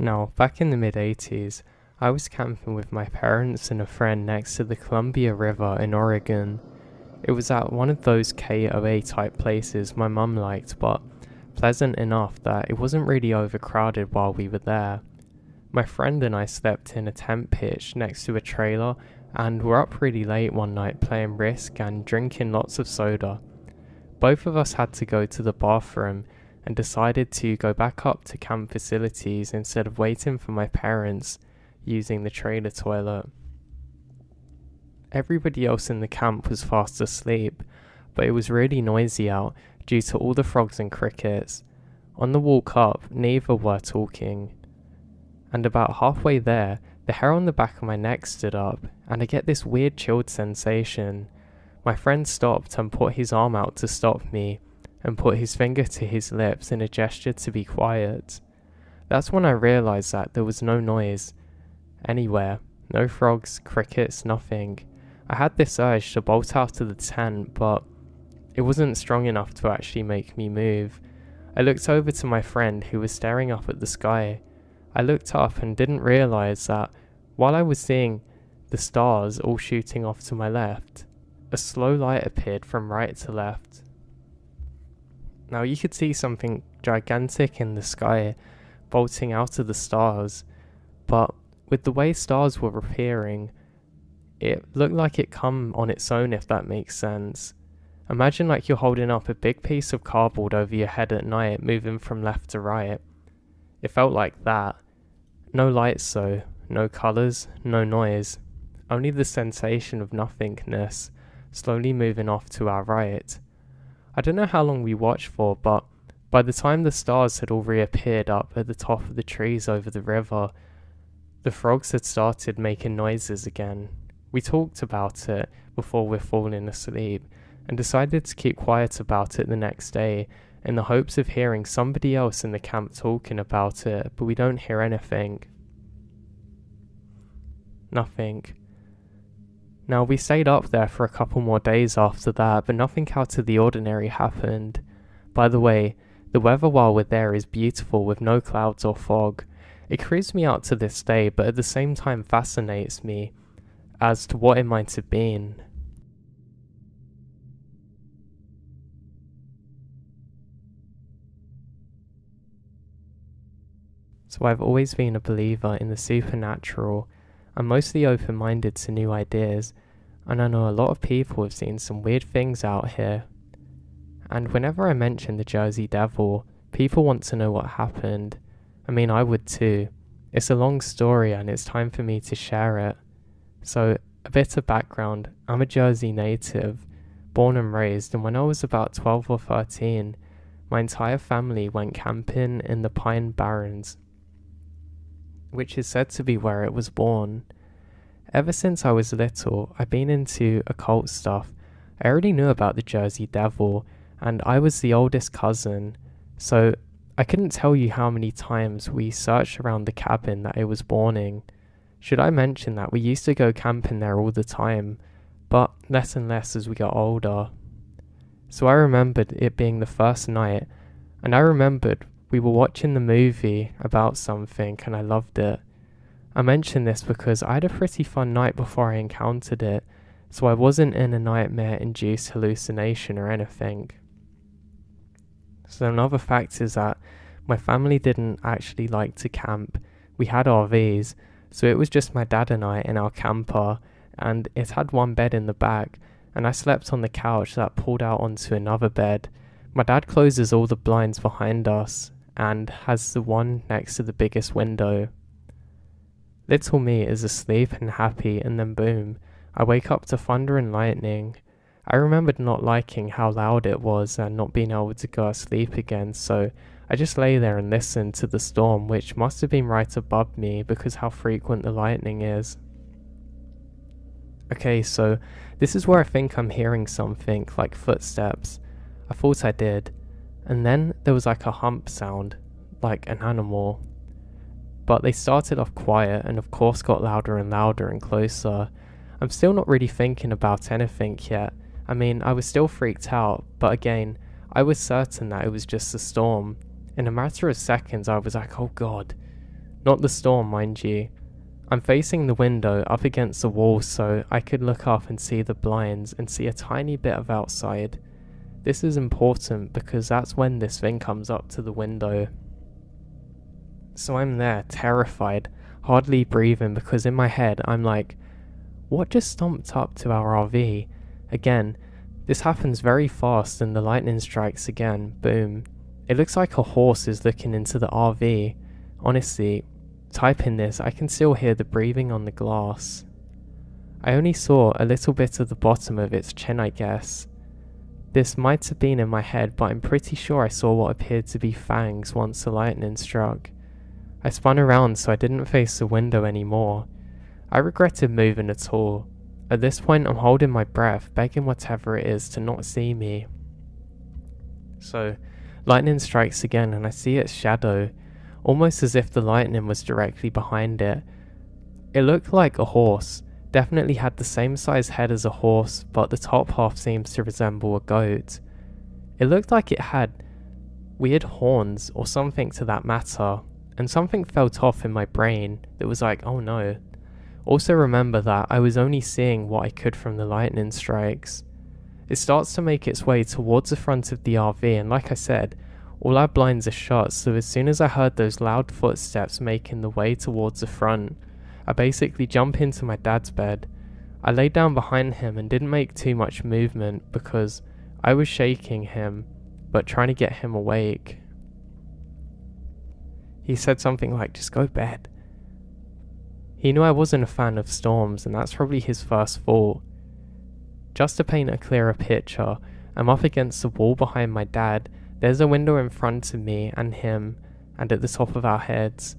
Now, back in the mid-80s, I was camping with my parents and a friend next to the Columbia River in Oregon. It was at one of those KOA type places my mum liked, but pleasant enough that it wasn't really overcrowded while we were there. My friend and I slept in a tent pitch next to a trailer and were up really late one night playing Risk and drinking lots of soda. Both of us had to go to the bathroom and decided to go back up to camp facilities instead of waiting for my parents using the trailer toilet. Everybody else in the camp was fast asleep, but it was really noisy out due to all the frogs and crickets. On the walk up, neither were talking. And about halfway there, the hair on the back of my neck stood up, and I get this weird chilled sensation. My friend stopped and put his arm out to stop me, and put his finger to his lips in a gesture to be quiet. That's when I realised that there was no noise anywhere. No frogs, crickets, nothing. I had this urge to bolt out of the tent, but it wasn't strong enough to actually make me move. I looked over to my friend who was staring up at the sky. I looked up and didn't realise that while I was seeing the stars all shooting off to my left, a slow light appeared from right to left. Now you could see something gigantic in the sky bolting out of the stars, but with the way stars were appearing, it looked like it come on its own, if that makes sense. Imagine like you're holding up a big piece of cardboard over your head at night, moving from left to right. It felt like that. No lights though, no colours, no noise, only the sensation of nothingness, slowly moving off to our right. I don't know how long we watched for, but by the time the stars had all reappeared up at the top of the trees over the river, the frogs had started making noises again. We talked about it before we're falling asleep, and decided to keep quiet about it the next day, in the hopes of hearing somebody else in the camp talking about it, but we don't hear anything. Nothing. Now, we stayed up there for a couple more days after that, but nothing out of the ordinary happened. By the way, the weather while we're there is beautiful with no clouds or fog. It creeps me out to this day, but at the same time fascinates me as to what it might have been. So I've always been a believer in the supernatural. I'm mostly open-minded to new ideas, and I know a lot of people have seen some weird things out here. And whenever I mention the Jersey Devil, people want to know what happened. I mean, I would too. It's a long story and it's time for me to share it. So, a bit of background. I'm a Jersey native, born and raised, and when I was about 12 or 13, my entire family went camping in the Pine Barrens, which is said to be where it was born. Ever since I was little, I've been into occult stuff. I already knew about the Jersey Devil, and I was the oldest cousin, so I couldn't tell you how many times we searched around the cabin that it was born in. Should I mention that we used to go camping there all the time, but less and less as we got older. So I remembered it being the first night, and I remembered we were watching the movie about something and I loved it. I mention this because I had a pretty fun night before I encountered it, so I wasn't in a nightmare-induced hallucination or anything. So another fact is that my family didn't actually like to camp. We had RVs, so it was just my dad and I in our camper, and it had one bed in the back, and I slept on the couch that pulled out onto another bed. My dad closes all the blinds behind us, and has the one next to the biggest window. Little me is asleep and happy, and then boom, I wake up to thunder and lightning. I remembered not liking how loud it was and not being able to go to sleep again, so I just lay there and listened to the storm, which must have been right above me because how frequent the lightning is. Okay, so this is where I think I'm hearing something like footsteps. I thought I did. And then there was like a hump sound, like an animal. But they started off quiet and of course got louder and louder and closer. I'm still not really thinking about anything yet. I mean, I was still freaked out, but again, I was certain that it was just a storm. In a matter of seconds, I was like, oh god, Not the storm, mind you. I'm facing the window up against the wall so I could look up and see the blinds and see a tiny bit of outside. This is important because that's when this thing comes up to the window. So I'm there, terrified, hardly breathing because in my head I'm like, what just stomped up to our RV? Again, this happens very fast and the lightning strikes again, boom. It looks like a horse is looking into the RV. Honestly, typing this, I can still hear the breathing on the glass. I only saw a little bit of the bottom of its chin, I guess. This might have been in my head, but I'm pretty sure I saw what appeared to be fangs once the lightning struck. I spun around so I didn't face the window anymore. I regretted moving at all. At this point I'm holding my breath, begging whatever it is to not see me. So, lightning strikes again and I see its shadow, almost as if the lightning was directly behind it. It looked like a horse, definitely had the same size head as a horse, but the top half seems to resemble a goat. It looked like it had weird horns or something to that matter, and something felt off in my brain that was like, oh no. Also remember that I was only seeing what I could from the lightning strikes. It starts to make its way towards the front of the RV, and like I said, all our blinds are shut, so as soon as I heard those loud footsteps making the way towards the front, I basically jump into my dad's bed. I lay down behind him and didn't make too much movement because I was shaking him, but trying to get him awake. He said something like, just go to bed. He knew I wasn't a fan of storms, and that's probably his first fault. Just to paint a clearer picture, I'm up against the wall behind my dad. There's a window in front of me and him, and at the top of our heads.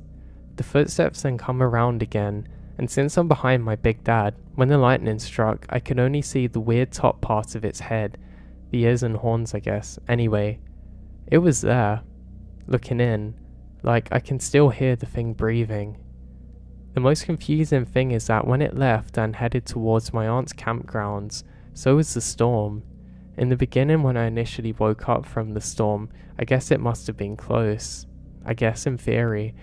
The footsteps then come around again, and since I'm behind my big dad, when the lightning struck, I could only see the weird top part of its head, the ears and horns I guess. Anyway, it was there, looking in, like I can still hear the thing breathing. The most confusing thing is that when it left and headed towards my aunt's campgrounds, so was the storm. In the beginning when I initially woke up from the storm, I guess it must have been close. I guess in theory.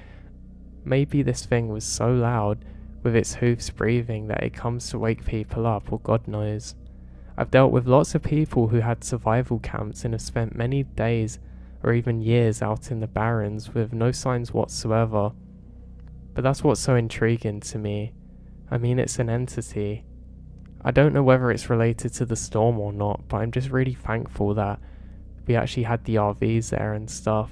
Maybe this thing was so loud, with its hoofs breathing, that it comes to wake people up, or God knows. I've dealt with lots of people who had survival camps and have spent many days or even years out in the barrens with no signs whatsoever. But that's what's so intriguing to me. I mean, it's an entity. I don't know whether it's related to the storm or not, but I'm just really thankful that we actually had the RVs there and stuff.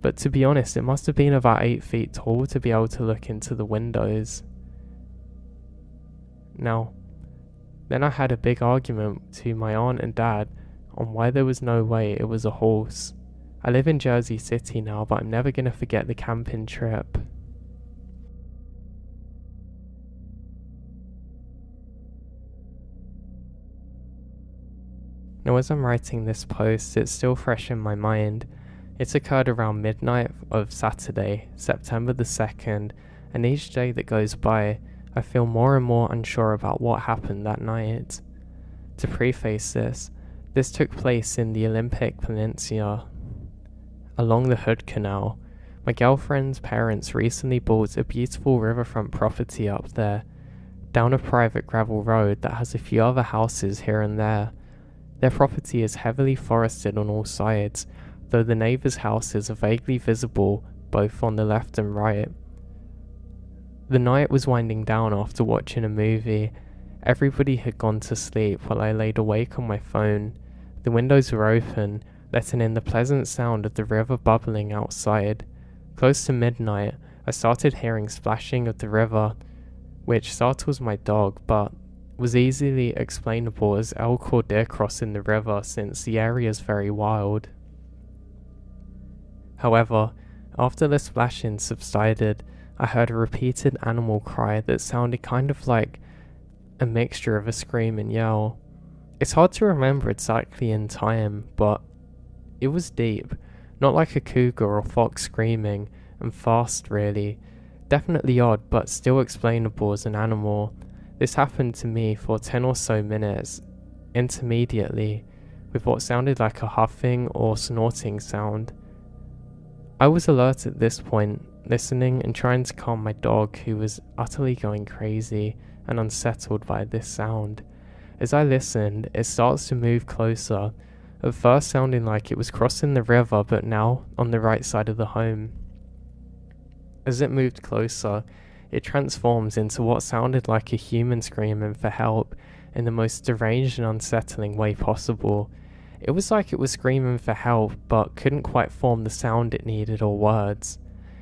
But to be honest, it must have been about 8 feet tall to be able to look into the windows. Now, then I had a big argument to my aunt and dad on why there was no way it was a horse. I live in Jersey City now, but I'm never going to forget the camping trip. Now as I'm writing this post, it's still fresh in my mind. It occurred around midnight of Saturday, September the 2nd, and each day that goes by, I feel more and more unsure about what happened that night. To preface this took place in the Olympic Peninsula, along the Hood Canal. My girlfriend's parents recently bought a beautiful riverfront property up there, down a private gravel road that has a few other houses here and there. Their property is heavily forested on all sides, though the neighbours' houses are vaguely visible both on the left and right. The night was winding down after watching a movie. Everybody had gone to sleep while I laid awake on my phone. The windows were open, letting in the pleasant sound of the river bubbling outside. Close to midnight, I started hearing splashing of the river, which startles my dog, but was easily explainable as elk or deer crossing the river since the area is very wild. However, after the splashing subsided, I heard a repeated animal cry that sounded kind of like a mixture of a scream and yell. It's hard to remember exactly in time, but it was deep, not like a cougar or fox screaming, and fast really. Definitely odd, but still explainable as an animal. This happened to me for 10 or so minutes, intermediately, with what sounded like a huffing or snorting sound. I was alert at this point listening and trying to calm my dog, who was utterly going crazy and unsettled by this sound. As I listened, it starts to move closer, at first sounding like it was crossing the river, but now on the right side of the home. As it moved closer, it transforms into what sounded like a human screaming for help in the most deranged and unsettling way possible. It was like it was screaming for help, but couldn't quite form the sound it needed or words.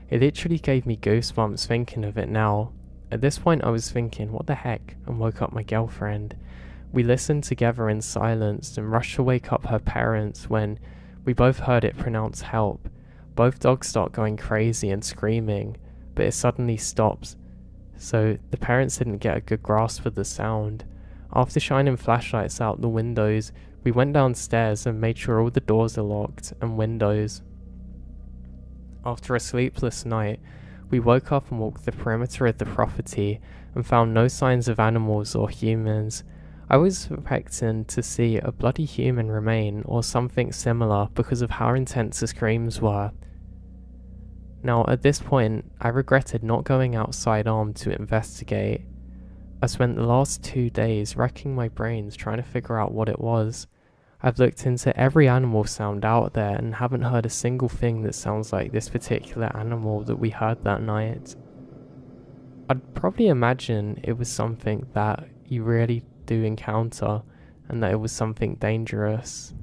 It literally gave me goosebumps thinking of it now. At this point I was thinking, what the heck, and woke up my girlfriend. We listened together in silence and rushed to wake up her parents when we both heard it pronounce help. Both dogs start going crazy and screaming, but it suddenly stops, so the parents didn't get a good grasp of the sound. After shining flashlights out the windows, we went downstairs and made sure all the doors are locked and windows. After a sleepless night, we woke up and walked the perimeter of the property and found no signs of animals or humans. I was expecting to see a bloody human remain or something similar because of how intense the screams were. Now, at this point, I regretted not going outside armed to investigate. I spent the last 2 days racking my brains trying to figure out what it was. I've looked into every animal sound out there and haven't heard a single thing that sounds like this particular animal that we heard that night. I'd probably imagine it was something that you really do encounter and that it was something dangerous.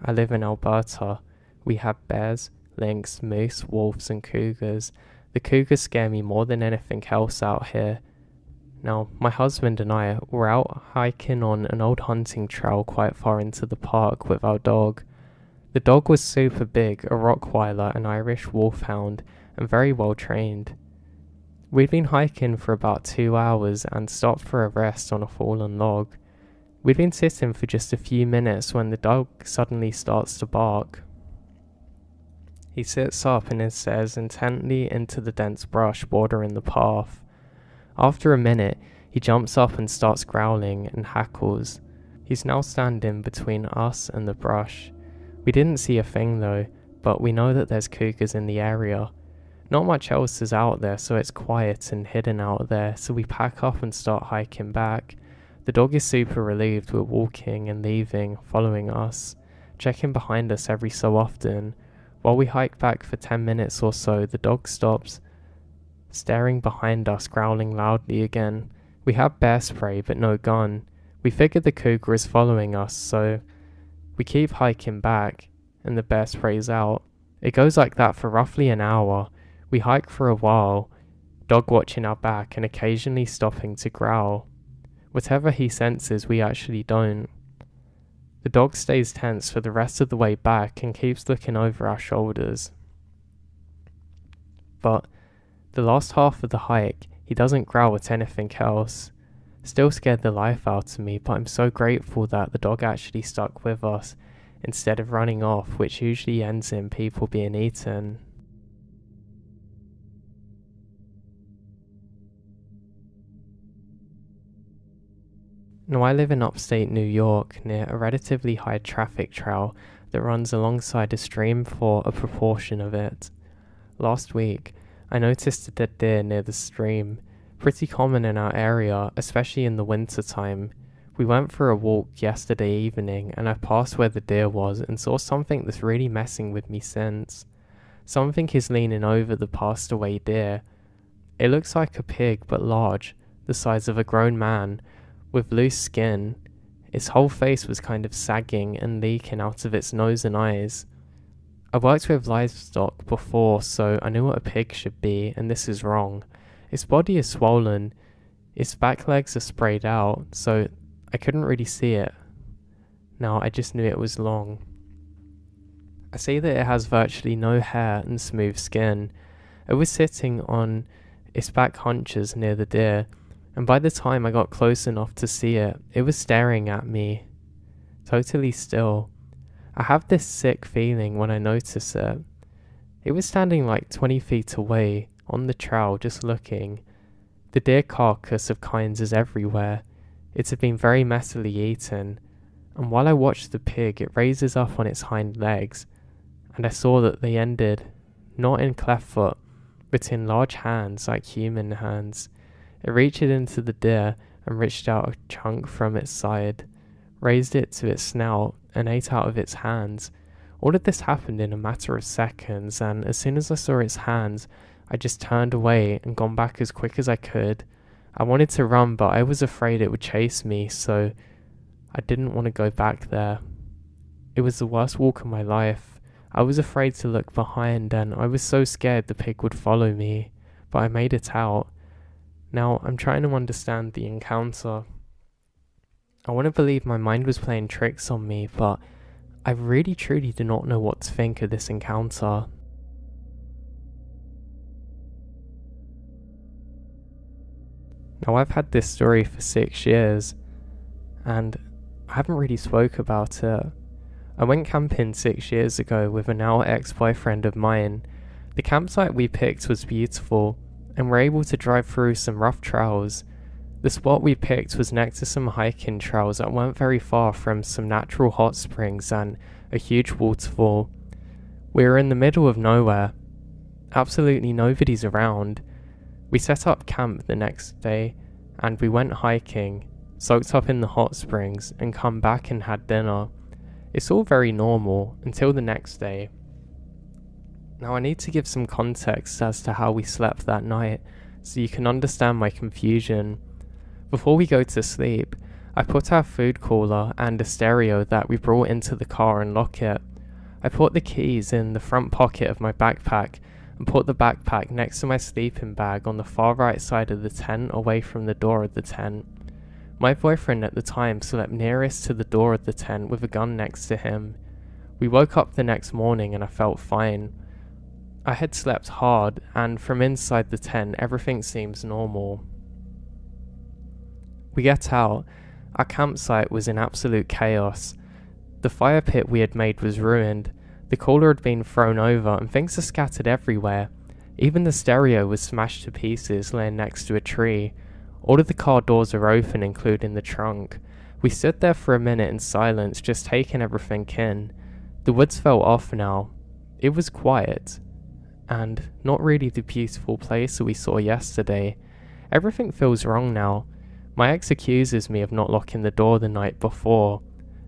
I live in Alberta. We have bears, lynx, moose, wolves and cougars. The cougars scare me more than anything else out here. Now, my husband and I were out hiking on an old hunting trail quite far into the park with our dog. The dog was super big, a Rottweiler, an Irish wolfhound, and very well trained. We'd been hiking for about 2 hours and stopped for a rest on a fallen log. We'd been sitting for just a few minutes when the dog suddenly starts to bark. He sits up and stares intently into the dense brush bordering the path. After a minute, he jumps up and starts growling and hackles. He's now standing between us and the brush. We didn't see a thing though, but we know that there's cougars in the area. Not much else is out there, so it's quiet and hidden out there, so we pack up and start hiking back. The dog is super relieved we're walking and leaving, following us, checking behind us every so often. While we hike back for 10 minutes or so, the dog stops, staring behind us, growling loudly again. We have bear spray but no gun. We figure the cougar is following us, so we keep hiking back, and the bear spray's out. It goes like that for roughly an hour. We hike for a while, dog watching our back and occasionally stopping to growl. Whatever he senses, we actually don't. The dog stays tense for the rest of the way back and keeps looking over our shoulders. But the last half of the hike, he doesn't growl at anything else. Still scared the life out of me, but I'm so grateful that the dog actually stuck with us instead of running off, which usually ends in people being eaten. Now, I live in upstate New York near a relatively high traffic trail that runs alongside a stream for a proportion of it. Last week, I noticed a dead deer near the stream, pretty common in our area, especially in the winter time. We went for a walk yesterday evening and I passed where the deer was and saw something that's really messing with me since. Something is leaning over the passed away deer. It looks like a pig but large, the size of a grown man, with loose skin. Its whole face was kind of sagging and leaking out of its nose and eyes. I worked with livestock before, so I knew what a pig should be, and this is wrong. Its body is swollen, its back legs are sprayed out, so I couldn't really see it. Now I just knew it was long. I see that it has virtually no hair and smooth skin. It was sitting on its back haunches near the deer, and by the time I got close enough to see it, it was staring at me, totally still. I have this sick feeling when I notice it. It was standing like 20 feet away, on the trail, just looking. The deer carcass of kinds is everywhere. It had been very messily eaten, and while I watched the pig, it raises up on its hind legs, and I saw that they ended not in cleft foot, but in large hands like human hands. It reached into the deer and reached out a chunk from its side, raised it to its snout, and ate out of its hands. All of this happened in a matter of seconds, and as soon as I saw its hands, I just turned away and gone back as quick as I could. I wanted to run, but I was afraid it would chase me, so I didn't want to go back there. It was the worst walk of my life. I was afraid to look behind, and I was so scared the pig would follow me, but I made it out. Now, I'm trying to understand the encounter. I want to believe my mind was playing tricks on me, but I really truly do not know what to think of this encounter. Now, I've had this story for 6 years, and I haven't really spoke about it. I went camping 6 years ago with a now ex-boyfriend of mine. The campsite we picked was beautiful, and we're able to drive through some rough trails. The spot we picked was next to some hiking trails that weren't very far from some natural hot springs and a huge waterfall. We were in the middle of nowhere. Absolutely nobody's around. We set up camp the next day, and we went hiking, soaked up in the hot springs, and come back and had dinner. It's all very normal until the next day. Now I need to give some context as to how we slept that night, so you can understand my confusion. Before we go to sleep, I put our food cooler and a stereo that we brought into the car and lock it. I put the keys in the front pocket of my backpack and put the backpack next to my sleeping bag on the far right side of the tent away from the door of the tent. My boyfriend at the time slept nearest to the door of the tent with a gun next to him. We woke up the next morning and I felt fine. I had slept hard, and from inside the tent everything seems normal. We get out. Our campsite was in absolute chaos. The fire pit we had made was ruined. The cooler had been thrown over and things are scattered everywhere. Even the stereo was smashed to pieces laying next to a tree. All of the car doors are open, including the trunk. We stood there for a minute in silence, just taking everything in. The woods felt off now. It was quiet, and not really the beautiful place that we saw yesterday. Everything feels wrong now. My ex accuses me of not locking the door the night before,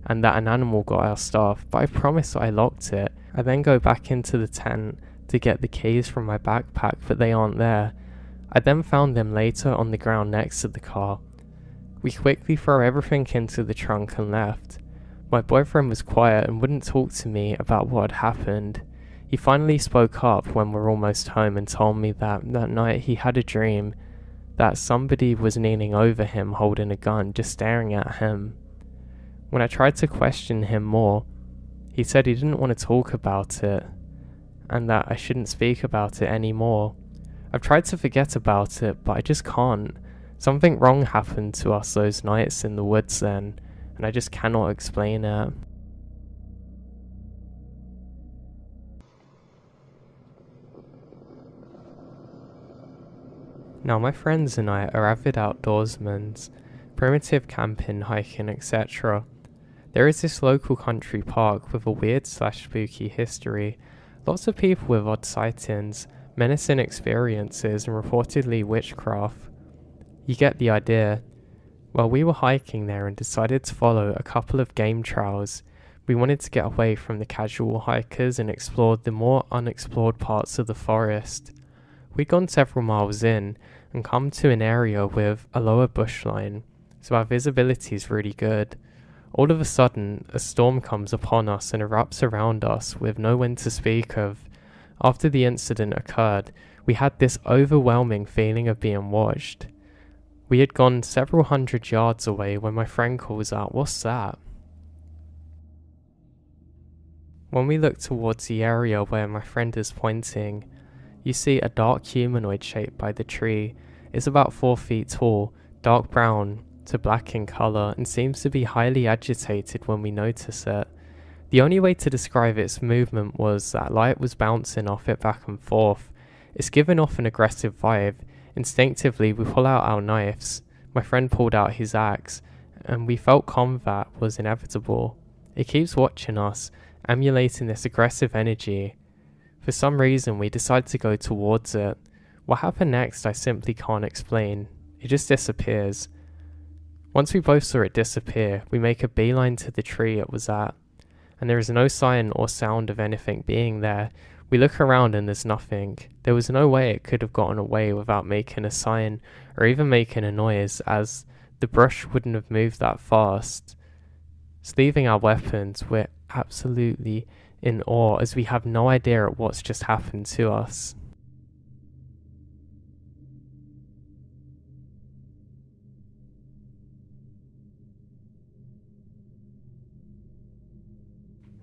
and that an animal got our stuff, but I promise that I locked it. I then go back into the tent to get the keys from my backpack, but they aren't there. I then found them later on the ground next to the car. We quickly throw everything into the trunk and left. My boyfriend was quiet and wouldn't talk to me about what had happened. He finally spoke up when we're almost home and told me that night he had a dream that somebody was kneeling over him holding a gun, just staring at him. When I tried to question him more, he said he didn't want to talk about it and that I shouldn't speak about it anymore. I've tried to forget about it, but I just can't. Something wrong happened to us those nights in the woods then, and I just cannot explain it. Now my friends and I are avid outdoorsmen, primitive camping, hiking, etc. There is this local country park with a weird/spooky history, lots of people with odd sightings, menacing experiences, and reportedly witchcraft. You get the idea. Well, we were hiking there and decided to follow a couple of game trails. We wanted to get away from the casual hikers and explore the more unexplored parts of the forest. We'd gone several miles in and come to an area with a lower bush line, so our visibility is really good. All of a sudden, a storm comes upon us and erupts around us with no wind to speak of. After the incident occurred, we had this overwhelming feeling of being watched. We had gone several hundred yards away when my friend calls out, "What's that?" When we look towards the area where my friend is pointing, you see a dark humanoid shape by the tree. It's about 4 feet tall, dark brown to black in colour, and seems to be highly agitated when we notice it. The only way to describe its movement was that light was bouncing off it back and forth. It's given off an aggressive vibe. Instinctively, we pull out our knives. My friend pulled out his axe, and we felt combat was inevitable. It keeps watching us, emulating this aggressive energy. For some reason, we decided to go towards it. What happened next, I simply can't explain. It just disappears. Once we both saw it disappear, we make a beeline to the tree it was at, and there is no sign or sound of anything being there. We look around and there's nothing. There was no way it could have gotten away without making a sign or even making a noise, as the brush wouldn't have moved that fast. Sleeving our weapons, we're absolutely in awe as we have no idea at what's just happened to us.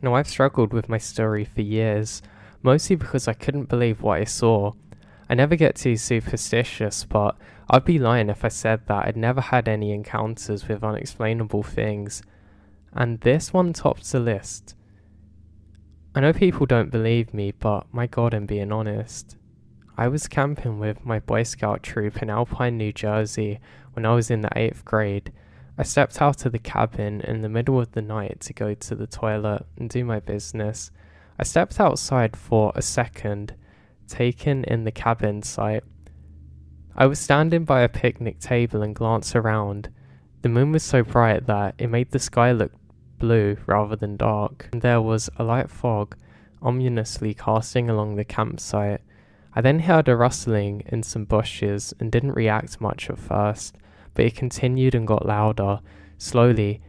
Now, I've struggled with my story for years, mostly because I couldn't believe what I saw. I never get too superstitious, but I'd be lying if I said that I'd never had any encounters with unexplainable things, and this one tops the list. I know people don't believe me, but my god, I'm being honest. I was camping with my Boy Scout troop in Alpine, New Jersey when I was in the 8th grade. I stepped out of the cabin in the middle of the night to go to the toilet and do my business. I stepped outside for a second, taking in the cabin site. I was standing by a picnic table and glanced around. The moon was so bright that it made the sky look blue rather than dark, and there was a light fog ominously casting along the campsite. I then heard a rustling in some bushes and didn't react much at first, but it continued and got louder. Slowly,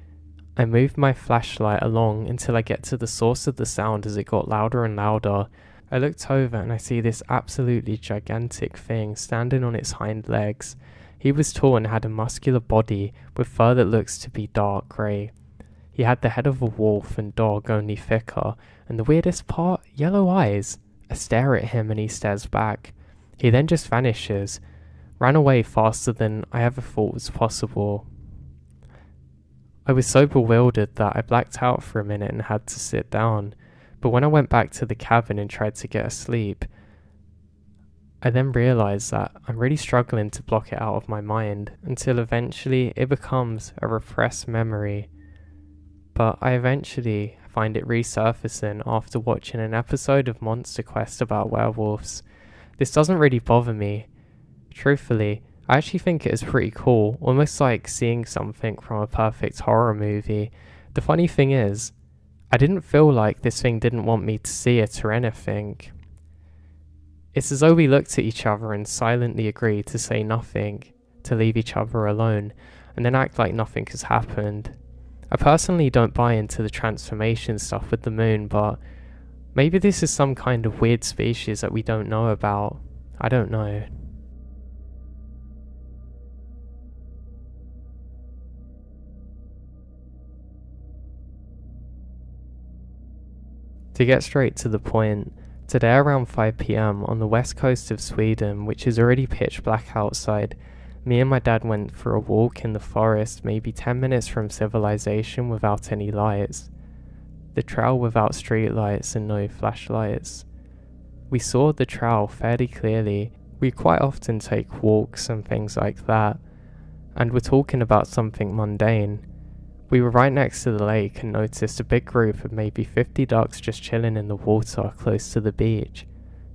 I moved my flashlight along until I get to the source of the sound as it got louder and louder. I looked over and I see this absolutely gigantic thing standing on its hind legs. He was tall and had a muscular body with fur that looks to be dark grey. He had the head of a wolf and dog, only thicker, and the weirdest part, yellow eyes. I stare at him and he stares back. He then just vanishes. Ran away faster than I ever thought was possible. I was so bewildered that I blacked out for a minute and had to sit down, but when I went back to the cabin and tried to get asleep, I then realised that I'm really struggling to block it out of my mind until eventually it becomes a repressed memory. But I eventually find it resurfacing after watching an episode of Monster Quest about werewolves. This doesn't really bother me. Truthfully, I actually think it is pretty cool, almost like seeing something from a perfect horror movie. The funny thing is, I didn't feel like this thing didn't want me to see it or anything. It's as though we looked at each other and silently agreed to say nothing, to leave each other alone, and then act like nothing has happened. I personally don't buy into the transformation stuff with the moon, but maybe this is some kind of weird species that we don't know about. I don't know. To get straight to the point, today around 5 PM on the west coast of Sweden, which is already pitch black outside, me and my dad went for a walk in the forest maybe 10 minutes from civilization without any lights. The trail without street lights and no flashlights. We saw the trail fairly clearly. We quite often take walks and things like that, and we're talking about something mundane. We were right next to the lake and noticed a big group of maybe 50 ducks just chilling in the water close to the beach.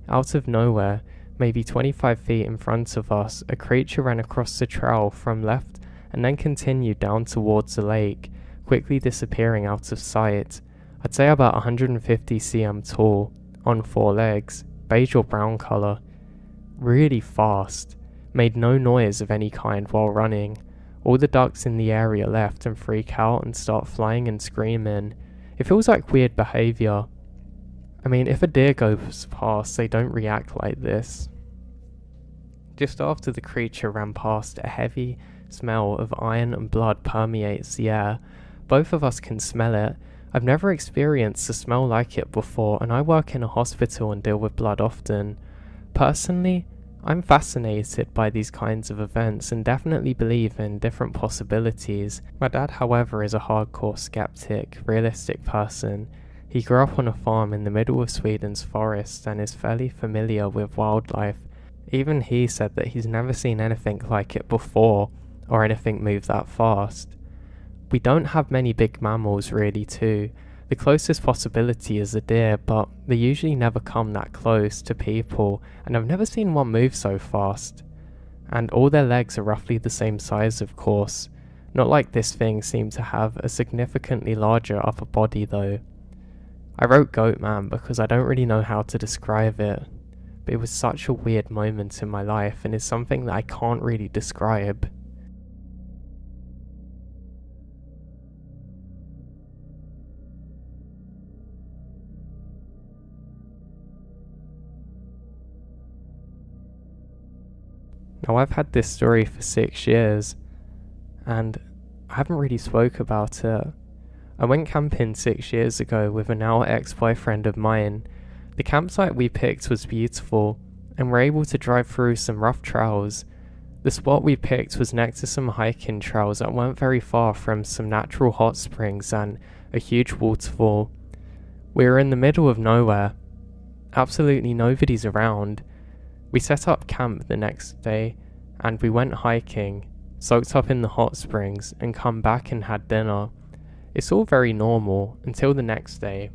Out of nowhere, maybe 25 feet in front of us, a creature ran across the trail from left and then continued down towards the lake, quickly disappearing out of sight. I'd say about 150 cm tall, on 4 legs, beige or brown colour. Really fast, made no noise of any kind while running. All the ducks in the area left and freak out and start flying and screaming. It feels like weird behaviour. I mean, if a deer goes past, they don't react like this. Just after the creature ran past, a heavy smell of iron and blood permeates the air. Both of us can smell it. I've never experienced a smell like it before, and I work in a hospital and deal with blood often. Personally, I'm fascinated by these kinds of events and definitely believe in different possibilities. My dad, however, is a hardcore skeptic, realistic person. He grew up on a farm in the middle of Sweden's forest and is fairly familiar with wildlife. Even he said that he's never seen anything like it before, or anything move that fast. We don't have many big mammals really too. The closest possibility is a deer, but they usually never come that close to people, and I've never seen one move so fast. And all their legs are roughly the same size, of course. Not like this thing seemed to have a significantly larger upper body though. I wrote Goat Man because I don't really know how to describe it, but it was such a weird moment in my life and is something that I can't really describe. Now I've had this story for 6 years, and I haven't really spoke about it. I went camping 6 years ago with a now ex-boyfriend of mine. The campsite we picked was beautiful, and we're able to drive through some rough trails. The spot we picked was next to some hiking trails that weren't very far from some natural hot springs and a huge waterfall. We were in the middle of nowhere. Absolutely nobody's around. We set up camp the next day, and we went hiking, soaked up in the hot springs, and come back and had dinner. It's all very normal until the next day.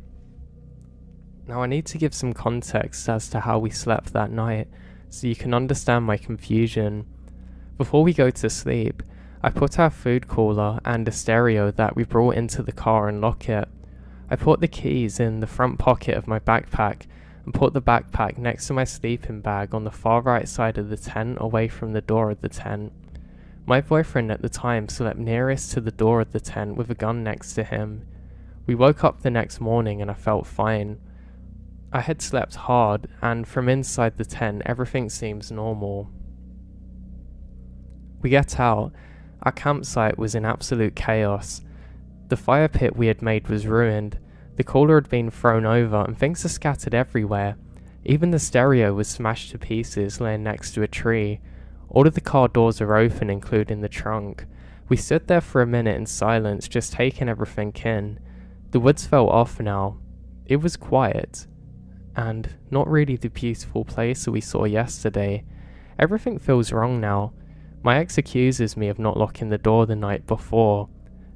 Now I need to give some context as to how we slept that night, so you can understand my confusion. Before we go to sleep, I put our food cooler and a stereo that we brought into the car and lock it. I put the keys in the front pocket of my backpack and put the backpack next to my sleeping bag on the far right side of the tent away from the door of the tent. My boyfriend at the time slept nearest to the door of the tent with a gun next to him. We woke up the next morning and I felt fine. I had slept hard, and from inside the tent everything seems normal. We get out. Our campsite was in absolute chaos. The fire pit we had made was ruined. The cooler had been thrown over and things are scattered everywhere. Even the stereo was smashed to pieces laying next to a tree. All of the car doors are open, including the trunk. We stood there for a minute in silence, just taking everything in. The woods felt off now. It was quiet, and not really the beautiful place that we saw yesterday. Everything feels wrong now. My ex accuses me of not locking the door the night before,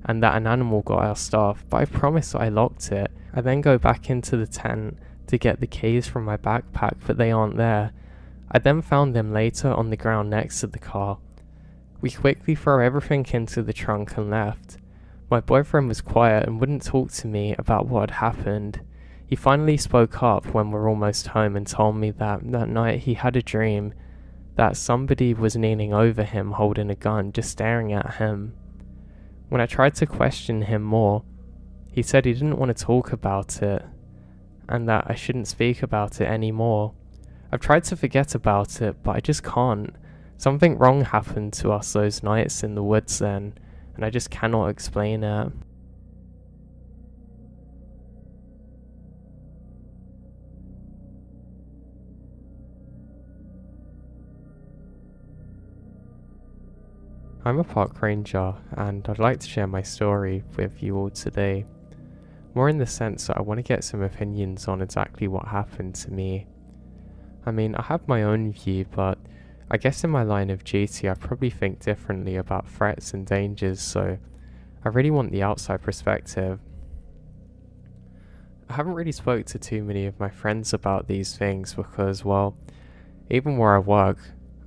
and that an animal got our stuff, but I promise I locked it. I then go back into the tent to get the keys from my backpack, but they aren't there. I then found them later on the ground next to the car. We quickly throw everything into the trunk and left. My boyfriend was quiet and wouldn't talk to me about what had happened. He finally spoke up when we're almost home and told me that night he had a dream that somebody was kneeling over him holding a gun, just staring at him. When I tried to question him more, he said he didn't want to talk about it, and that I shouldn't speak about it anymore. I've tried to forget about it, but I just can't. Something wrong happened to us those nights in the woods then, and I just cannot explain it. I'm a park ranger, and I'd like to share my story with you all today. More in the sense that I want to get some opinions on exactly what happened to me. I mean, I have my own view, but I guess in my line of duty I probably think differently about threats and dangers, so I really want the outside perspective. I haven't really spoke to too many of my friends about these things because, well, even where I work,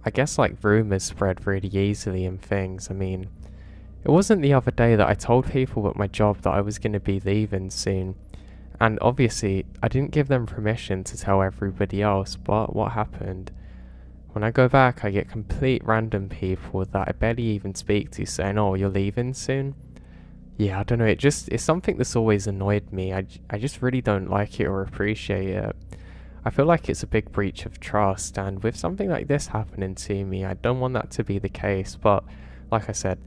I guess like rumours spread really easily and things. I mean, it wasn't the other day that I told people at my job that I was going to be leaving soon, and obviously I didn't give them permission to tell everybody else, but what happened? When I go back I get complete random people that I barely even speak to saying, "Oh, you're leaving soon?" Yeah, I don't know, it's something that's always annoyed me. I just really don't like it or appreciate it. I feel like it's a big breach of trust, and with something like this happening to me, I don't want that to be the case, but like I said,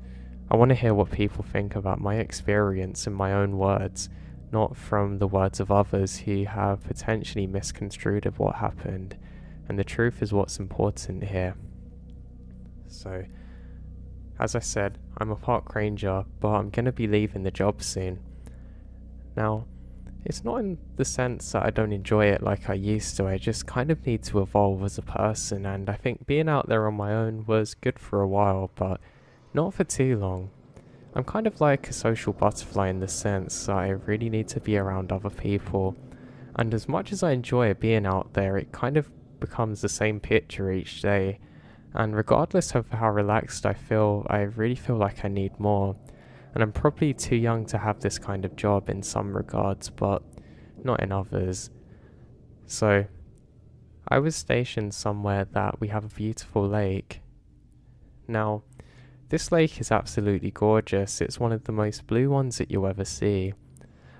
I want to hear what people think about my experience in my own words, not from the words of others who have potentially misconstrued of what happened, and the truth is what's important here. So, as I said, I'm a park ranger, but I'm going to be leaving the job soon. Now, it's not in the sense that I don't enjoy it like I used to, I just kind of need to evolve as a person, and I think being out there on my own was good for a while, but not for too long. I'm kind of like a social butterfly in the sense that I really need to be around other people, and as much as I enjoy being out there, it kind of becomes the same picture each day, and regardless of how relaxed I feel, I really feel like I need more, and I'm probably too young to have this kind of job in some regards, but not in others. So, I was stationed somewhere that we have a beautiful lake. Now, this lake is absolutely gorgeous. It's one of the most blue ones that you'll ever see.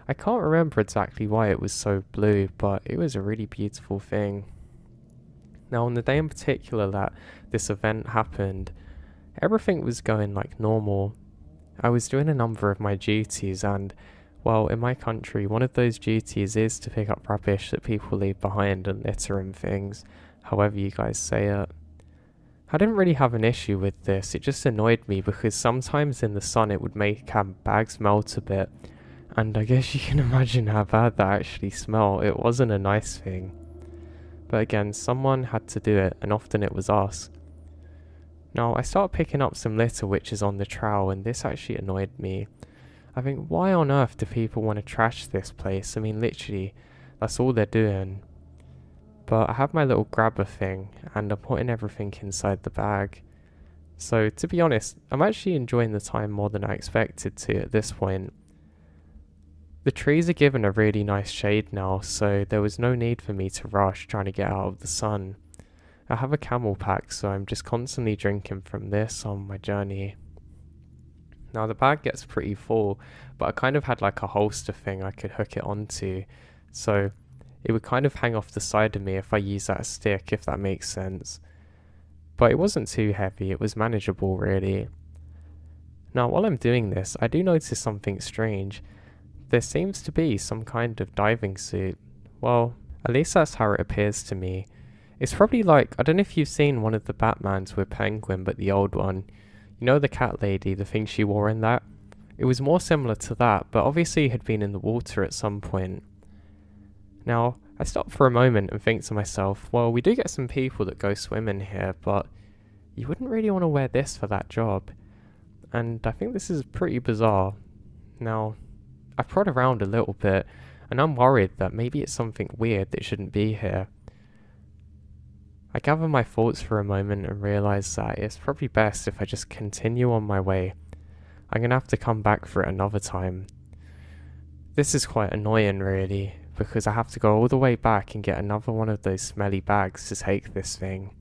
I can't remember exactly why it was so blue, but it was a really beautiful thing. Now, on the day in particular that this event happened, everything was going like normal. I was doing a number of my duties, and well, in my country, one of those duties is to pick up rubbish that people leave behind and litter and things, however you guys say it. I didn't really have an issue with this, it just annoyed me because sometimes in the sun it would make bags melt a bit, and I guess you can imagine how bad that actually smelled. It wasn't a nice thing. But again, someone had to do it, and often it was us. Now, I started picking up some litter which is on the trail, and this actually annoyed me. I think, why on earth do people want to trash this place? I mean, literally, that's all they're doing. But I have my little grabber thing, and I'm putting everything inside the bag. So, to be honest, I'm actually enjoying the time more than I expected to at this point. The trees are given a really nice shade now, so there was no need for me to rush trying to get out of the sun. I have a camel pack, so I'm just constantly drinking from this on my journey. Now the bag gets pretty full, but I kind of had like a holster thing I could hook it onto, so it would kind of hang off the side of me if I use that stick, if that makes sense. But it wasn't too heavy, it was manageable really. Now while I'm doing this, I do notice something strange. There seems to be some kind of diving suit. Well, at least that's how it appears to me. It's probably like, I don't know if you've seen one of the Batmans with Penguin, but the old one. You know the cat lady, the thing she wore in that? It was more similar to that, but obviously it had been in the water at some point. Now, I stop for a moment and think to myself, well, we do get some people that go swimming here, but you wouldn't really want to wear this for that job. And I think this is pretty bizarre. Now, I've prodded around a little bit, and I'm worried that maybe it's something weird that shouldn't be here. I gather my thoughts for a moment and realise that it's probably best if I just continue on my way. I'm going to have to come back for it another time. This is quite annoying really, because I have to go all the way back and get another one of those smelly bags to take this thing.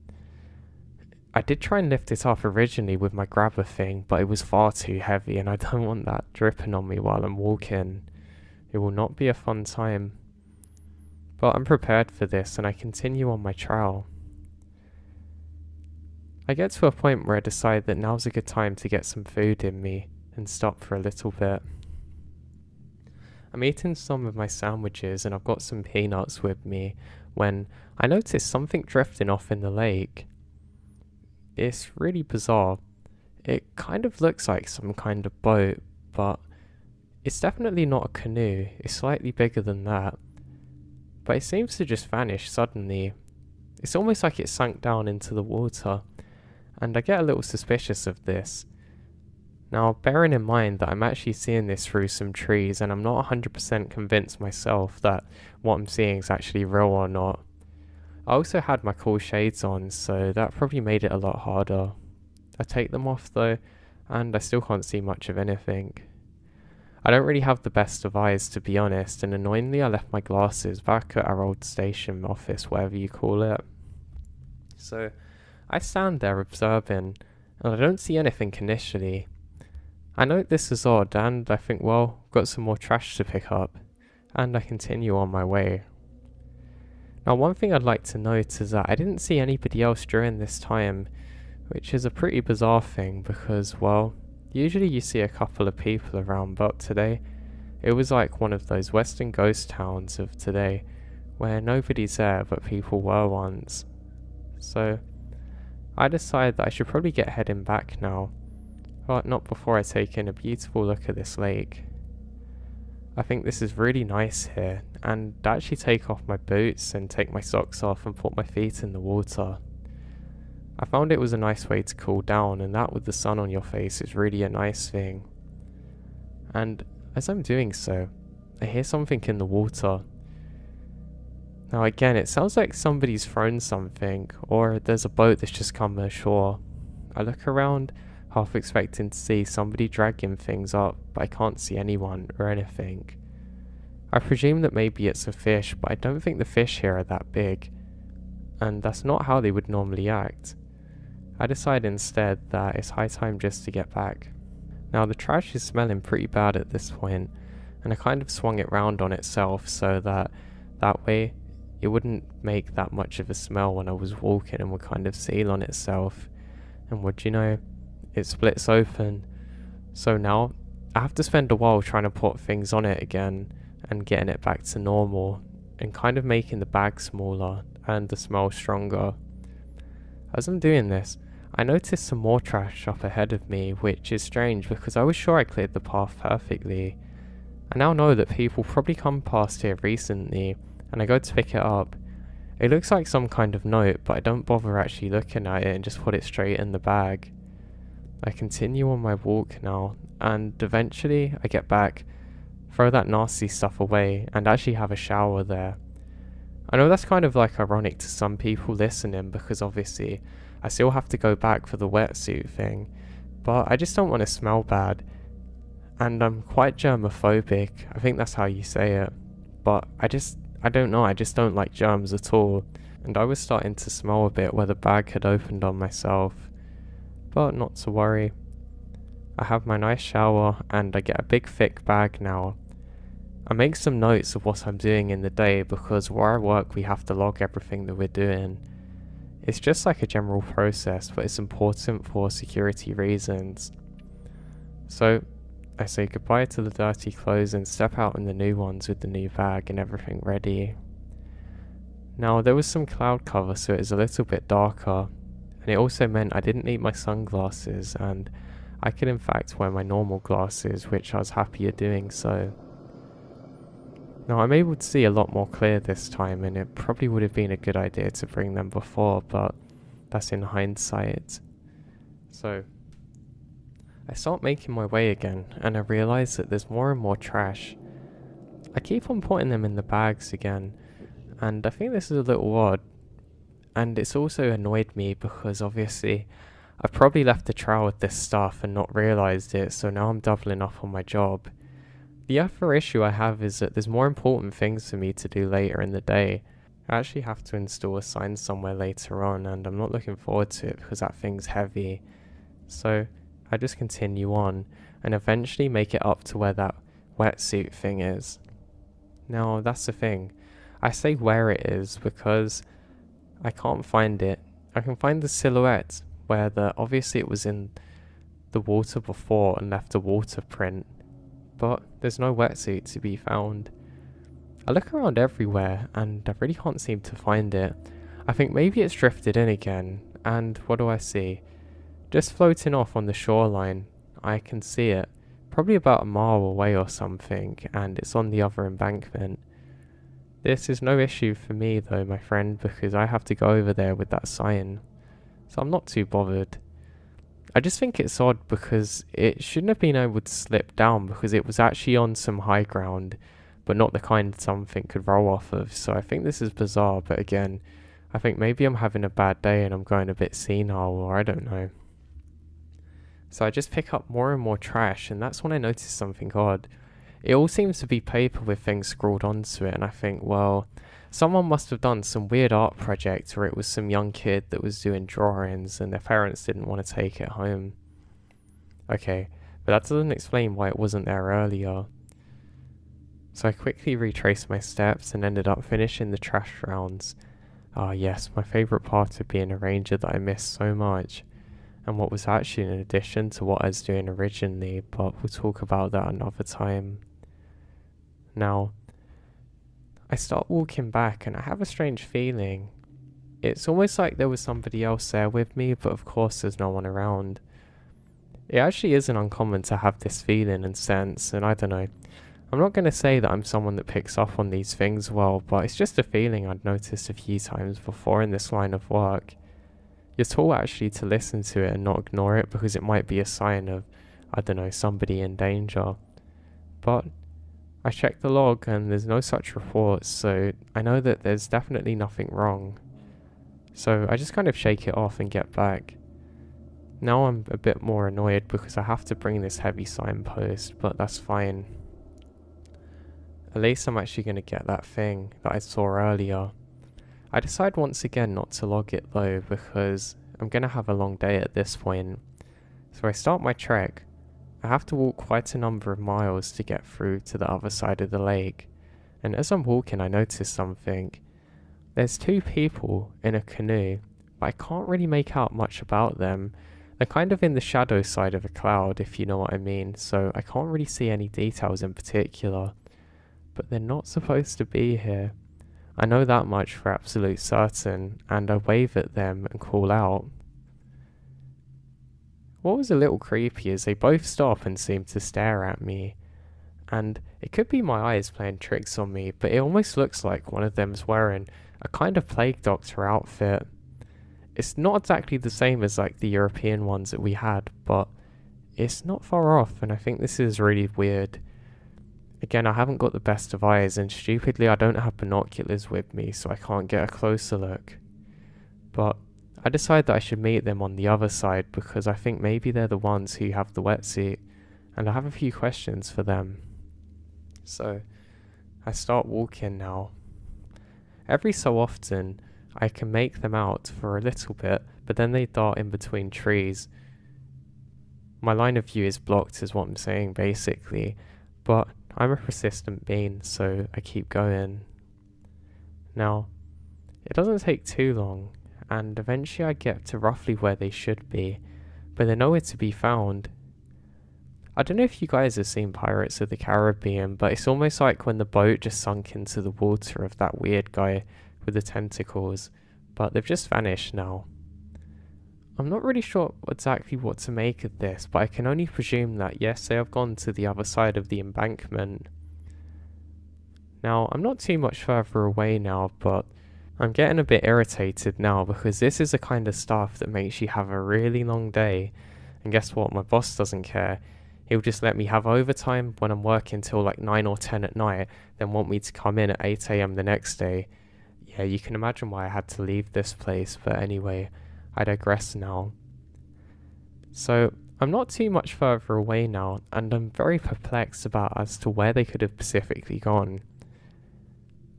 I did try and lift it up originally with my grabber thing, but it was far too heavy and I don't want that dripping on me while I'm walking. It will not be a fun time. But I'm prepared for this and I continue on my trail. I get to a point where I decide that now's a good time to get some food in me and stop for a little bit. I'm eating some of my sandwiches and I've got some peanuts with me when I notice something drifting off in the lake. It's really bizarre. It kind of looks like some kind of boat, but it's definitely not a canoe. It's slightly bigger than that. But it seems to just vanish suddenly. It's almost like it sank down into the water, and I get a little suspicious of this. Now, bearing in mind that I'm actually seeing this through some trees and I'm not 100% convinced myself that what I'm seeing is actually real or not. I also had my cool shades on, so that probably made it a lot harder. I take them off though, and I still can't see much of anything. I don't really have the best of eyes to be honest, and annoyingly I left my glasses back at our old station office, whatever you call it. So I stand there observing, and I don't see anything initially. I note this is odd, and I think, well, I've got some more trash to pick up, and I continue on my way. Now, one thing I'd like to note is that I didn't see anybody else during this time, which is a pretty bizarre thing because, well, usually you see a couple of people around, but today, it was like one of those western ghost towns of today, where nobody's there but people were once. So, I decided that I should probably get heading back now, but not before I take in a beautiful look at this lake. I think this is really nice here, and I actually take off my boots and take my socks off and put my feet in the water. I found it was a nice way to cool down, and that with the sun on your face is really a nice thing. And as I'm doing so, I hear something in the water. Now again, it sounds like somebody's thrown something, or there's a boat that's just come ashore. I look around, half expecting to see somebody dragging things up, but I can't see anyone or anything. I presume that maybe it's a fish, but I don't think the fish here are that big, and that's not how they would normally act. I decide instead that it's high time just to get back. Now the trash is smelling pretty bad at this point, and I kind of swung it round on itself so that way it wouldn't make that much of a smell when I was walking and would kind of seal on itself. And would you know, it splits open. So now I have to spend a while trying to put things on it again and getting it back to normal and kind of making the bag smaller and the smell stronger. As I'm doing this, I noticed some more trash up ahead of me, which is strange because I was sure I cleared the path perfectly. I now know that people probably come past here recently, and I go to pick it up. It looks like some kind of note, but I don't bother actually looking at it and just put it straight in the bag. I continue on my walk now, and eventually I get back, throw that nasty stuff away, and actually have a shower there. I know that's kind of like ironic to some people listening because obviously I still have to go back for the wetsuit thing, but I just don't want to smell bad. And I'm quite germophobic, I think that's how you say it, but I don't know, I just don't like germs at all, and I was starting to smell a bit where the bag had opened on myself, but not to worry. I have my nice shower and I get a big thick bag now. I make some notes of what I'm doing in the day because where I work we have to log everything that we're doing. It's just like a general process, but it's important for security reasons. So I say goodbye to the dirty clothes and step out in the new ones with the new bag and everything ready. Now there was some cloud cover so it was a little bit darker, and it also meant I didn't need my sunglasses and I could in fact wear my normal glasses, which I was happier doing so. Now I'm able to see a lot more clear this time, and it probably would have been a good idea to bring them before, but that's in hindsight. So I start making my way again, and I realise that there's more and more trash. I keep on putting them in the bags again, and I think this is a little odd, and it's also annoyed me because obviously I've probably left the trail with this stuff and not realised it, so now I'm doubling up on my job. The other issue I have is that there's more important things for me to do later in the day. I actually have to install a sign somewhere later on, and I'm not looking forward to it because that thing's heavy. So I just continue on and eventually make it up to where that wetsuit thing is. Now that's the thing, I say where it is because I can't find it. I can find the silhouette where obviously it was in the water before and left a water print, but there's no wetsuit to be found. I look around everywhere and I really can't seem to find it. I think maybe it's drifted in again, and what do I see? Just floating off on the shoreline, I can see it, probably about a mile away or something, and it's on the other embankment. This is no issue for me though, my friend, because I have to go over there with that sign, so I'm not too bothered. I just think it's odd because it shouldn't have been able to slip down because it was actually on some high ground, but not the kind something could roll off of, so I think this is bizarre, but again, I think maybe I'm having a bad day and I'm going a bit senile, or I don't know. So I just pick up more and more trash, and that's when I notice something odd. It all seems to be paper with things scrawled onto it, and I think, well, someone must have done some weird art project, or it was some young kid that was doing drawings and their parents didn't want to take it home. Okay, but that doesn't explain why it wasn't there earlier. So I quickly retraced my steps and ended up finishing the trash rounds. Ah yes, my favourite part of being a ranger that I missed so much, and what was actually an addition to what I was doing originally, but we'll talk about that another time. Now, I start walking back and I have a strange feeling. It's almost like there was somebody else there with me, but of course there's no one around. It actually isn't uncommon to have this feeling and sense, and I don't know. I'm not going to say that I'm someone that picks up on these things well, but it's just a feeling I'd noticed a few times before in this line of work. You're taught actually to listen to it and not ignore it because it might be a sign of, I don't know, somebody in danger. But I checked the log and there's no such reports, so I know that there's definitely nothing wrong. So I just kind of shake it off and get back. Now I'm a bit more annoyed because I have to bring this heavy signpost, but that's fine. At least I'm actually going to get that thing that I saw earlier. I decide once again not to log it though, because I'm going to have a long day at this point. So I start my trek. I have to walk quite a number of miles to get through to the other side of the lake, and as I'm walking I notice something. There's two people in a canoe, but I can't really make out much about them. They're kind of in the shadow side of a cloud, if you know what I mean, so I can't really see any details in particular. But they're not supposed to be here. I know that much for absolute certain, and I wave at them and call out. What was a little creepy is they both stop and seem to stare at me. And it could be my eyes playing tricks on me, but it almost looks like one of them's wearing a kind of plague doctor outfit. It's not exactly the same as like the European ones that we had, but it's not far off, and I think this is really weird. Again, I haven't got the best of eyes, and stupidly I don't have binoculars with me, so I can't get a closer look. But I decide that I should meet them on the other side because I think maybe they're the ones who have the wetsuit, and I have a few questions for them. So I start walking now. Every so often I can make them out for a little bit, but then they dart in between trees. My line of view is blocked is what I'm saying basically, but I'm a persistent being, so I keep going. Now, it doesn't take too long, and eventually I get to roughly where they should be, but they're nowhere to be found. I don't know if you guys have seen Pirates of the Caribbean, but it's almost like when the boat just sunk into the water of that weird guy with the tentacles, but they've just vanished now. I'm not really sure exactly what to make of this, but I can only presume that yes, they have gone to the other side of the embankment. Now, I'm not too much further away now, but I'm getting a bit irritated now because this is the kind of stuff that makes you have a really long day, and guess what, my boss doesn't care. He'll just let me have overtime when I'm working till like 9 or 10 at night, then want me to come in at 8 AM the next day. Yeah, you can imagine why I had to leave this place, but anyway, I digress now. So, I'm not too much further away now, and I'm very perplexed about as to where they could have specifically gone.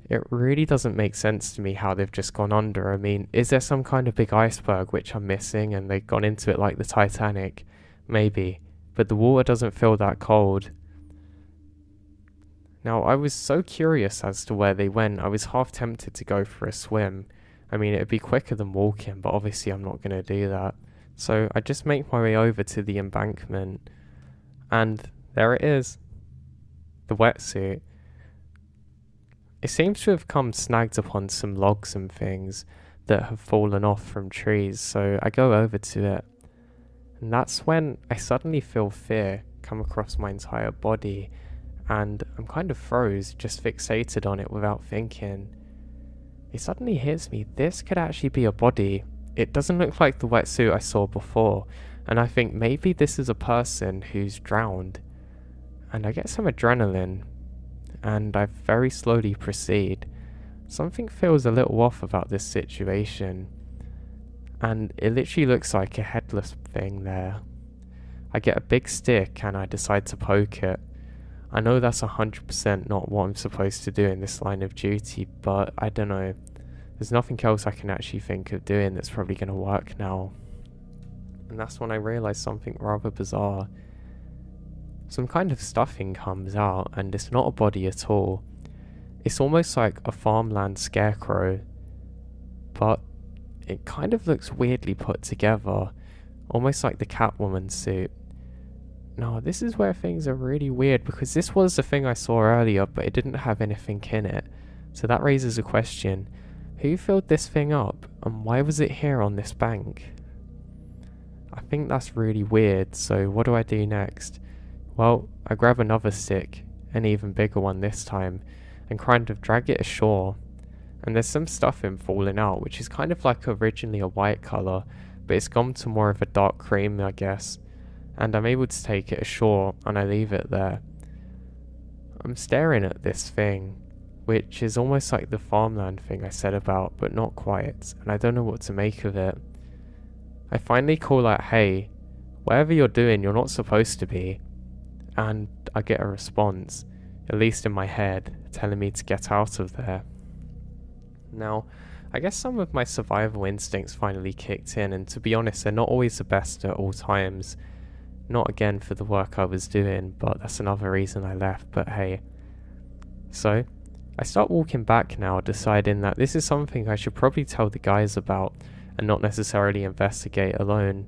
It really doesn't make sense to me how they've just gone under. I mean, is there some kind of big iceberg which I'm missing and they've gone into it like the Titanic? Maybe, but the water doesn't feel that cold. Now, I was so curious as to where they went, I was half tempted to go for a swim. I mean, it'd be quicker than walking, but obviously I'm not going to do that. So I just make my way over to the embankment, and there it is. The wetsuit. It seems to have come snagged upon some logs and things that have fallen off from trees, so I go over to it. And that's when I suddenly feel fear come across my entire body, and I'm kind of froze, just fixated on it without thinking. It suddenly hits me, this could actually be a body. It doesn't look like the wetsuit I saw before, and I think maybe this is a person who's drowned. And I get some adrenaline, and I very slowly proceed. Something feels a little off about this situation, and it literally looks like a headless thing there. I get a big stick and I decide to poke it. I know that's 100% not what I'm supposed to do in this line of duty, but I don't know. There's nothing else I can actually think of doing that's probably going to work now. And that's when I realise something rather bizarre. Some kind of stuffing comes out, and it's not a body at all. It's almost like a farmland scarecrow, but it kind of looks weirdly put together, almost like the Catwoman suit. Now, this is where things are really weird, because this was the thing I saw earlier, but it didn't have anything in it. So that raises a question. Who filled this thing up, and why was it here on this bank? I think that's really weird, so what do I do next? Well, I grab another stick, an even bigger one this time, and kind of drag it ashore. And there's some stuffing falling out, which is kind of like originally a white colour, but it's gone to more of a dark cream, I guess. And I'm able to take it ashore, and I leave it there. I'm staring at this thing, which is almost like the farmland thing I said about, but not quite, and I don't know what to make of it. I finally call out, "Hey, whatever you're doing, you're not supposed to be," and I get a response, at least in my head, telling me to get out of there. Now, I guess some of my survival instincts finally kicked in, and to be honest, they're not always the best at all times. Not again for the work I was doing, but that's another reason I left, but hey. So, I start walking back now, deciding that this is something I should probably tell the guys about, and not necessarily investigate alone.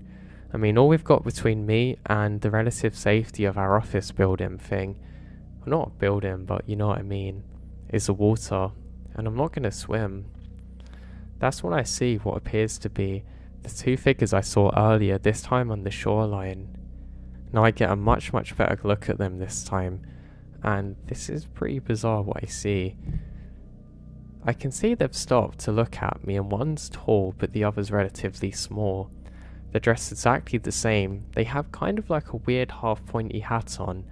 I mean, all we've got between me and the relative safety of our office building thing, well, not a building, but you know what I mean, is the water, and I'm not going to swim. That's when I see what appears to be the two figures I saw earlier, this time on the shoreline. Now I get a much better look at them this time, and this is pretty bizarre what I see. I can see they've stopped to look at me, and one's tall but the other's relatively small. They're dressed exactly the same. They have kind of like a weird half pointy hat on,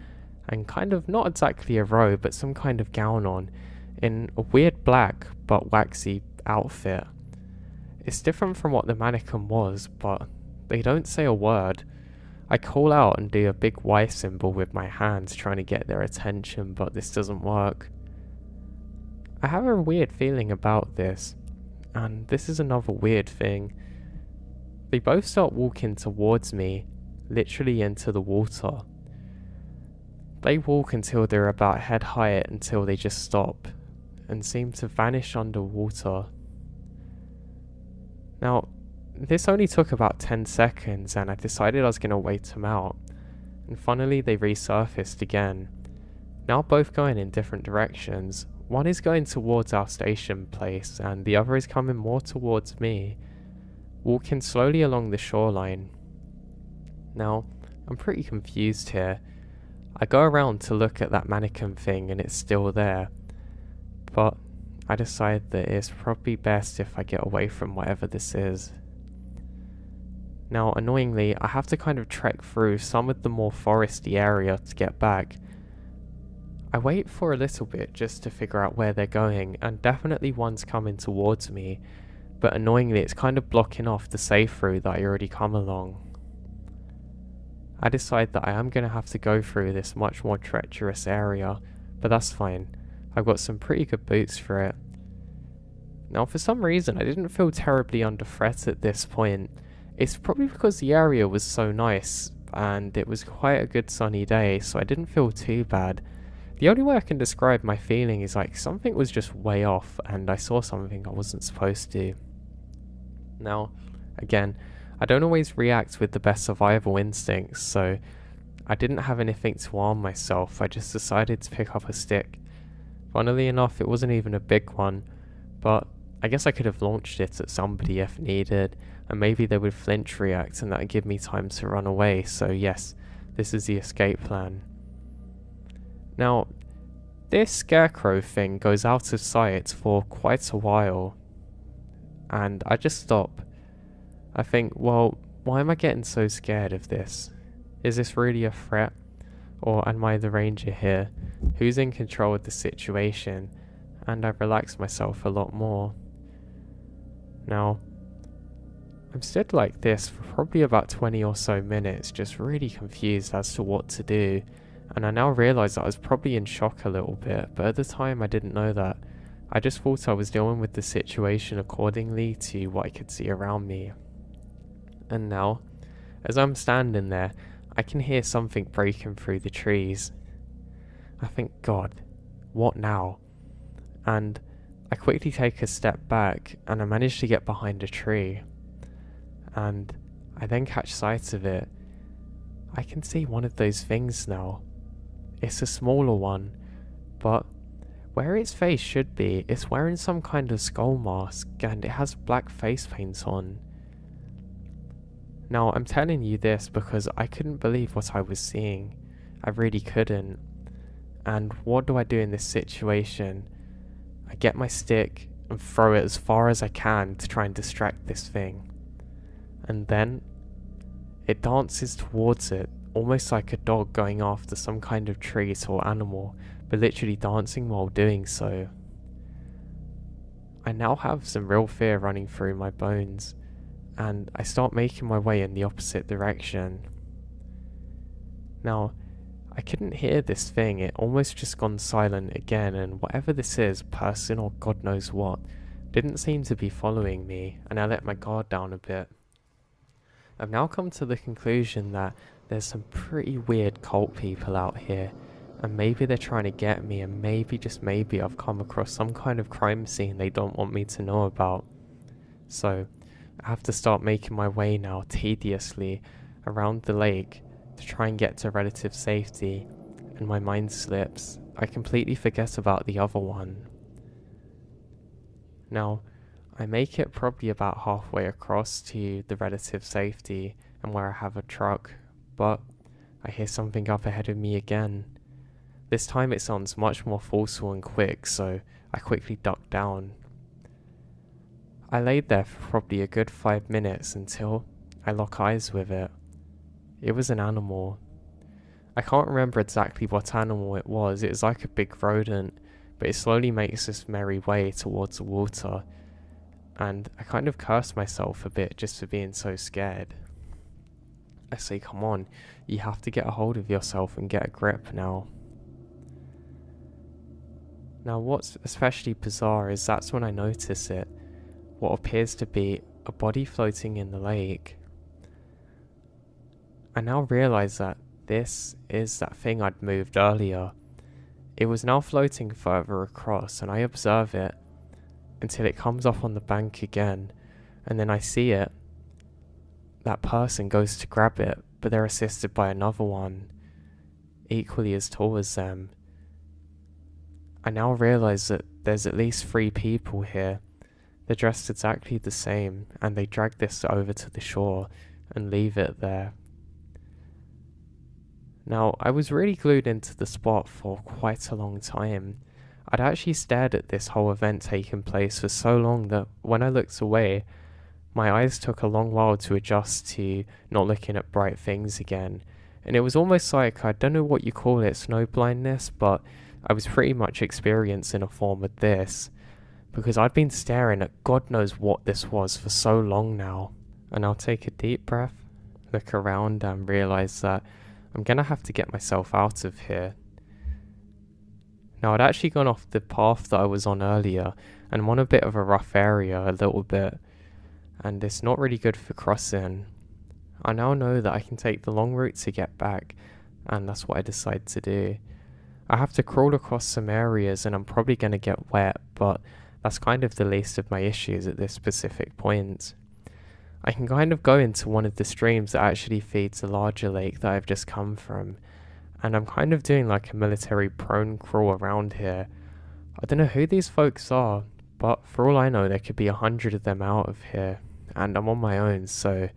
and kind of not exactly a robe but some kind of gown on, in a weird black but waxy outfit. It's different from what the mannequin was, but they don't say a word. I call out and do a big Y symbol with my hands trying to get their attention, but this doesn't work. I have a weird feeling about this, and this is another weird thing. They both start walking towards me, literally into the water. They walk until they're about head height until they just stop, and seem to vanish underwater. Now, this only took about 10 seconds, and I decided I was going to wait them out, and finally they resurfaced again, now both going in different directions. One is going towards our station place, and the other is coming more towards me, walking slowly along the shoreline. Now, I'm pretty confused here. I go around to look at that mannequin thing and it's still there, but I decide that it's probably best if I get away from whatever this is. Now, annoyingly, I have to kind of trek through some of the more foresty area to get back. I wait for a little bit just to figure out where they're going, and definitely one's coming towards me, but annoyingly it's kind of blocking off the safe route that I already come along. I decide that I am going to have to go through this much more treacherous area, but that's fine. I've got some pretty good boots for it. Now, for some reason I didn't feel terribly under threat at this point. It's probably because the area was so nice, and it was quite a good sunny day, so I didn't feel too bad. The only way I can describe my feeling is like something was just way off, and I saw something I wasn't supposed to. Now, again, I don't always react with the best survival instincts, so I didn't have anything to arm myself. I just decided to pick up a stick. Funnily enough, it wasn't even a big one, but I guess I could have launched it at somebody if needed, and maybe they would flinch react and that would give me time to run away, so yes, this is the escape plan. Now, this scarecrow thing goes out of sight for quite a while, and I just stop. I think, well, why am I getting so scared of this? Is this really a threat? Or am I the ranger here? Who's in control of the situation? And I relax myself a lot more. Now, I'm stood like this for probably about 20 or so minutes, just really confused as to what to do, and I now realise that I was probably in shock a little bit, but at the time I didn't know that. I just thought I was dealing with the situation accordingly to what I could see around me. And now, as I'm standing there, I can hear something breaking through the trees. I think, God, what now? And I quickly take a step back, and I manage to get behind a tree. And I then catch sight of it. I can see one of those things now. It's a smaller one, but where its face should be, it's wearing some kind of skull mask, and it has black face paint on. Now, I'm telling you this because I couldn't believe what I was seeing. I really couldn't. And what do I do in this situation? I get my stick and throw it as far as I can to try and distract this thing. And then it dances towards it, almost like a dog going after some kind of treat or animal, but literally dancing while doing so. I now have some real fear running through my bones, and I start making my way in the opposite direction. Now, I couldn't hear this thing, it almost just gone silent again, and whatever this is, person or God knows what, didn't seem to be following me, and I let my guard down a bit. I've now come to the conclusion that there's some pretty weird cult people out here, and maybe they're trying to get me, and maybe, just maybe, I've come across some kind of crime scene they don't want me to know about. So, I have to start making my way now, tediously, around the lake, to try and get to relative safety, and my mind slips. I completely forget about the other one. Now, I make it probably about halfway across to the relative safety and where I have a truck, but I hear something up ahead of me again. This time it sounds much more forceful and quick, so I quickly duck down. I laid there for probably a good 5 minutes until I lock eyes with it. It was an animal. I can't remember exactly what animal it was like a big rodent, but it slowly makes its merry way towards the water, and I kind of cursed myself a bit just for being so scared. I say, come on, you have to get a hold of yourself and get a grip now. Now what's especially bizarre is that's when I notice it, what appears to be a body floating in the lake. I now realise that this is that thing I'd moved earlier. It was now floating further across, and I observe it until it comes up on the bank again, and then I see it. That person goes to grab it, but they're assisted by another one, equally as tall as them. I now realise that there's at least 3 people here. They're dressed exactly the same, and they drag this over to the shore and leave it there. Now, I was really glued into the spot for quite a long time. I'd actually stared at this whole event taking place for so long that when I looked away, my eyes took a long while to adjust to not looking at bright things again. And it was almost like, I don't know what you call it, snow blindness, but I was pretty much experiencing a form of this, because I'd been staring at God knows what this was for so long now. And I'll take a deep breath, look around and realise that I'm gonna have to get myself out of here. Now, I'd actually gone off the path that I was on earlier, and I'm on a bit of a rough area, a little bit, and it's not really good for crossing. I now know that I can take the long route to get back, and that's what I decide to do. I have to crawl across some areas, and I'm probably gonna get wet, but that's kind of the least of my issues at this specific point. I can kind of go into one of the streams that actually feeds a larger lake that I've just come from, and I'm kind of doing like a military prone crawl around here. I don't know who these folks are, but for all I know there could be 100 of them out of here, and I'm on my own, so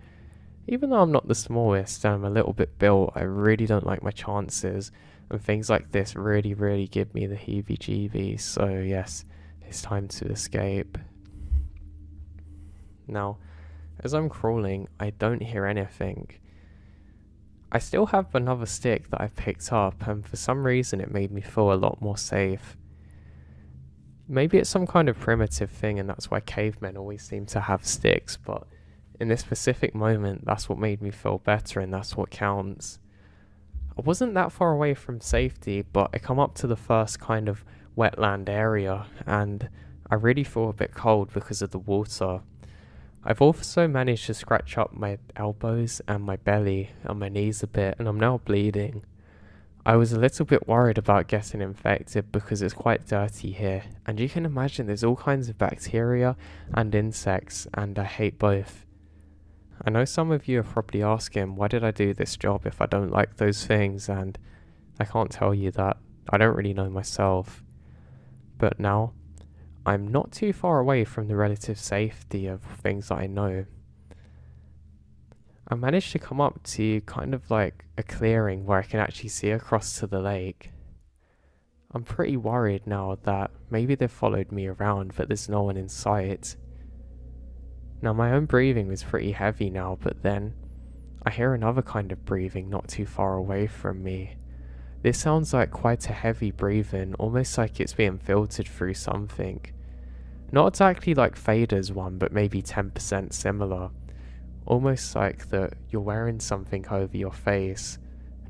even though I'm not the smallest and I'm a little bit built, I really don't like my chances, and things like this really give me the heebie-jeebies, so yes, it's time to escape. Now, as I'm crawling, I don't hear anything. I still have another stick that I've picked up, and for some reason it made me feel a lot more safe. Maybe it's some kind of primitive thing and that's why cavemen always seem to have sticks, but in this specific moment that's what made me feel better, and that's what counts. I wasn't that far away from safety, but I come up to the first kind of wetland area, and I really feel a bit cold because of the water. I've also managed to scratch up my elbows and my belly and my knees a bit, and I'm now bleeding. I was a little bit worried about getting infected because it's quite dirty here, and you can imagine there's all kinds of bacteria and insects, and I hate both. I know some of you are probably asking, why did I do this job if I don't like those things, and I can't tell you that. I don't really know myself. But now, I'm not too far away from the relative safety of things that I know. I managed to come up to kind of like a clearing where I can actually see across to the lake. I'm pretty worried now that maybe they've followed me around, but there's no one in sight. Now, my own breathing was pretty heavy now, but then I hear another kind of breathing not too far away from me. This sounds like quite a heavy breathing, almost like it's being filtered through something. Not exactly like Fader's one, but maybe 10% similar. Almost like that you're wearing something over your face.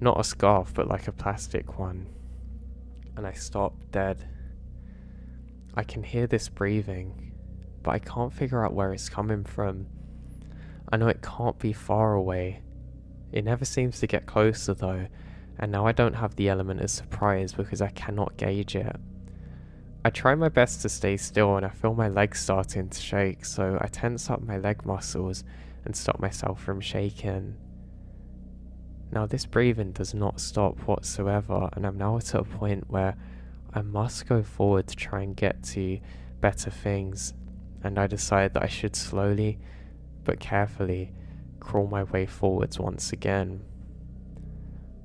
Not a scarf, but like a plastic one. And I stop dead. I can hear this breathing, but I can't figure out where it's coming from. I know it can't be far away. It never seems to get closer though, and now I don't have the element of surprise because I cannot gauge it. I try my best to stay still and I feel my legs starting to shake, so I tense up my leg muscles and stop myself from shaking. Now this breathing does not stop whatsoever, and I'm now at a point where I must go forward to try and get to better things, and I decide that I should slowly but carefully crawl my way forwards once again.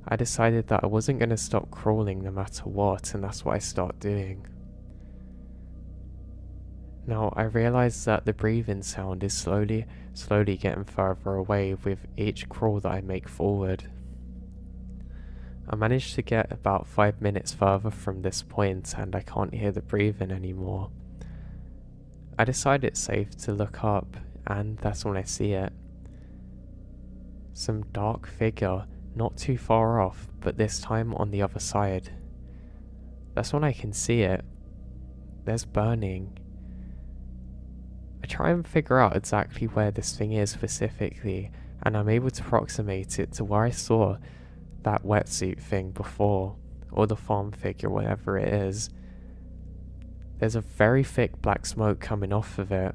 I decided that I wasn't going to stop crawling no matter what, and that's what I start doing. Now I realise that the breathing sound is slowly getting further away with each crawl that I make forward. I managed to get about 5 minutes further from this point and I can't hear the breathing anymore. I decide it's safe to look up, and that's when I see it. Some dark figure not too far off, but this time on the other side. That's when I can see it. There's burning. I try and figure out exactly where this thing is specifically, and I'm able to approximate it to where I saw that wetsuit thing before, or the farm figure, whatever it is. There's a very thick black smoke coming off of it.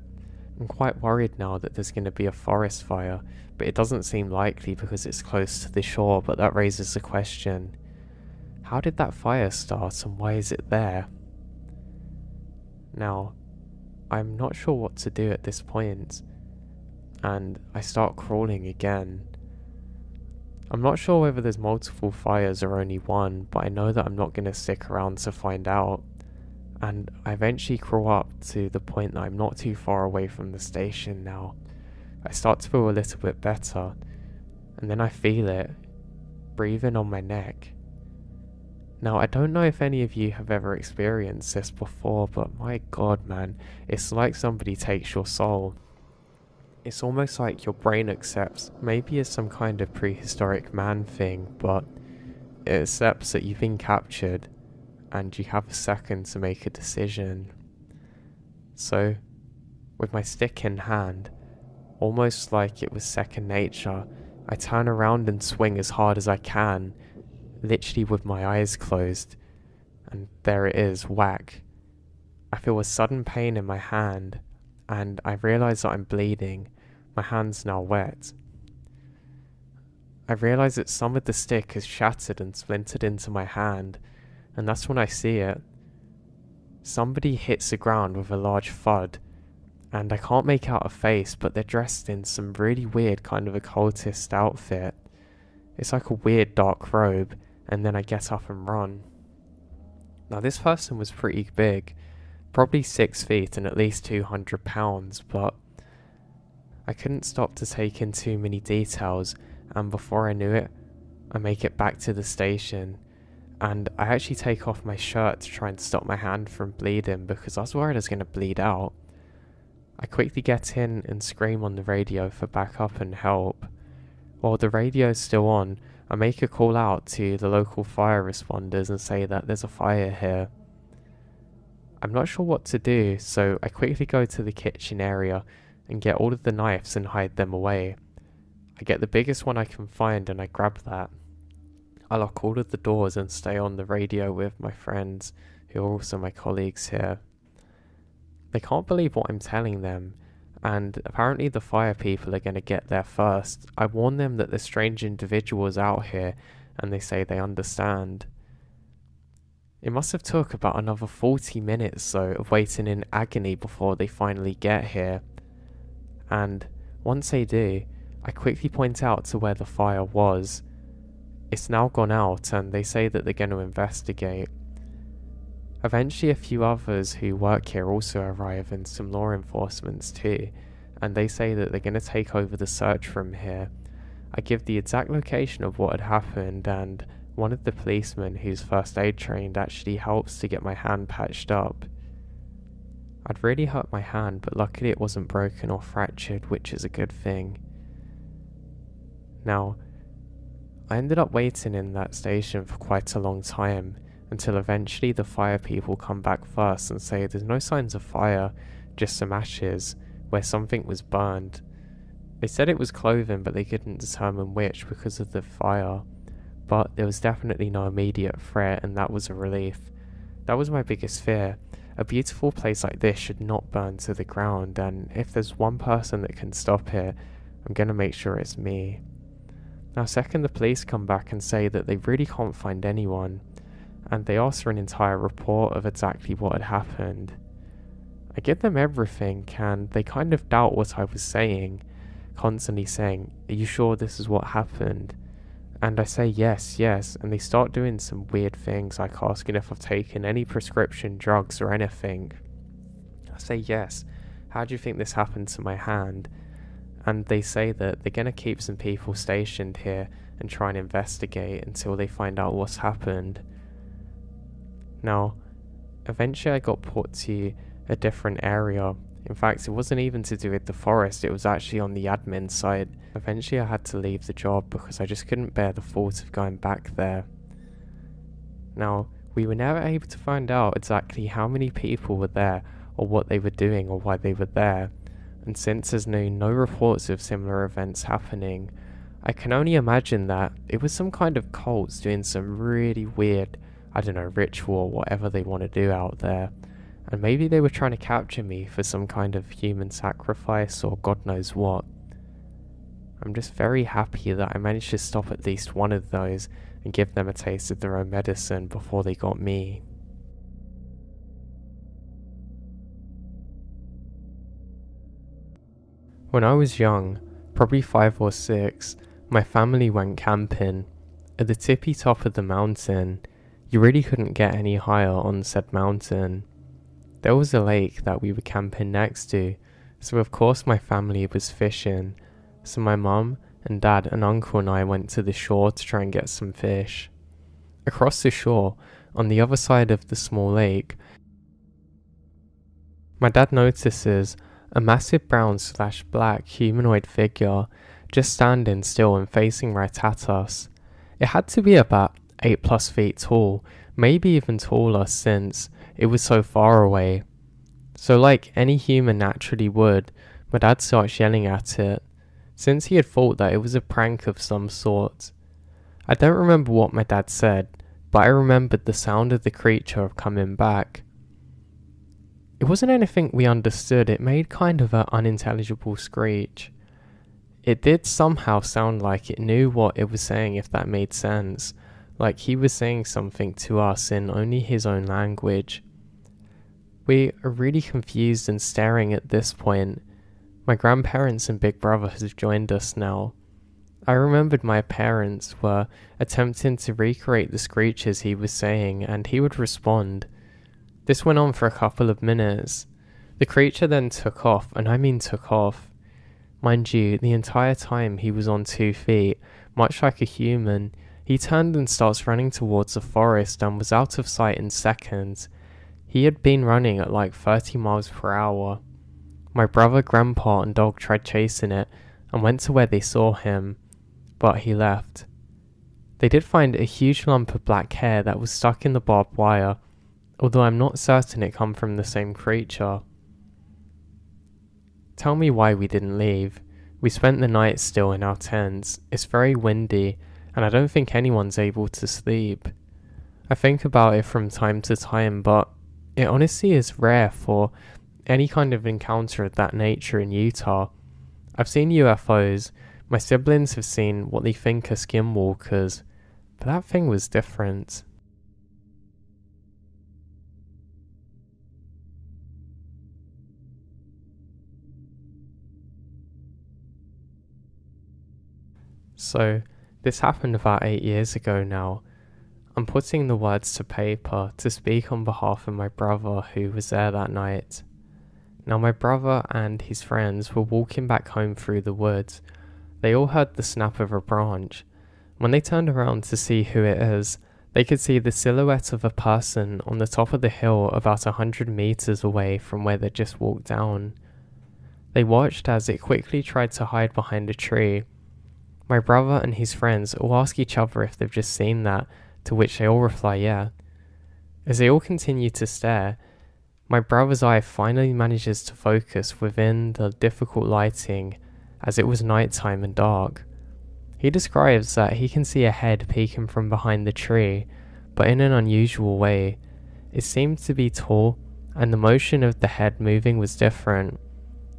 I'm quite worried now that there's going to be a forest fire, but it doesn't seem likely because it's close to the shore, but that raises the question, how did that fire start and why is it there? Now, I'm not sure what to do at this point, and I start crawling again. I'm not sure whether there's multiple fires or only one, but I know that I'm not going to stick around to find out. And I eventually crawl up to the point that I'm not too far away from the station now. I start to feel a little bit better, and then I feel it breathing on my neck. Now I don't know if any of you have ever experienced this before, but my god man, it's like somebody takes your soul. It's almost like your brain accepts, maybe it's some kind of prehistoric man thing, but it accepts that you've been captured and you have a second to make a decision. So, with my stick in hand, almost like it was second nature, I turn around and swing as hard as I can, literally with my eyes closed, and there it is, whack. I feel a sudden pain in my hand, and I realise that I'm bleeding. My hand's now wet. I realise that some of the stick has shattered and splintered into my hand, and that's when I see it. Somebody hits the ground with a large thud, and I can't make out a face, but they're dressed in some really weird kind of occultist outfit. It's like a weird dark robe, and then I get up and run. Now this person was pretty big, probably 6 feet and at least 200 pounds, but I couldn't stop to take in too many details, and before I knew it, I make it back to the station, and I actually take off my shirt to try and stop my hand from bleeding because I was worried I was going to bleed out. I quickly get in and scream on the radio for backup and help. While the radio's still on, I make a call out to the local fire responders and say that there's a fire here. I'm not sure what to do, so I quickly go to the kitchen area and get all of the knives and hide them away. I get the biggest one I can find and I grab that. I lock all of the doors and stay on the radio with my friends, who are also my colleagues here. They can't believe what I'm telling them, and apparently the fire people are going to get there first. I warn them that there's strange individuals out here, and they say they understand. It must have took about another 40 minutes though of waiting in agony before they finally get here. And once they do, I quickly point out to where the fire was. It's now gone out and they say that they're going to investigate. Eventually a few others who work here also arrive and some law enforcements too, and they say that they're going to take over the search from here. I give the exact location of what had happened and one of the policemen who's first aid trained actually helps to get my hand patched up. I'd really hurt my hand, but luckily it wasn't broken or fractured, which is a good thing. Now, I ended up waiting in that station for quite a long time, until eventually the fire people come back first and say there's no signs of fire, just some ashes, where something was burned. They said it was clothing, but they couldn't determine which because of the fire. But there was definitely no immediate threat, and that was a relief. That was my biggest fear. A beautiful place like this should not burn to the ground, and if there's one person that can stop it, I'm gonna make sure it's me. Now, second, the police come back and say that they really can't find anyone, and they ask for an entire report of exactly what had happened. I give them everything, and they kind of doubt what I was saying, constantly saying, "Are you sure this is what happened?" And I say yes, and they start doing some weird things, like asking if I've taken any prescription drugs or anything. I say yes. How do you think this happened to my hand? And they say that they're going to keep some people stationed here and try and investigate until they find out what's happened. Now, eventually I got put to a different area. In fact, it wasn't even to do with the forest, it was actually on the admin side. Eventually I had to leave the job because I just couldn't bear the thought of going back there. Now, we were never able to find out exactly how many people were there, or what they were doing, or why they were there. And since there's no reports of similar events happening, I can only imagine that it was some kind of cults doing some really weird, ritual or whatever they want to do out there. And maybe they were trying to capture me for some kind of human sacrifice or God knows what. I'm just very happy that I managed to stop at least one of those and give them a taste of their own medicine before they got me. When I was young, probably 5 or 6, my family went camping. At the tippy top of the mountain, you really couldn't get any higher on said mountain. There was a lake that we were camping next to, so of course my family was fishing. So my mum and dad and uncle and I went to the shore to try and get some fish. Across the shore, on the other side of the small lake, my dad notices a massive brown/black humanoid figure just standing still and facing right at us. It had to be about 8+ feet tall, maybe even taller since it was so far away. So like any human naturally would, my dad starts yelling at it, since he had thought that it was a prank of some sort. I don't remember what my dad said, but I remembered the sound of the creature coming back. It wasn't anything we understood, it made kind of an unintelligible screech. It did somehow sound like it knew what it was saying, if that made sense, like he was saying something to us in only his own language. We are really confused and staring at this point. My grandparents and big brother has joined us now. I remembered my parents were attempting to recreate the screeches he was saying, and he would respond. This went on for a couple of minutes. The creature then took off, and I mean took off. Mind you, the entire time he was on 2 feet, much like a human. He turned and starts running towards the forest and was out of sight in seconds. He had been running at like 30 miles per hour. My brother, grandpa and dog tried chasing it and went to where they saw him, but he left. They did find a huge lump of black hair that was stuck in the barbed wire, although I'm not certain it come from the same creature. Tell me why we didn't leave. We spent the night still in our tents. It's very windy, and I don't think anyone's able to sleep. I think about it from time to time, but it honestly is rare for any kind of encounter of that nature in Utah. I've seen UFOs, my siblings have seen what they think are skinwalkers, but that thing was different. So, this happened about 8 years ago now. I'm putting the words to paper to speak on behalf of my brother who was there that night. Now my brother and his friends were walking back home through the woods. They all heard the snap of a branch. When they turned around to see who it is, they could see the silhouette of a person on the top of the hill about 100 meters away from where they just walked down. They watched as it quickly tried to hide behind a tree. My brother and his friends all ask each other if they've just seen that, to which they all reply yeah. As they all continue to stare, my brother's eye finally manages to focus within the difficult lighting as it was nighttime and dark. He describes that he can see a head peeking from behind the tree, but in an unusual way. It seemed to be tall, and the motion of the head moving was different.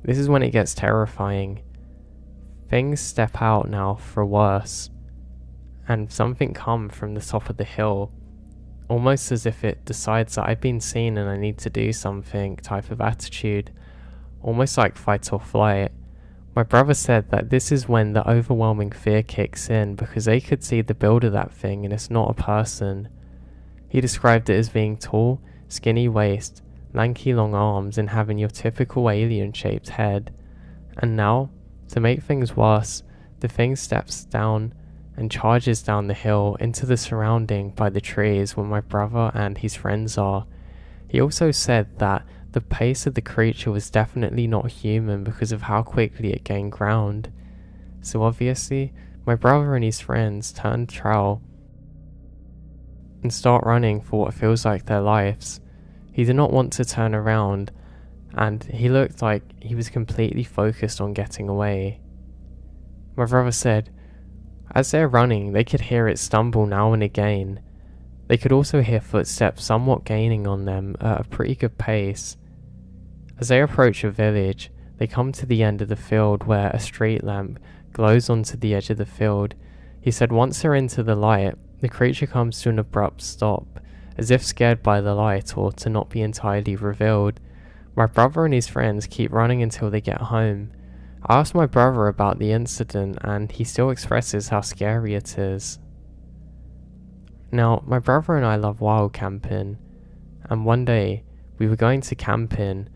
This is when it gets terrifying. Things step out now for worse, and something comes from the top of the hill, almost as if it decides that I've been seen and I need to do something type of attitude, almost like fight or flight. My brother said that this is when the overwhelming fear kicks in because they could see the build of that thing and it's not a person. He described it as being tall, skinny waist, lanky long arms and having your typical alien shaped head. And now, to make things worse, the thing steps down and charges down the hill into the surrounding by the trees where my brother and his friends are. He also said that the pace of the creature was definitely not human because of how quickly it gained ground. So obviously, my brother and his friends turn trail and start running for what feels like their lives. He did not want to turn around, and he looked like he was completely focused on getting away. My brother said, as they're running, they could hear it stumble now and again. They could also hear footsteps somewhat gaining on them at a pretty good pace. As they approach a village, they come to the end of the field where a street lamp glows onto the edge of the field. He said once they're into the light, the creature comes to an abrupt stop, as if scared by the light or to not be entirely revealed. My brother and his friends keep running until they get home. I asked my brother about the incident and he still expresses how scary it is. Now, my brother and I love wild camping, and one day we were going to camping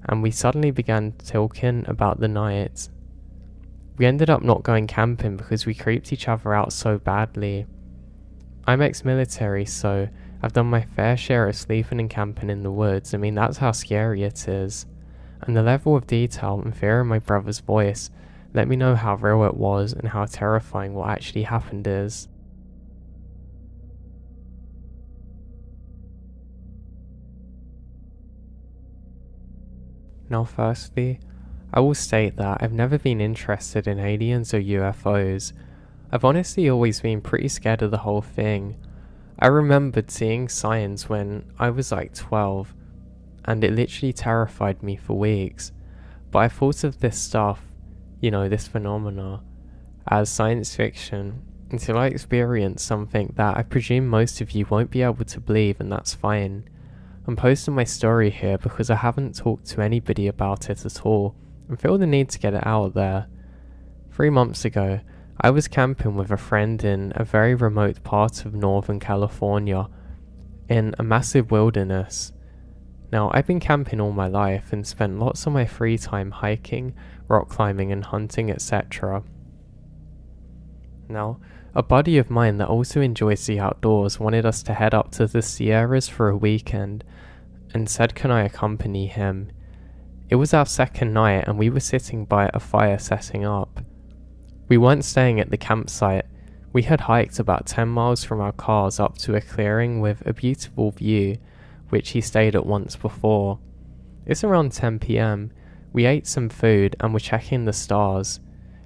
and we suddenly began talking about the night. We ended up not going camping because we creeped each other out so badly. I'm ex-military, so I've done my fair share of sleeping and camping in the woods. I mean, that's how scary it is. And the level of detail and fear in my brother's voice let me know how real it was and how terrifying what actually happened is. Now firstly, I will state that I've never been interested in aliens or UFOs. I've honestly always been pretty scared of the whole thing. I remembered seeing signs when I was like 12, and it literally terrified me for weeks. But I thought of this stuff, this phenomena, as science fiction until I experienced something that I presume most of you won't be able to believe, and that's fine. I'm posting my story here because I haven't talked to anybody about it at all and feel the need to get it out there. 3 months ago, I was camping with a friend in a very remote part of Northern California in a massive wilderness. Now, I've been camping all my life and spent lots of my free time hiking, rock climbing and hunting, etc. Now, a buddy of mine that also enjoys the outdoors wanted us to head up to the Sierras for a weekend and said can I accompany him. It was our second night and we were sitting by a fire setting up. We weren't staying at the campsite. We had hiked about 10 miles from our cars up to a clearing with a beautiful view, which he stayed at once before. It's around 10 PM. We ate some food and were checking the stars.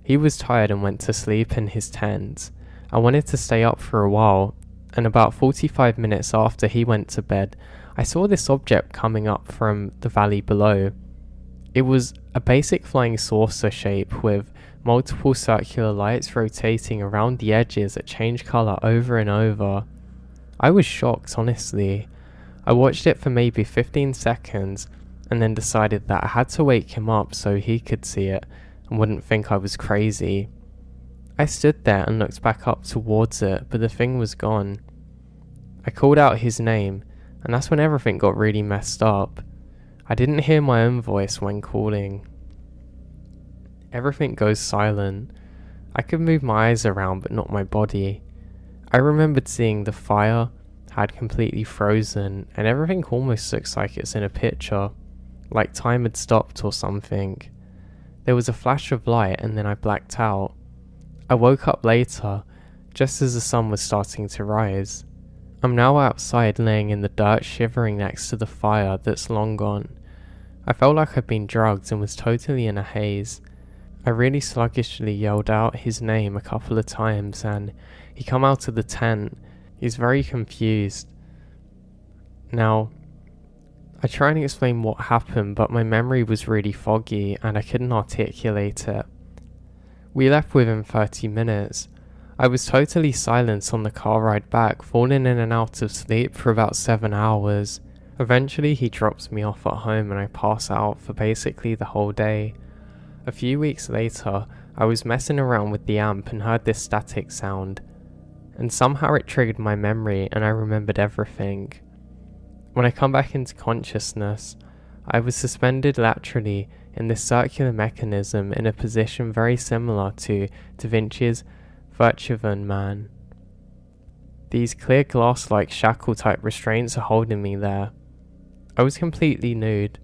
He was tired and went to sleep in his tent. I wanted to stay up for a while, and about 45 minutes after he went to bed, I saw this object coming up from the valley below. It was a basic flying saucer shape with multiple circular lights rotating around the edges that changed colour over and over. I was shocked, honestly. I watched it for maybe 15 seconds and then decided that I had to wake him up so he could see it and wouldn't think I was crazy. I stood there and looked back up towards it, but the thing was gone. I called out his name, and that's when everything got really messed up. I didn't hear my own voice when calling. Everything goes silent. I could move my eyes around but not my body. I remembered seeing the fire had completely frozen and everything almost looks like it's in a picture, like time had stopped or something. There was a flash of light and then I blacked out. I woke up later, just as the sun was starting to rise. I'm now outside laying in the dirt shivering next to the fire that's long gone. I felt like I'd been drugged and was totally in a haze. I really sluggishly yelled out his name a couple of times and he come out of the tent. He's very confused. Now, I try and explain what happened, but my memory was really foggy and I couldn't articulate it. We left within 30 minutes. I was totally silent on the car ride back, falling in and out of sleep for about 7 hours. Eventually he drops me off at home and I pass out for basically the whole day. A few weeks later, I was messing around with the amp and heard this static sound, and somehow it triggered my memory and I remembered everything. When I come back into consciousness, I was suspended laterally in this circular mechanism in a position very similar to Da Vinci's Virtuven Man. These clear glass-like shackle-type restraints are holding me there. I was completely nude,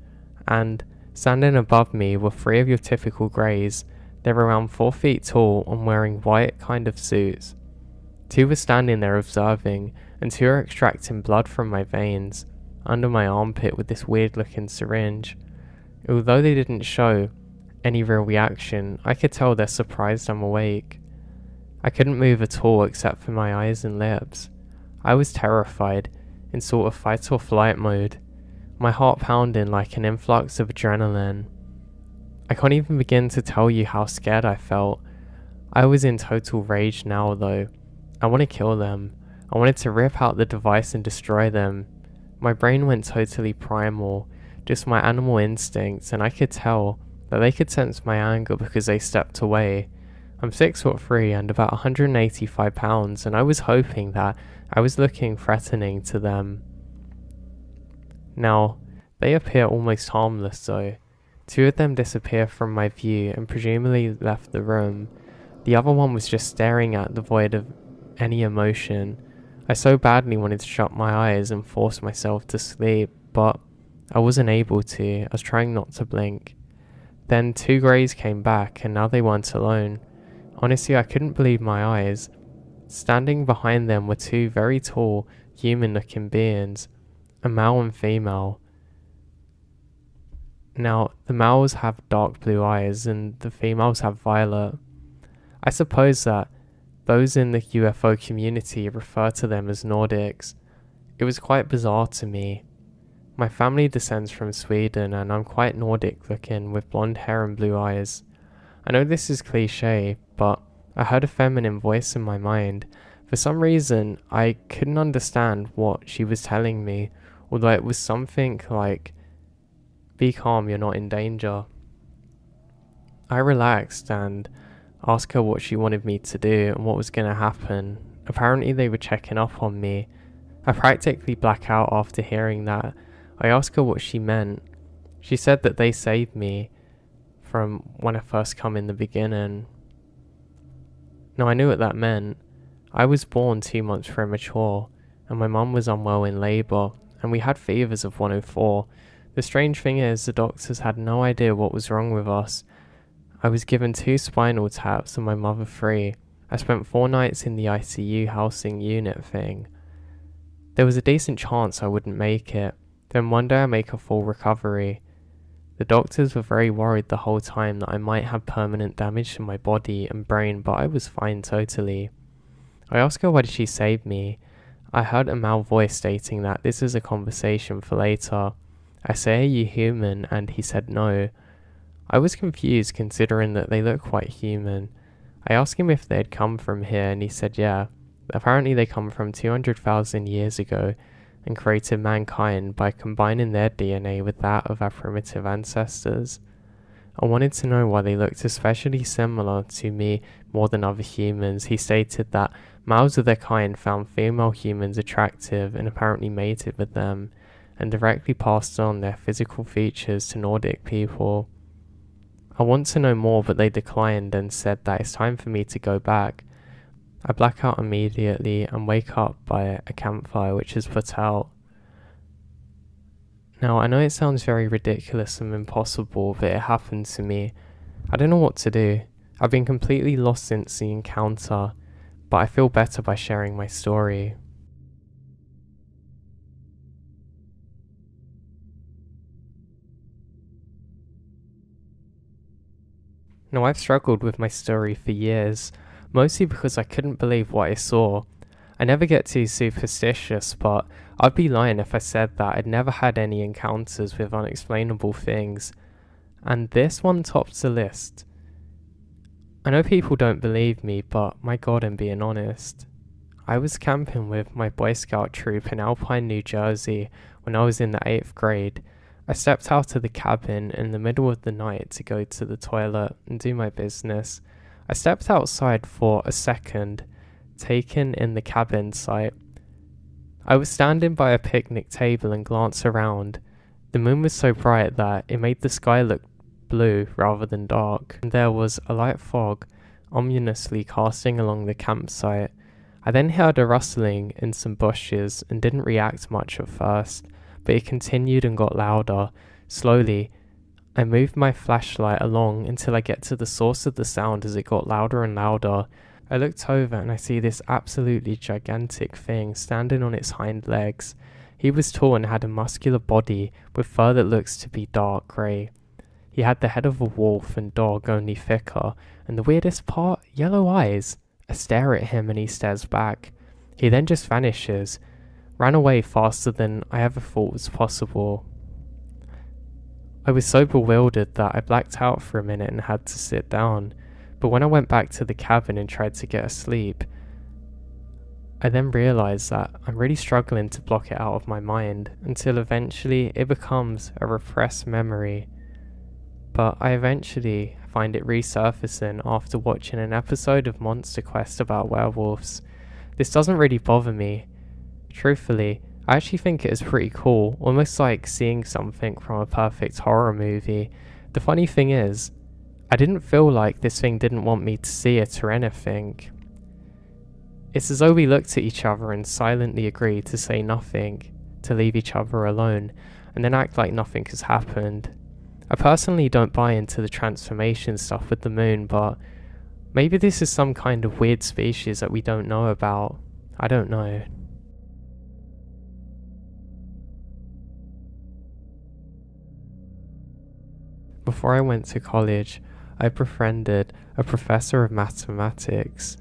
and standing above me were 3 of your typical greys. They're around 4 feet tall and wearing white kind of suits. 2 were standing there observing, and 2 are extracting blood from my veins, under my armpit with this weird looking syringe. Although they didn't show any real reaction, I could tell they're surprised I'm awake. I couldn't move at all except for my eyes and lips. I was terrified, in sort of fight or flight mode, my heart pounding like an influx of adrenaline. I can't even begin to tell you how scared I felt. I was in total rage now though. I want to kill them. I wanted to rip out the device and destroy them. My brain went totally primal, just my animal instincts, and I could tell that they could sense my anger because they stepped away. I'm 6'3" and about 185 pounds, and I was hoping that I was looking threatening to them. Now, they appear almost harmless though. 2 of them disappear from my view and presumably left the room. The other one was just staring at the void of any emotion. I so badly wanted to shut my eyes and force myself to sleep, but I wasn't able to. I was trying not to blink. Then 2 greys came back and now they weren't alone. Honestly, I couldn't believe my eyes. Standing behind them were 2 very tall, human-looking beings, a male and female. Now, the males have dark blue eyes and the females have violet. I suppose that those in the UFO community refer to them as Nordics. It was quite bizarre to me. My family descends from Sweden and I'm quite Nordic looking with blonde hair and blue eyes. I know this is cliche, but I heard a feminine voice in my mind. For some reason, I couldn't understand what she was telling me, although it was something like, "Be calm, you're not in danger." I relaxed and asked her what she wanted me to do and what was going to happen. Apparently they were checking up on me. I practically black out after hearing that. I asked her what she meant. She said that they saved me from when I first come in the beginning. Now I knew what that meant. I was born 2 months premature and my mum was unwell in labour and we had fevers of 104. The strange thing is the doctors had no idea what was wrong with us. I was given 2 spinal taps and my mother 3. I spent 4 nights in the ICU housing unit thing. There was a decent chance I wouldn't make it. Then one day I make a full recovery. The doctors were very worried the whole time that I might have permanent damage to my body and brain, but I was fine totally. I asked her why did she save me. I heard a male voice stating that this is a conversation for later. I say, "Are you human?" and he said no. I was confused considering that they look quite human. I asked him if they had come from here and he said yeah. Apparently they come from 200,000 years ago and created mankind by combining their DNA with that of our primitive ancestors. I wanted to know why they looked especially similar to me more than other humans. He stated that males of their kind found female humans attractive and apparently mated with them, and directly passed on their physical features to Nordic people. I want to know more, but they declined and said that it's time for me to go back. I black out immediately and wake up by a campfire which is put out. Now, I know it sounds very ridiculous and impossible, but it happened to me. I don't know what to do. I've been completely lost since the encounter, but I feel better by sharing my story. Now, I've struggled with my story for years, mostly because I couldn't believe what I saw. I never get too superstitious, but I'd be lying if I said that I'd never had any encounters with unexplainable things, and this one tops the list. I know people don't believe me, but my god, I'm being honest. I was camping with my Boy Scout troop in Alpine, New Jersey when I was in the 8th grade. I stepped out of the cabin in the middle of the night to go to the toilet and do my business. I stepped outside for a second, taking in the cabin site. I was standing by a picnic table and glanced around. The moon was so bright that it made the sky look blue rather than dark, and there was a light fog ominously casting along the campsite. I then heard a rustling in some bushes and didn't react much at first, but it continued and got louder. Slowly, I moved my flashlight along until I get to the source of the sound as it got louder and louder. I looked over and I see this absolutely gigantic thing standing on its hind legs. He was tall and had a muscular body with fur that looks to be dark grey. He had the head of a wolf and dog, only thicker, and the weirdest part, yellow eyes. I stare at him and he stares back. He then just vanishes, ran away faster than I ever thought was possible. I was so bewildered that I blacked out for a minute and had to sit down, but when I went back to the cabin and tried to get asleep, I then realised that I'm really struggling to block it out of my mind until eventually it becomes a repressed memory. But I eventually find it resurfacing after watching an episode of Monster Quest about werewolves. This doesn't really bother me. Truthfully, I actually think it is pretty cool, almost like seeing something from a perfect horror movie. The funny thing is, I didn't feel like this thing didn't want me to see it or anything. It's as though we looked at each other and silently agreed to say nothing, to leave each other alone, and then act like nothing has happened. I personally don't buy into the transformation stuff with the moon, but maybe this is some kind of weird species that we don't know about. I don't know. Before I went to college, I befriended a professor of mathematics.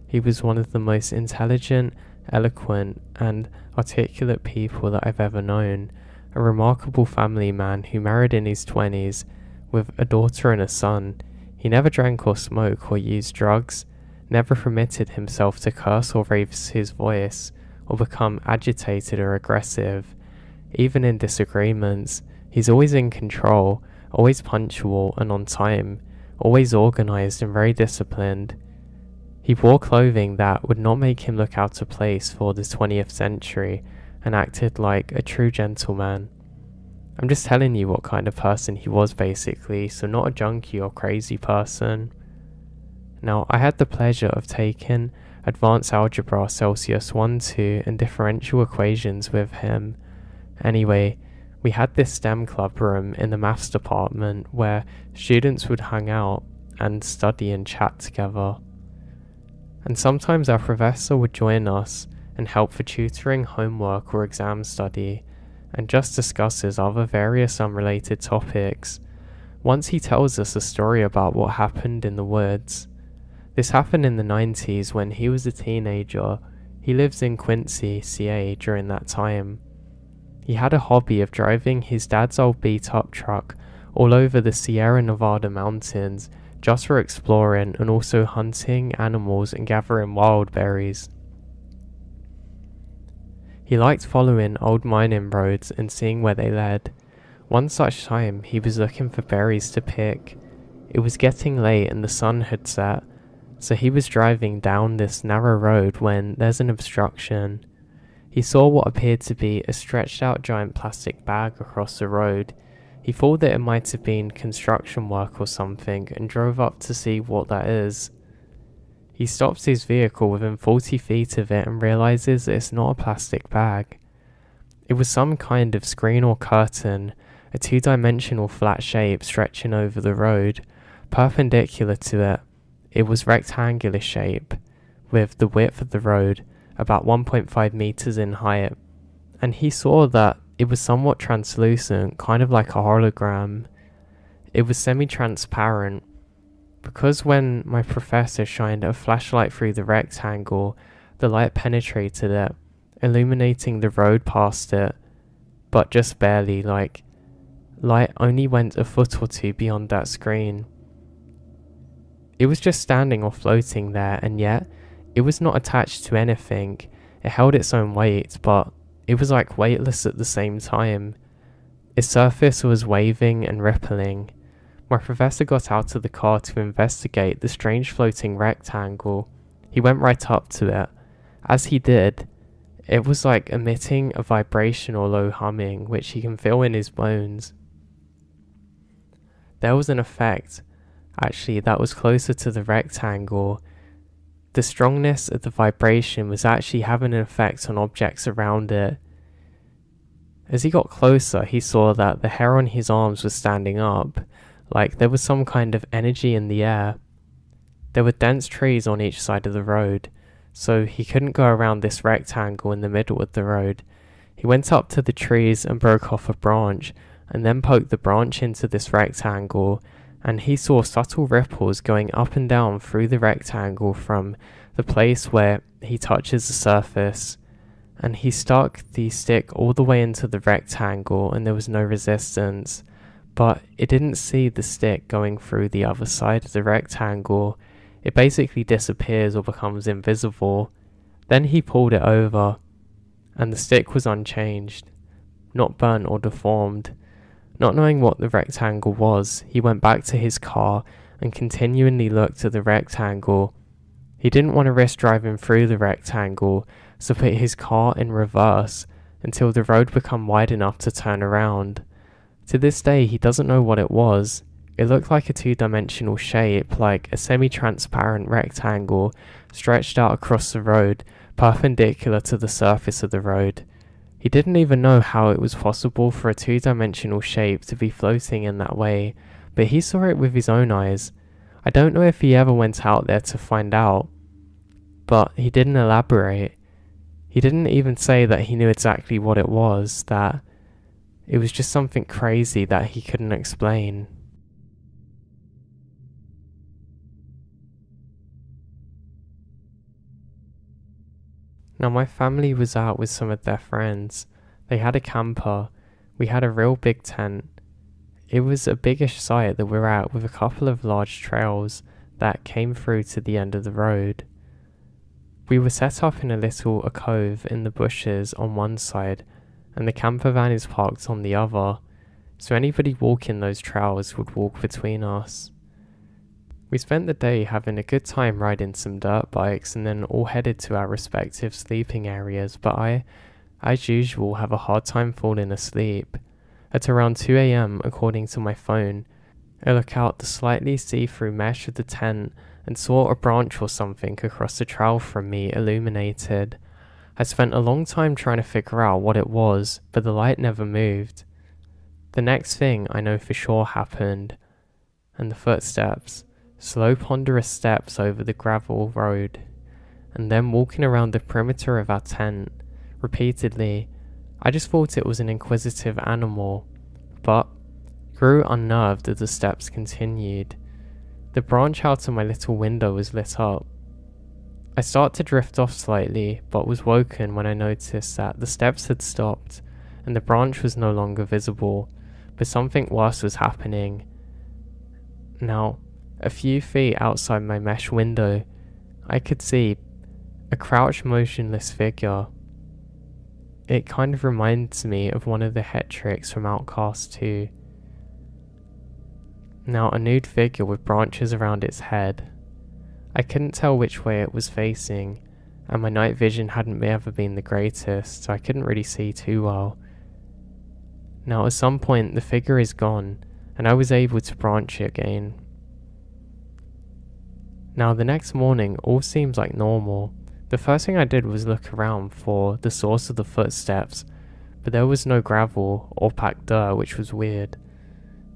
He was one of the most intelligent, eloquent, and articulate people that I've ever known. A remarkable family man who married in his 20s with a daughter and a son. He never drank or smoked or used drugs, never permitted himself to curse or raise his voice or become agitated or aggressive. Even in disagreements, he's always in control, always punctual and on time, always organised and very disciplined. He wore clothing that would not make him look out of place for the 20th century and acted like a true gentleman. I'm just telling you what kind of person he was basically, so not a junkie or crazy person. Now, I had the pleasure of taking advanced algebra, Celsius 1, 2 and differential equations with him. Anyway, we had this STEM club room in the maths department where students would hang out and study and chat together. And sometimes our professor would join us and help for tutoring, homework or exam study, and just discusses other various unrelated topics. Once he tells us a story about what happened in the woods. This happened in the 90s when he was a teenager. He lives in Quincy, CA during that time. He had a hobby of driving his dad's old beat-up truck all over the Sierra Nevada mountains just for exploring and also hunting animals and gathering wild berries. He liked following old mining roads and seeing where they led. One such time, he was looking for berries to pick. It was getting late and the sun had set, so he was driving down this narrow road when there's an obstruction. He saw what appeared to be a stretched out giant plastic bag across the road. He thought that it might have been construction work or something and drove up to see what that is. He stops his vehicle within 40 feet of it and realizes that it's not a plastic bag. It was some kind of screen or curtain, a two-dimensional flat shape stretching over the road. Perpendicular to it, it was rectangular shape, with the width of the road about 1.5 meters in height, and he saw that it was somewhat translucent, kind of like a hologram. It was semi-transparent, because when my professor shined a flashlight through the rectangle, the light penetrated it, illuminating the road past it, but just barely, like, light only went a foot or two beyond that screen. It was just standing or floating there, and yet, it was not attached to anything. It held its own weight, but it was like weightless at the same time. Its surface was waving and rippling. My professor got out of the car to investigate the strange floating rectangle. He went right up to it. As he did, it was like emitting a vibration or low humming, which he can feel in his bones. There was an effect, actually, that was closer to the rectangle. The strongness of the vibration was actually having an effect on objects around it. As he got closer, he saw that the hair on his arms was standing up, like there was some kind of energy in the air. There were dense trees on each side of the road, so he couldn't go around this rectangle in the middle of the road. He went up to the trees and broke off a branch, and then poked the branch into this rectangle, and he saw subtle ripples going up and down through the rectangle from the place where he touches the surface. And he stuck the stick all the way into the rectangle, and there was no resistance. But it didn't see the stick going through the other side of the rectangle. It basically disappears or becomes invisible. Then he pulled it over, and the stick was unchanged, not burnt or deformed. Not knowing what the rectangle was, he went back to his car and continually looked at the rectangle. He didn't want to risk driving through the rectangle, so put his car in reverse until the road became wide enough to turn around. To this day, he doesn't know what it was. It looked like a two-dimensional shape, like a semi-transparent rectangle stretched out across the road, perpendicular to the surface of the road. He didn't even know how it was possible for a two-dimensional shape to be floating in that way, but he saw it with his own eyes. I don't know if he ever went out there to find out, but he didn't elaborate. He didn't even say that he knew exactly what it was, that it was just something crazy that he couldn't explain. Now my family was out with some of their friends. They had a camper. We had a real big tent. It was a biggish site that we were at with a couple of large trails that came through to the end of the road. We were set up in a little alcove in the bushes on one side, and the camper van is parked on the other, so anybody walking those trails would walk between us. We spent the day having a good time riding some dirt bikes and then all headed to our respective sleeping areas, but I, as usual, have a hard time falling asleep. At around 2 AM, according to my phone, I look out the slightly see-through mesh of the tent and saw a branch or something across the trail from me illuminated. I spent a long time trying to figure out what it was, but the light never moved. The next thing I know for sure happened, and the footsteps, slow ponderous steps over the gravel road, and then walking around the perimeter of our tent, repeatedly. I just thought it was an inquisitive animal, but grew unnerved as the steps continued. The branch out of my little window was lit up. I started to drift off slightly, but was woken when I noticed that the steps had stopped, and the branch was no longer visible, but something worse was happening. Now, a few feet outside my mesh window, I could see a crouched motionless figure. It kind of reminds me of one of the Hetrics from Outcast 2. Now, a nude figure with branches around its head. I couldn't tell which way it was facing, and my night vision hadn't ever been the greatest, so I couldn't really see too well. Now, at some point, the figure is gone, and I was able to branch it again. Now the next morning all seems like normal. The first thing I did was look around for the source of the footsteps, but there was no gravel or packed dirt, which was weird.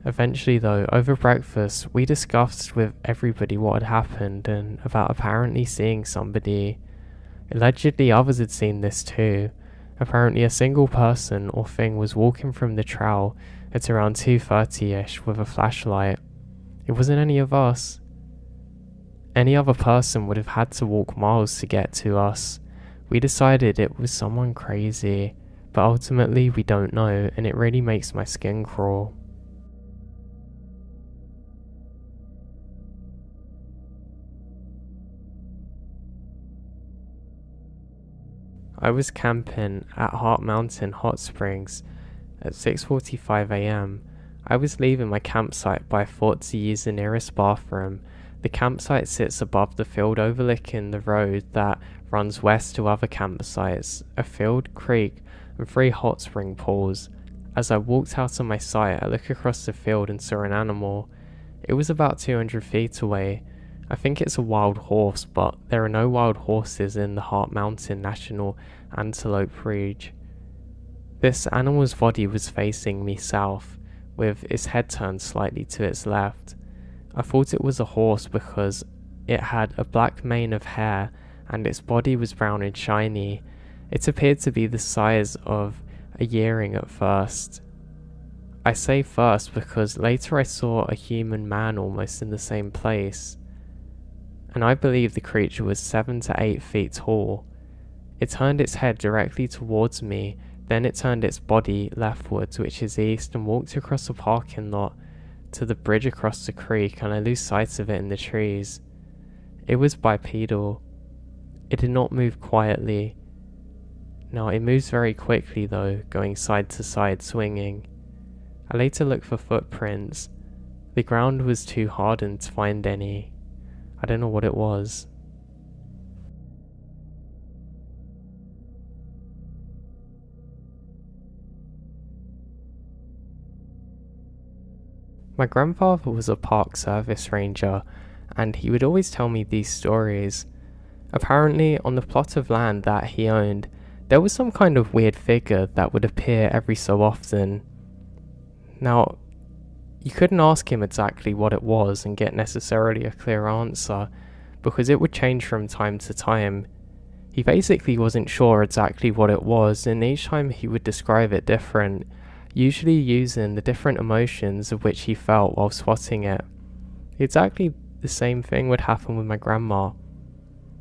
Eventually though, over breakfast, we discussed with everybody what had happened and about apparently seeing somebody. Allegedly others had seen this too. Apparently a single person or thing was walking from the trail at around 2:30ish with a flashlight. It wasn't any of us. Any other person would have had to walk miles to get to us. We decided it was someone crazy, but ultimately we don't know, and it really makes my skin crawl. I was camping at Heart Mountain Hot Springs at 6:45 am. I was leaving my campsite, but I thought to use the nearest bathroom. The campsite sits above the field overlooking the road that runs west to other campsites, a field, creek, and 3 hot spring pools. As I walked out of my sight, I looked across the field and saw an animal. It was about 200 feet away. I think it's a wild horse, but there are no wild horses in the Heart Mountain National Antelope Ridge. This animal's body was facing me south, with its head turned slightly to its left. I thought it was a horse because it had a black mane of hair and its body was brown and shiny. It appeared to be the size of a yearling at first. I say first because later I saw a human man almost in the same place, and I believe the creature was 7 to 8 feet tall. It turned its head directly towards me, then it turned its body leftwards, which is east, and walked across the parking lot to the bridge across the creek, and I lose sight of it in the trees. It was bipedal. It did not move quietly. Now it moves very quickly though, going side to side, swinging. I later looked for footprints. The ground was too hardened to find any. I don't know what it was. My grandfather was a park service ranger, and he would always tell me these stories. Apparently, on the plot of land that he owned, there was some kind of weird figure that would appear every so often. Now, you couldn't ask him exactly what it was and get necessarily a clear answer, because it would change from time to time. He basically wasn't sure exactly what it was, and each time he would describe it different, usually using the different emotions of which he felt while spotting it. Exactly the same thing would happen with my grandma.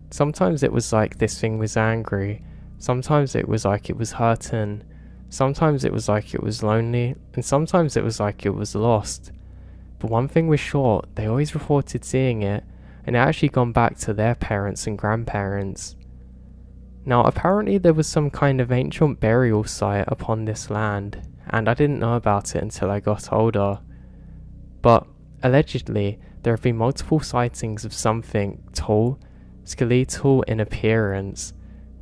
Sometimes it was like this thing was angry, sometimes it was like it was hurting, sometimes it was like it was lonely, and sometimes it was like it was lost. But one thing was sure, they always reported seeing it, and it actually gone back to their parents and grandparents. Now apparently there was some kind of ancient burial site upon this land, and I didn't know about it until I got older. But allegedly there have been multiple sightings of something tall, skeletal in appearance,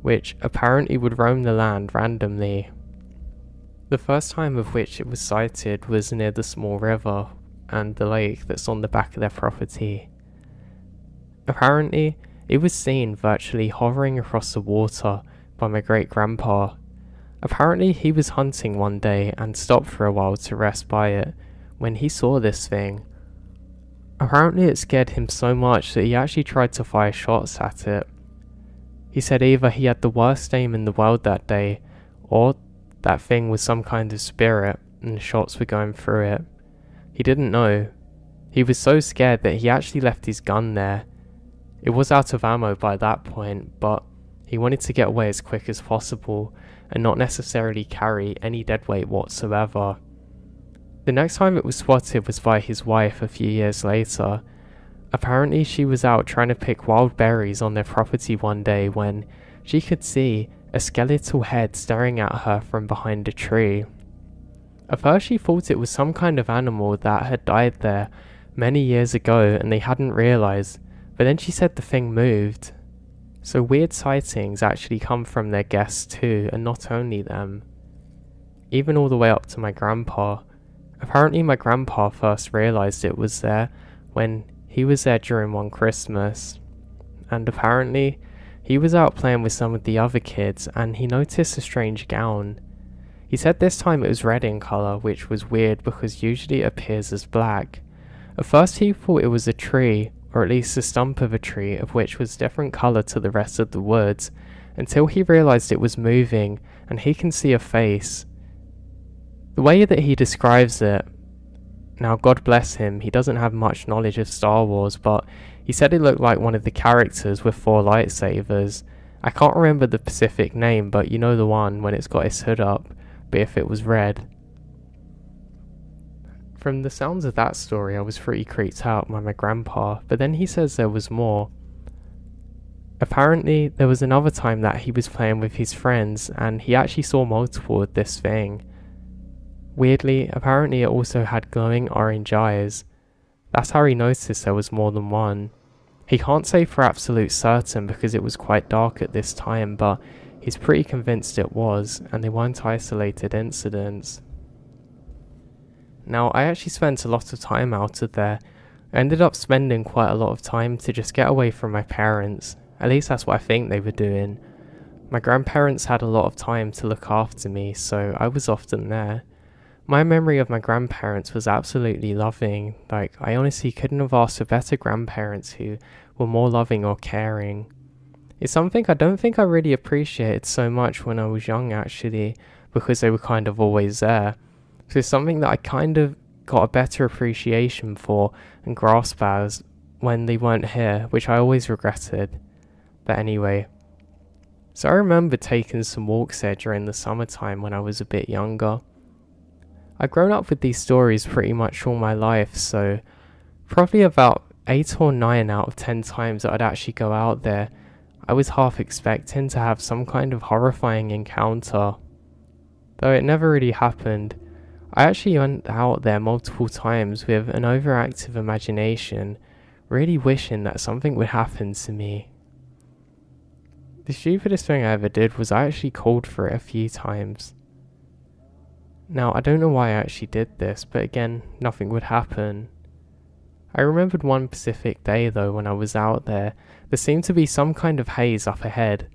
which apparently would roam the land randomly. The first time of which it was sighted was near the small river and the lake that's on the back of their property. Apparently, it was seen virtually hovering across the water by my great-grandpa. Apparently, he was hunting one day and stopped for a while to rest by it when he saw this thing. Apparently, it scared him so much that he actually tried to fire shots at it. He said either he had the worst aim in the world that day, or that thing was some kind of spirit and the shots were going through it. He didn't know. He was so scared that he actually left his gun there. It was out of ammo by that point, but he wanted to get away as quick as possible and not necessarily carry any dead weight whatsoever. The next time it was spotted was by his wife a few years later. Apparently she was out trying to pick wild berries on their property one day when she could see a skeletal head staring at her from behind a tree. At first she thought it was some kind of animal that had died there many years ago and they hadn't realised, but then she said the thing moved. So weird sightings actually come from their guests too, and not only them. Even all the way up to my grandpa. Apparently my grandpa first realised it was there when he was there during one Christmas, and apparently he was out playing with some of the other kids and he noticed a strange gown. He said this time it was red in colour, which was weird because usually it appears as black. At first he thought it was a tree, or at least the stump of a tree, of which was different colour to the rest of the woods, until he realised it was moving and he can see a face. The way that he describes it, now God bless him, he doesn't have much knowledge of Star Wars, but he said it looked like one of the characters with 4 lightsabers. I can't remember the specific name, but you know the one when it's got its hood up, but if it was red. From the sounds of that story, I was pretty creeped out by my grandpa, but then he says there was more. Apparently, there was another time that he was playing with his friends, and he actually saw multiple of this thing. Weirdly, apparently it also had glowing orange eyes. That's how he noticed there was more than one. He can't say for absolute certain because it was quite dark at this time, but he's pretty convinced it was, and they weren't isolated incidents. Now, I actually spent a lot of time out of there. I ended up spending quite a lot of time to just get away from my parents. At least that's what I think they were doing. My grandparents had a lot of time to look after me, so I was often there. My memory of my grandparents was absolutely loving. Like, I honestly couldn't have asked for better grandparents who were more loving or caring. It's something I don't think I really appreciated so much when I was young, actually, because they were kind of always there. So it's something that I kind of got a better appreciation for and grasp as when they weren't here, which I always regretted. But anyway, so I remember taking some walks there during the summertime when I was a bit younger. I've grown up with these stories pretty much all my life, so probably about 8 or 9 out of 10 times that I'd actually go out there, I was half expecting to have some kind of horrifying encounter. Though it never really happened, I actually went out there multiple times with an overactive imagination, really wishing that something would happen to me. The stupidest thing I ever did was I actually called for it a few times. Now, I don't know why I actually did this, but again, nothing would happen. I remembered one specific day though when I was out there seemed to be some kind of haze up ahead.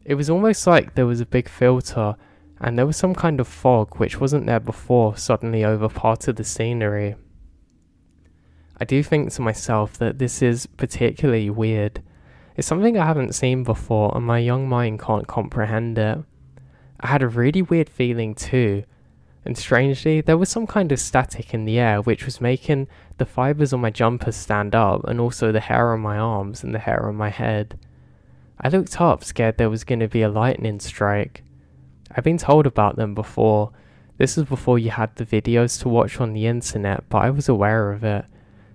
It was almost like there was a big filter and there was some kind of fog which wasn't there before suddenly over part of the scenery. I do think to myself that this is particularly weird. It's something I haven't seen before and my young mind can't comprehend it. I had a really weird feeling too, and strangely there was some kind of static in the air which was making the fibres on my jumper stand up and also the hair on my arms and the hair on my head. I looked up scared there was going to be a lightning strike. I've been told about them before. This was before you had the videos to watch on the internet, but I was aware of it.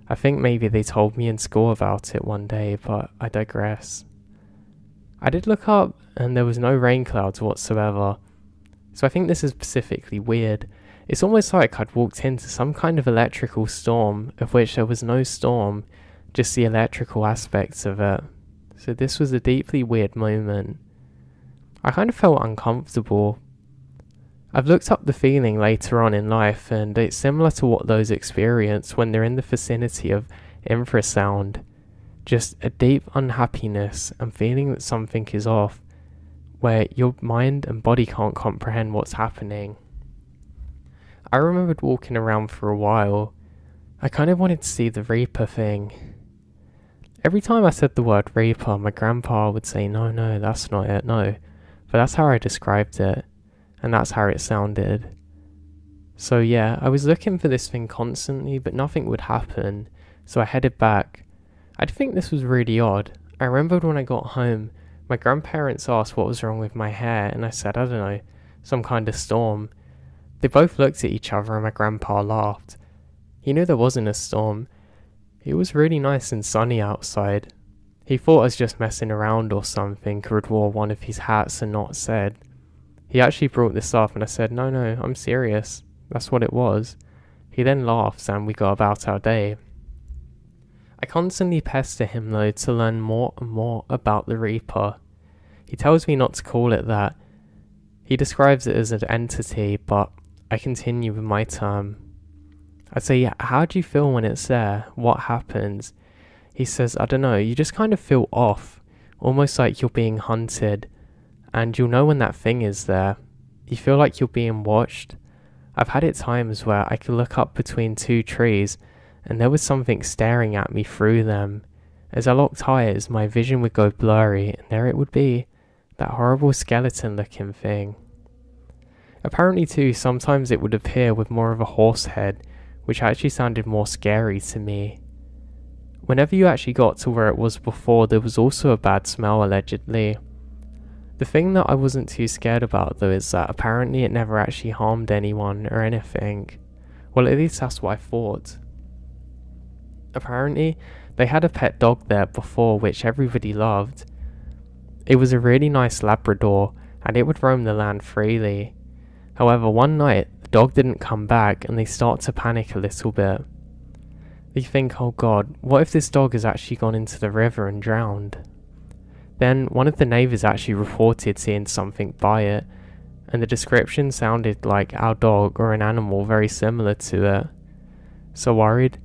I think maybe they told me in school about it one day, but I digress. I did look up and there was no rain clouds whatsoever. So I think this is specifically weird. It's almost like I'd walked into some kind of electrical storm, of which there was no storm, just the electrical aspects of it. So this was a deeply weird moment. I kind of felt uncomfortable. I've looked up the feeling later on in life and it's similar to what those experience when they're in the vicinity of infrasound. Just a deep unhappiness and feeling that something is off, where your mind and body can't comprehend what's happening. I remembered walking around for a while. I kind of wanted to see the Reaper thing. Every time I said the word Reaper, my grandpa would say, no, that's not it, no. But that's how I described it, and that's how it sounded. So yeah, I was looking for this thing constantly, but nothing would happen, so I headed back. I think this was really odd. I remembered when I got home, my grandparents asked what was wrong with my hair, and I said, I don't know, some kind of storm. They both looked at each other and my grandpa laughed. He knew there wasn't a storm. It was really nice and sunny outside. He thought I was just messing around or something, or had wore one of his hats and not said. He actually brought this up and I said, no, I'm serious. That's what it was. He then laughs and we got about our day. I constantly pester him though to learn more and more about the Reaper. He tells me not to call it that. He describes it as an entity, but I continue with my term. I say, how do you feel when it's there? What happens? He says, I don't know, you just kind of feel off, almost like you're being hunted, and you'll know when that thing is there. You feel like you're being watched. I've had it times where I could look up between two trees and there was something staring at me through them. As I locked eyes, my vision would go blurry and there it would be, that horrible skeleton looking thing. Apparently too, sometimes it would appear with more of a horse head, which actually sounded more scary to me. Whenever you actually got to where it was before, there was also a bad smell allegedly. The thing that I wasn't too scared about though is that apparently it never actually harmed anyone or anything. Well, at least that's what I thought. Apparently, they had a pet dog there before which everybody loved. It was a really nice Labrador and it would roam the land freely. However, one night the dog didn't come back and they start to panic a little bit. They think, oh god, what if this dog has actually gone into the river and drowned? Then one of the neighbours actually reported seeing something by it, and the description sounded like our dog or an animal very similar to it. So worried,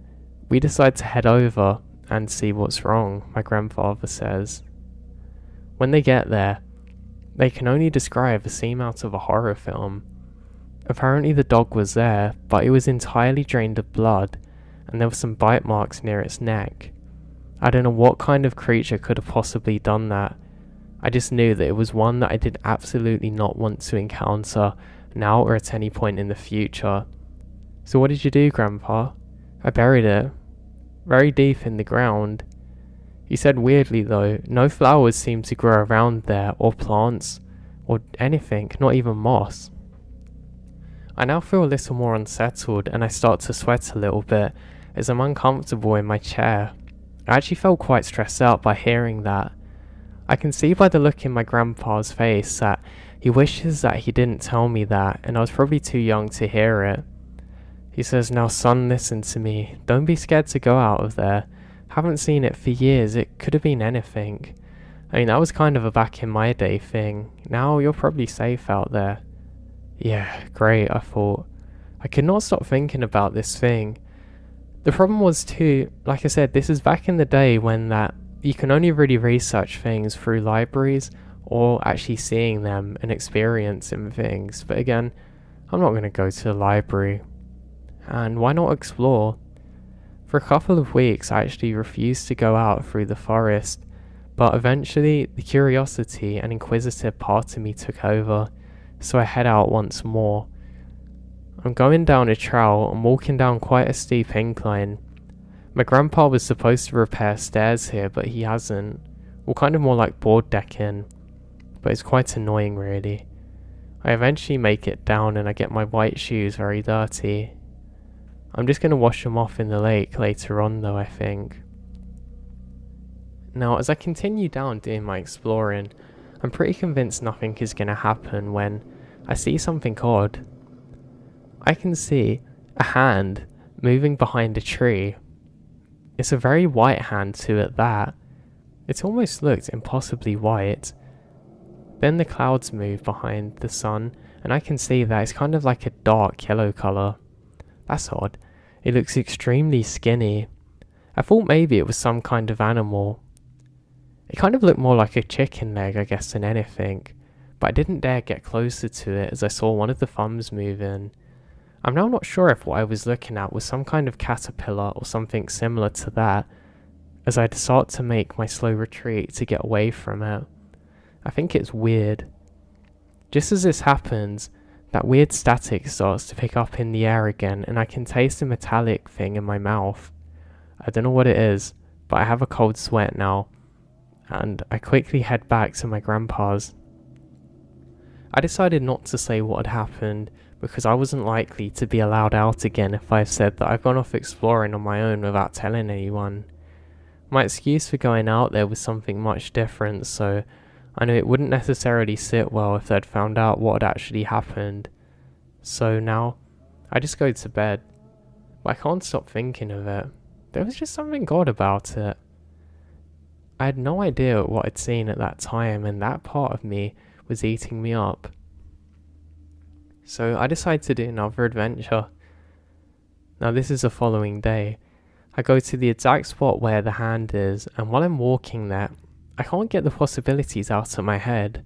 we decide to head over and see what's wrong, my grandfather says. When they get there, they can only describe a scene out of a horror film. Apparently the dog was there, but it was entirely drained of blood, and there were some bite marks near its neck. I don't know what kind of creature could have possibly done that. I just knew that it was one that I did absolutely not want to encounter now or at any point in the future. So what did you do, Grandpa? I buried it, very deep in the ground. He said weirdly though, no flowers seemed to grow around there, or plants, or anything, not even moss. I now feel a little more unsettled and I start to sweat a little bit as I'm uncomfortable in my chair. I actually felt quite stressed out by hearing that. I can see by the look in my grandpa's face that he wishes that he didn't tell me that and I was probably too young to hear it. He says, now son, listen to me. Don't be scared to go out of there. Haven't seen it for years. It could have been anything. I mean, that was kind of a back in my day thing. Now you're probably safe out there. Yeah, great, I thought. I could not stop thinking about this thing. The problem was too, like I said, this is back in the day when that you can only really research things through libraries or actually seeing them and experiencing things. But again, I'm not going to go to the library. And why not explore? For a couple of weeks I actually refused to go out through the forest, but eventually the curiosity and inquisitive part of me took over, so I head out once more. I'm going down a trail and walking down quite a steep incline. My grandpa was supposed to repair stairs here, but he hasn't. Well, kind of more like board decking, but it's quite annoying really. I eventually make it down and I get my white shoes very dirty. I'm just going to wash them off in the lake later on though, I think. Now, as I continue down doing my exploring, I'm pretty convinced nothing is going to happen when I see something odd. I can see a hand moving behind a tree. It's a very white hand too at that. It almost looked impossibly white. Then the clouds move behind the sun and I can see that it's kind of like a dark yellow colour. That's odd. It looks extremely skinny. I thought maybe it was some kind of animal. It kind of looked more like a chicken leg, I guess, than anything. But I didn't dare get closer to it as I saw one of the thumbs move in. I'm now not sure if what I was looking at was some kind of caterpillar or something similar to that, as I start to make my slow retreat to get away from it. I think it's weird. Just as this happens, that weird static starts to pick up in the air again and I can taste a metallic thing in my mouth. I don't know what it is, but I have a cold sweat now, and I quickly head back to my grandpa's. I decided not to say what had happened because I wasn't likely to be allowed out again if I said that I've gone off exploring on my own without telling anyone. My excuse for going out there was something much different, so I knew it wouldn't necessarily sit well if they'd found out what had actually happened. So now, I just go to bed. But I can't stop thinking of it. There was just something odd about it. I had no idea what I'd seen at that time, and that part of me was eating me up. So I decided to do another adventure. Now this is the following day. I go to the exact spot where the hand is, and while I'm walking there, I can't get the possibilities out of my head.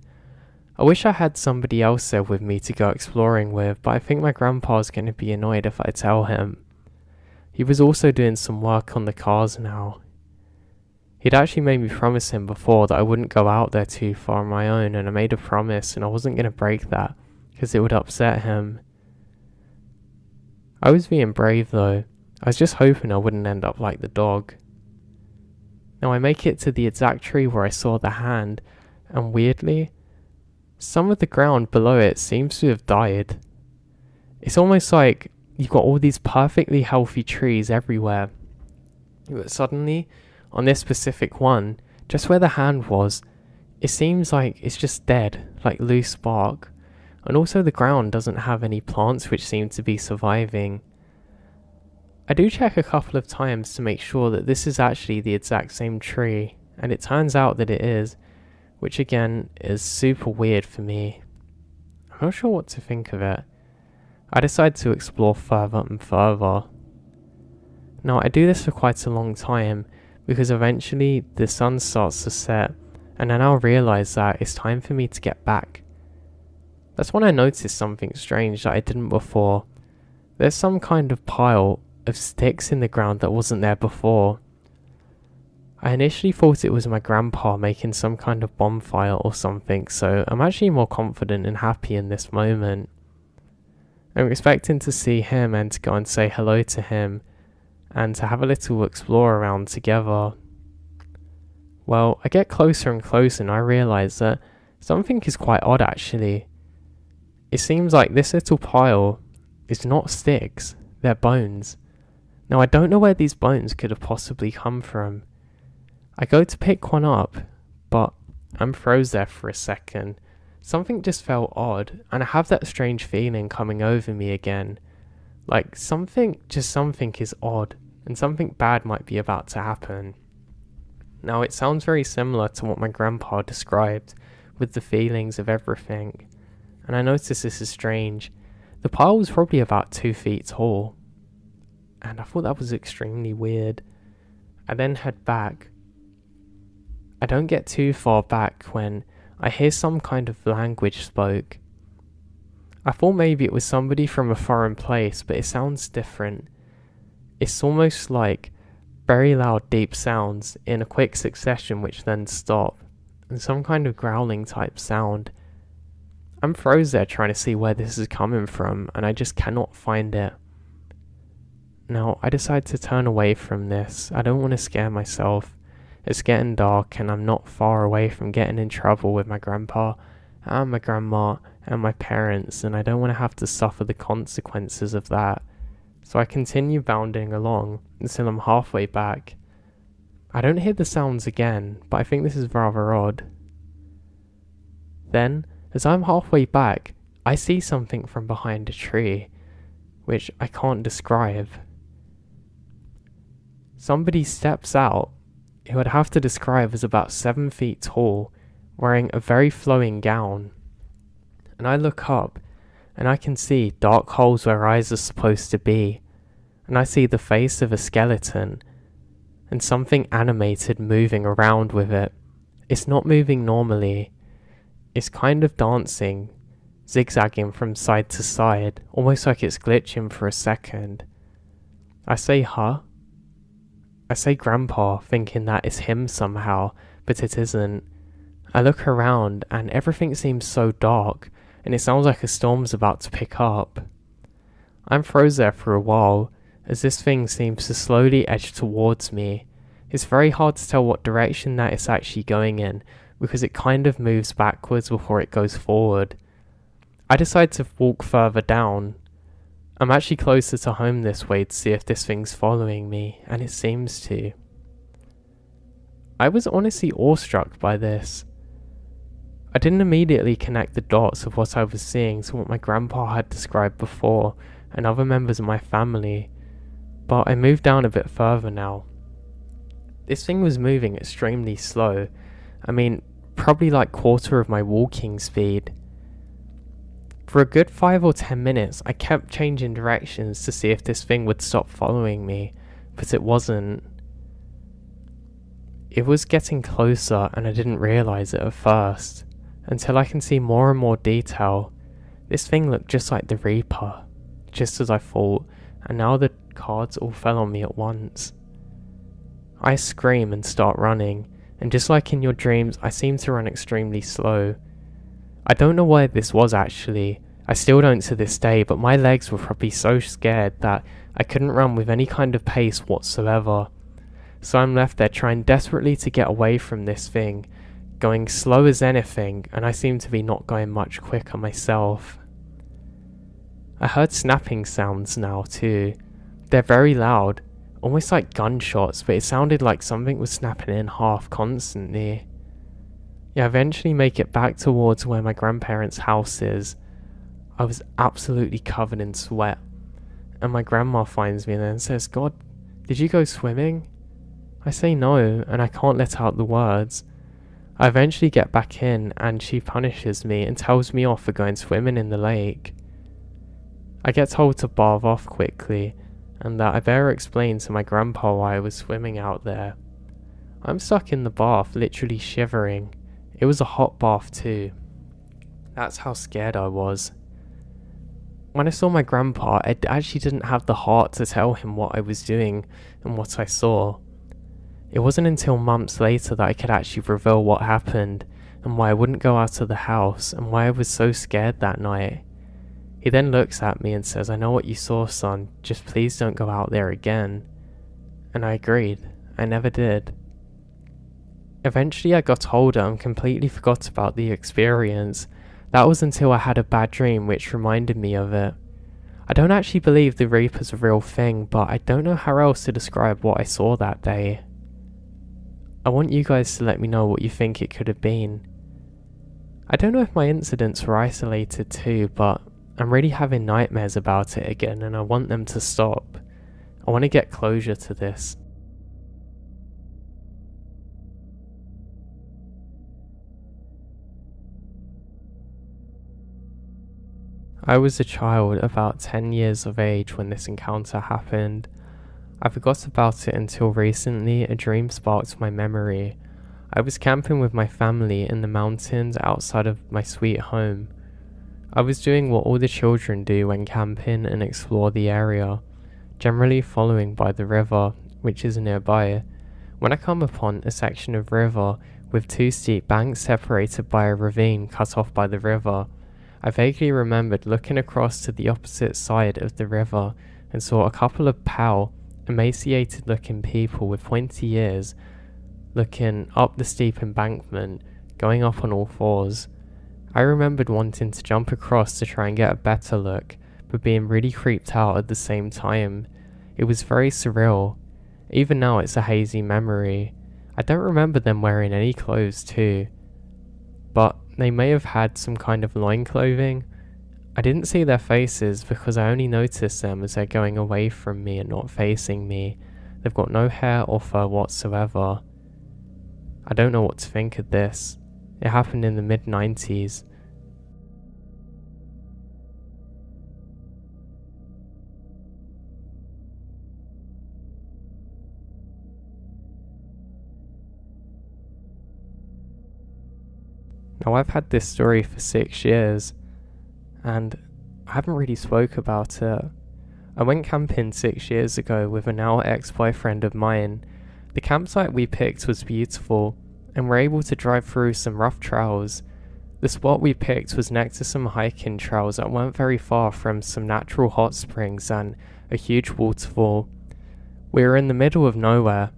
I wish I had somebody else there with me to go exploring with, but I think my grandpa's going to be annoyed if I tell him. He was also doing some work on the cars now. He'd actually made me promise him before that I wouldn't go out there too far on my own, and I made a promise and I wasn't going to break that because it would upset him. I was being brave though. I was just hoping I wouldn't end up like the dog. Now I make it to the exact tree where I saw the hand, and weirdly, some of the ground below it seems to have died. It's almost like you've got all these perfectly healthy trees everywhere, but suddenly, on this specific one, just where the hand was, it seems like it's just dead, like loose bark, and also the ground doesn't have any plants which seem to be surviving. I do check a couple of times to make sure that this is actually the exact same tree, and it turns out that it is, which again is super weird for me. I'm not sure what to think of it. I decide to explore further and further. Now I do this for quite a long time, because eventually the sun starts to set, and I now realise that it's time for me to get back. That's when I noticed something strange that I didn't before. There's some kind of pile of sticks in the ground that wasn't there before. I initially thought it was my grandpa making some kind of bonfire or something, so I'm actually more confident and happy in this moment. I'm expecting to see him and to go and say hello to him, and to have a little explore around together. Well, I get closer and closer and I realise that something is quite odd actually. It seems like this little pile is not sticks, they're bones. Now I don't know where these bones could have possibly come from. I go to pick one up, but I'm froze there for a second. Something just felt odd, and I have that strange feeling coming over me again. Like something is odd, and something bad might be about to happen. Now it sounds very similar to what my grandpa described, with the feelings of everything. And I notice this is strange. The pile was probably about 2 feet tall, and I thought that was extremely weird. I then head back. I don't get too far back when I hear some kind of language spoke. I thought maybe it was somebody from a foreign place, but it sounds different. It's almost like very loud deep sounds in a quick succession which then stop, and some kind of growling type sound. I'm froze there trying to see where this is coming from, and I just cannot find it. Now, I decide to turn away from this. I don't want to scare myself. It's getting dark and I'm not far away from getting in trouble with my grandpa and my grandma and my parents, and I don't want to have to suffer the consequences of that. So I continue bounding along until I'm halfway back. I don't hear the sounds again, but I think this is rather odd. Then, as I'm halfway back, I see something from behind a tree, which I can't describe. Somebody steps out, who I'd have to describe as about 7 feet tall, wearing a very flowing gown. And I look up, and I can see dark holes where eyes are supposed to be, and I see the face of a skeleton, and something animated moving around with it. It's not moving normally, it's kind of dancing, zigzagging from side to side, almost like it's glitching for a second. I say, huh? I say grandpa, thinking that it's him somehow, but it isn't. I look around and everything seems so dark, and it sounds like a storm's about to pick up. I'm froze there for a while, as this thing seems to slowly edge towards me. It's very hard to tell what direction that it's actually going in, because it kind of moves backwards before it goes forward. I decide to walk further down. I'm actually closer to home this way to see if this thing's following me, and it seems to. I was honestly awestruck by this. I didn't immediately connect the dots of what I was seeing to what my grandpa had described before, and other members of my family, but I moved down a bit further now. This thing was moving extremely slow. I mean, probably like quarter of my walking speed. For a good 5 or 10 minutes, I kept changing directions to see if this thing would stop following me, but it wasn't. It was getting closer and I didn't realise it at first, until I can see more and more detail. This thing looked just like the Reaper, just as I thought, and now the cards all fell on me at once. I scream and start running, and just like in your dreams, I seem to run extremely slow. I don't know why this was actually, I still don't to this day, but my legs were probably so scared that I couldn't run with any kind of pace whatsoever. So I'm left there trying desperately to get away from this thing, going slow as anything, and I seem to be not going much quicker myself. I heard snapping sounds now too. They're very loud, almost like gunshots, but it sounded like something was snapping in half constantly. I eventually make it back towards where my grandparents' house is. I was absolutely covered in sweat, and my grandma finds me and says, "God, did you go swimming?" I say no, and I can't let out the words. I eventually get back in, and she punishes me and tells me off for going swimming in the lake. I get told to bath off quickly, and that I better explain to my grandpa why I was swimming out there. I'm stuck in the bath, literally shivering. It was a hot bath too. That's how scared I was. When I saw my grandpa, I actually didn't have the heart to tell him what I was doing and what I saw. It wasn't until months later that I could actually reveal what happened and why I wouldn't go out of the house and why I was so scared that night. He then looks at me and says, "I know what you saw, son, just please don't go out there again." And I agreed. I never did. Eventually I got older and completely forgot about the experience. That was until I had a bad dream which reminded me of it. I don't actually believe the Reaper's a real thing, but I don't know how else to describe what I saw that day. I want you guys to let me know what you think it could have been. I don't know if my incidents were isolated too, but I'm really having nightmares about it again and I want them to stop. I want to get closure to this. I was a child about 10 years of age when this encounter happened. I forgot about it until recently a dream sparked my memory. I was camping with my family in the mountains outside of my sweet home. I was doing what all the children do when camping and explore the area, generally following by the river, which is nearby. When I come upon a section of river with two steep banks separated by a ravine cut off by the river, I vaguely remembered looking across to the opposite side of the river and saw a couple of pale, emaciated looking people with pointy ears looking up the steep embankment, going up on all fours. I remembered wanting to jump across to try and get a better look, but being really creeped out at the same time. It was very surreal. Even now it's a hazy memory. I don't remember them wearing any clothes too, but they may have had some kind of loin clothing. I didn't see their faces because I only noticed them as they're going away from me and not facing me. They've got no hair or fur whatsoever. I don't know what to think of this. It happened in the mid-90s. Now I've had this story for 6 years, and I haven't really spoke about it. I went camping 6 years ago with a now ex-boyfriend of mine. The campsite we picked was beautiful, and we're able to drive through some rough trails. The spot we picked was next to some hiking trails that weren't very far from some natural hot springs and a huge waterfall. We were in the middle of nowhere.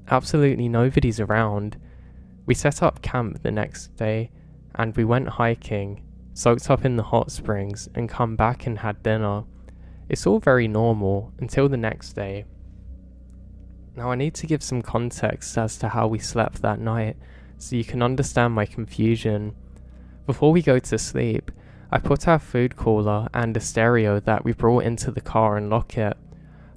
Absolutely nobody's around. We set up camp the next day, and we went hiking, soaked up in the hot springs, and come back and had dinner. It's all very normal until the next day. Now I need to give some context as to how we slept that night, so you can understand my confusion. Before we go to sleep, I put our food cooler and a stereo that we brought into the car and lock it.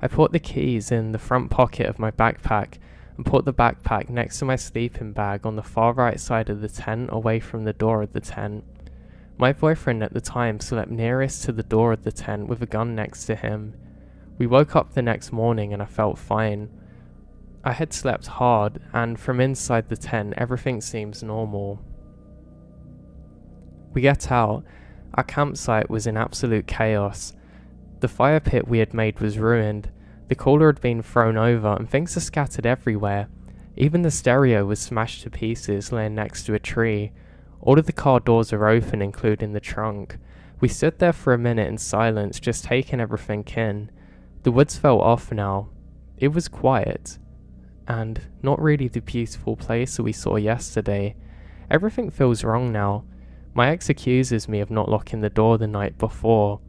I put the keys in the front pocket of my backpack and put the backpack next to my sleeping bag on the far right side of the tent away from the door of the tent. My boyfriend at the time slept nearest to the door of the tent with a gun next to him. We woke up the next morning and I felt fine. I had slept hard, and from inside the tent everything seems normal. We get out. Our campsite was in absolute chaos. The fire pit we had made was ruined, the cooler had been thrown over, and things are scattered everywhere. Even the stereo was smashed to pieces, laying next to a tree. All of the car doors are open, including the trunk. We stood there for a minute in silence, just taking everything in. The woods felt off now. It was quiet, and not really the beautiful place that we saw yesterday. Everything feels wrong now. My ex accuses me of not locking the door the night before,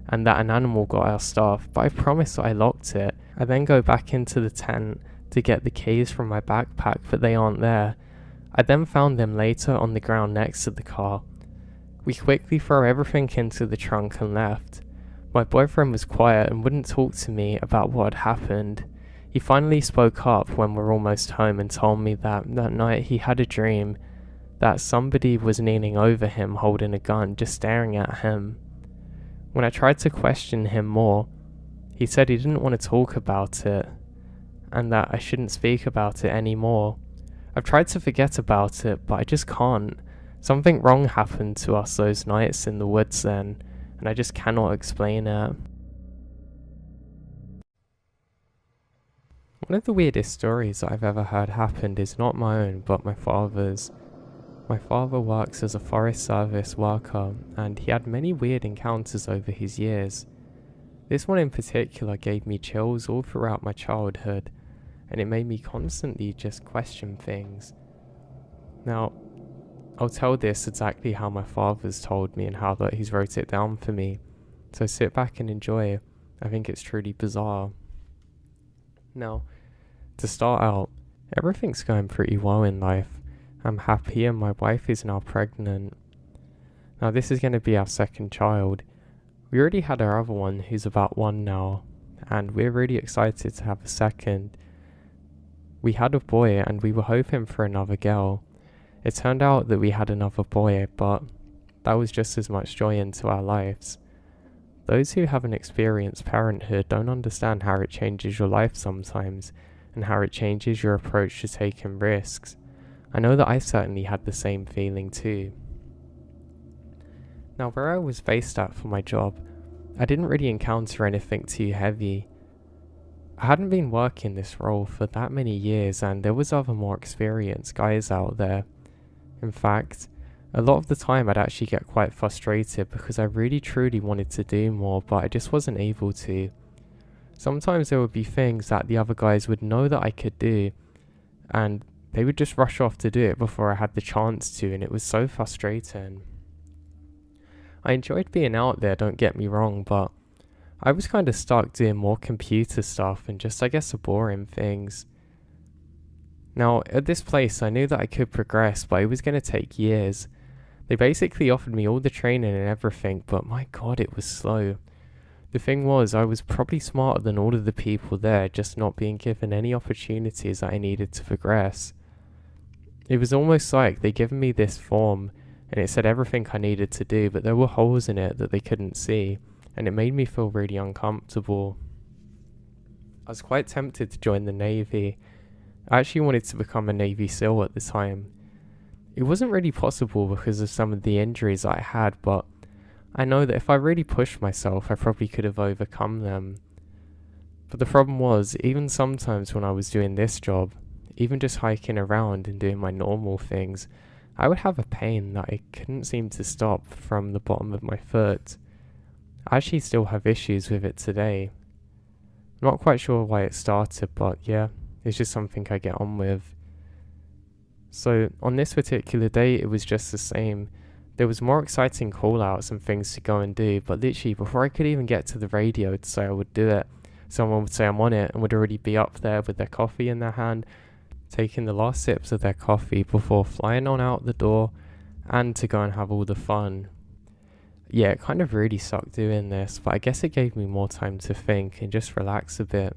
and that an animal got our stuff, but I promise that I locked it. I then go back into the tent to get the keys from my backpack, but they aren't there. I then found them later on the ground next to the car. We quickly throw everything into the trunk and left. My boyfriend was quiet and wouldn't talk to me about what had happened. He finally spoke up when we're almost home and told me that night he had a dream that somebody was kneeling over him holding a gun, just staring at him. When I tried to question him more, he said he didn't want to talk about it, and that I shouldn't speak about it anymore. I've tried to forget about it, but I just can't. Something wrong happened to us those nights in the woods then, and I just cannot explain it. One of the weirdest stories that I've ever heard happened is not my own, but my father's. My father works as a forest service worker, and he had many weird encounters over his years. This one in particular gave me chills all throughout my childhood, and it made me constantly just question things. Now, I'll tell this exactly how my father's told me and how that he's wrote it down for me, so sit back and enjoy. I think it's truly bizarre. Now, to start out, everything's going pretty well in life. I'm happy and my wife is now pregnant. Now this is going to be our second child. We already had our other one who's about 1 now, and we're really excited to have a second. We had a boy and we were hoping for another girl. It turned out that we had another boy, but that was just as much joy into our lives. Those who haven't experienced parenthood don't understand how it changes your life sometimes, and how it changes your approach to taking risks. I know that I certainly had the same feeling too. Now, where I was based at for my job, I didn't really encounter anything too heavy. I hadn't been working this role for that many years, and there was other more experienced guys out there. In fact, a lot of the time I'd actually get quite frustrated because I really truly wanted to do more, but I just wasn't able to. Sometimes there would be things that the other guys would know that I could do, and they would just rush off to do it before I had the chance to, and it was so frustrating. I enjoyed being out there, don't get me wrong, but I was kind of stuck doing more computer stuff and just, I guess, the boring things. Now, at this place, I knew that I could progress, but it was going to take years. They basically offered me all the training and everything, but my god, it was slow. The thing was, I was probably smarter than all of the people there, just not being given any opportunities that I needed to progress. It was almost like they'd given me this form, and it said everything I needed to do, but there were holes in it that they couldn't see, and it made me feel really uncomfortable. I was quite tempted to join the Navy. I actually wanted to become a Navy SEAL at the time. It wasn't really possible because of some of the injuries I had, but I know that if I really pushed myself, I probably could have overcome them. But the problem was, even sometimes when I was doing this job, even just hiking around and doing my normal things, I would have a pain that I couldn't seem to stop from the bottom of my foot. I actually still have issues with it today. I'm not quite sure why it started, but yeah, it's just something I get on with. So on this particular day, it was just the same. There was more exciting call-outs and things to go and do, but literally before I could even get to the radio to say I would do it, someone would say I'm on it and would already be up there with their coffee in their hand, taking the last sips of their coffee before flying on out the door and to go and have all the fun. Yeah, it kind of really sucked doing this, but I guess it gave me more time to think and just relax a bit.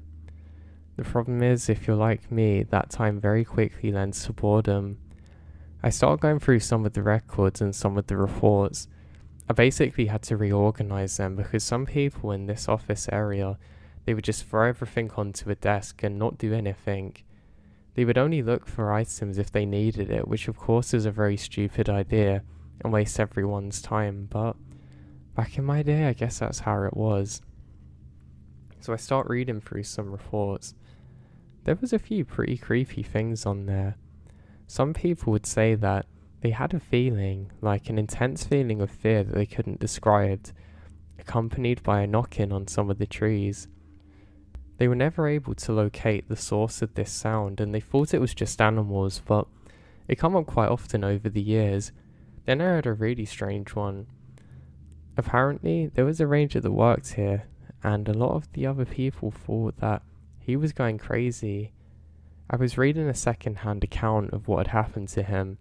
The problem is, if you're like me, that time very quickly lends to boredom. I started going through some of the records and some of the reports. I basically had to reorganize them because some people in this office area they would just throw everything onto a desk and not do anything. They would only look for items if they needed it, which of course is a very stupid idea and wastes everyone's time, but back in my day I guess that's how it was. So I start reading through some reports. There was a few pretty creepy things on there. Some people would say that they had a feeling, like an intense feeling of fear that they couldn't describe, accompanied by a knocking on some of the trees. They were never able to locate the source of this sound, and they thought it was just animals, but it came up quite often over the years. Then I heard a really strange one. Apparently, there was a ranger that worked here, and a lot of the other people thought that he was going crazy. I was reading a second-hand account of what had happened to him.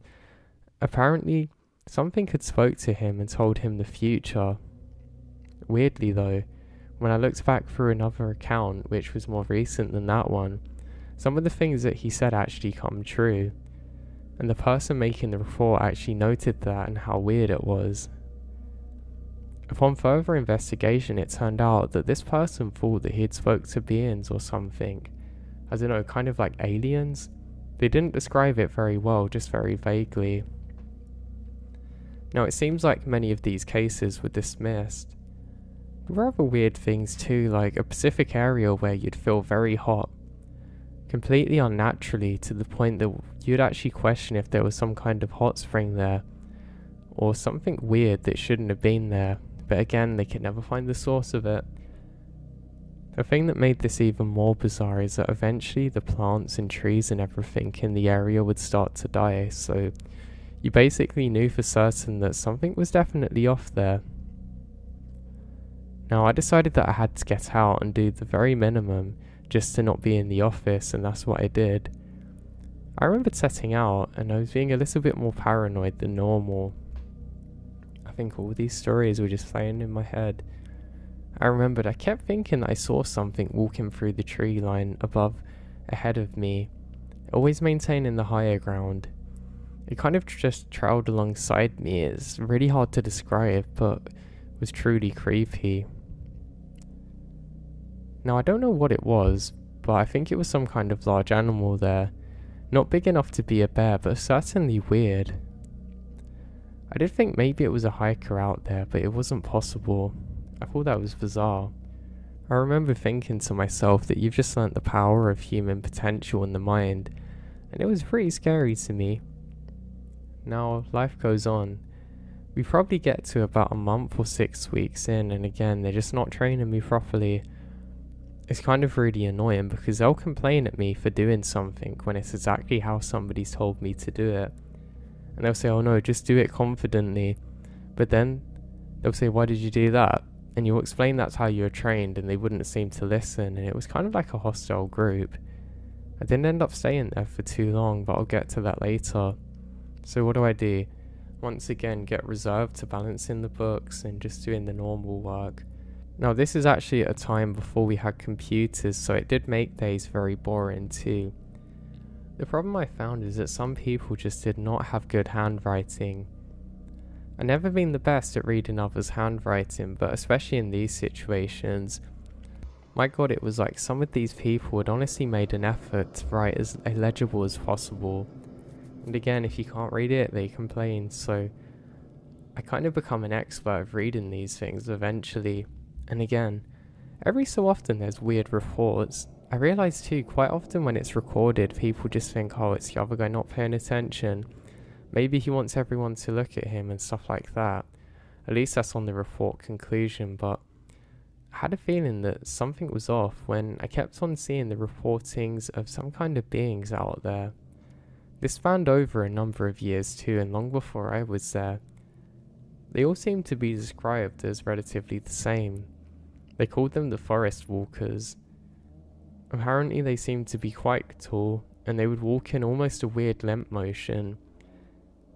Apparently, something had spoke to him and told him the future. Weirdly though, when I looked back through another account, which was more recent than that one, some of the things that he said actually come true. And the person making the report actually noted that and how weird it was. Upon further investigation, it turned out that this person thought that he had spoke to beings or something. I don't know, kind of like aliens? They didn't describe it very well, just very vaguely. Now it seems like many of these cases were dismissed. There were other weird things too, like a Pacific area where you'd feel very hot. Completely unnaturally, to the point that you'd actually question if there was some kind of hot spring there. Or something weird that shouldn't have been there, but again they could never find the source of it. The thing that made this even more bizarre is that eventually the plants and trees and everything in the area would start to die, so you basically knew for certain that something was definitely off there. Now I decided that I had to get out and do the very minimum just to not be in the office, and that's what I did. I remembered setting out and I was being a little bit more paranoid than normal. I think all these stories were just playing in my head. I remembered I kept thinking that I saw something walking through the tree line above ahead of me, always maintaining the higher ground. It kind of just trailed alongside me. It's really hard to describe, but was truly creepy. Now I don't know what it was, but I think it was some kind of large animal there. Not big enough to be a bear, but certainly weird. I did think maybe it was a hiker out there, but it wasn't possible. I thought that was bizarre. I remember thinking to myself that you've just learnt the power of human potential in the mind, and it was pretty scary to me. Now, life goes on. We probably get to about a month or 6 weeks in, and again, they're just not training me properly. It's kind of really annoying because they'll complain at me for doing something when it's exactly how somebody's told me to do it. And they'll say, oh no, just do it confidently. But then, they'll say, why did you do that? And you'll explain that's how you're trained, and they wouldn't seem to listen, and it was kind of like a hostile group. I didn't end up staying there for too long, but I'll get to that later. So what do? Once again, get reserved to balancing the books and just doing the normal work. Now this is actually at a time before we had computers, so it did make days very boring too. The problem I found is that some people just did not have good handwriting. I've never been the best at reading others' handwriting, but especially in these situations, my god, it was like some of these people had honestly made an effort to write as illegible as possible. And again, if you can't read it, they complain, so I kind of become an expert of reading these things eventually. And again, every so often there's weird reports. I realise too, quite often when it's recorded, people just think, oh, it's the other guy not paying attention. Maybe he wants everyone to look at him and stuff like that. At least that's on the report conclusion, but I had a feeling that something was off when I kept on seeing the reportings of some kind of beings out there. This spanned over a number of years too, and long before I was there. They all seemed to be described as relatively the same. They called them the forest walkers. Apparently they seemed to be quite tall, and they would walk in almost a weird limp motion.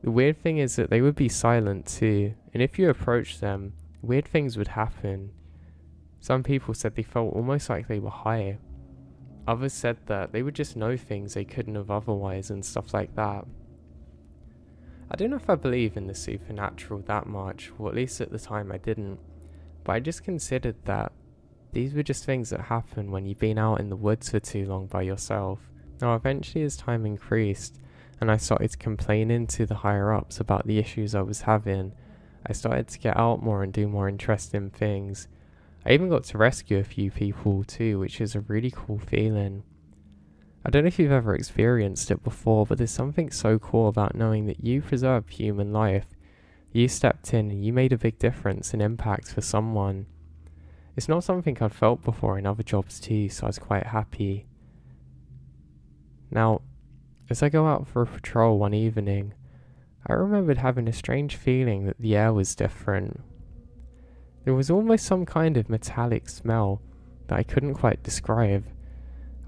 The weird thing is that they would be silent too, and if you approached them, weird things would happen. Some people said they felt almost like they were high. Others said that they would just know things they couldn't have otherwise and stuff like that. I don't know if I believe in the supernatural that much, or at least at the time I didn't, but I just considered that these were just things that happen when you've been out in the woods for too long by yourself. Now eventually as time increased and I started complaining to the higher ups about the issues I was having, I started to get out more and do more interesting things. I even got to rescue a few people too, which is a really cool feeling. I don't know if you've ever experienced it before, but there's something so cool about knowing that you preserved human life. You stepped in and you made a big difference and impact for someone. It's not something I'd felt before in other jobs too, so I was quite happy. Now, as I go out for a patrol one evening, I remembered having a strange feeling that the air was different. There was almost some kind of metallic smell that I couldn't quite describe.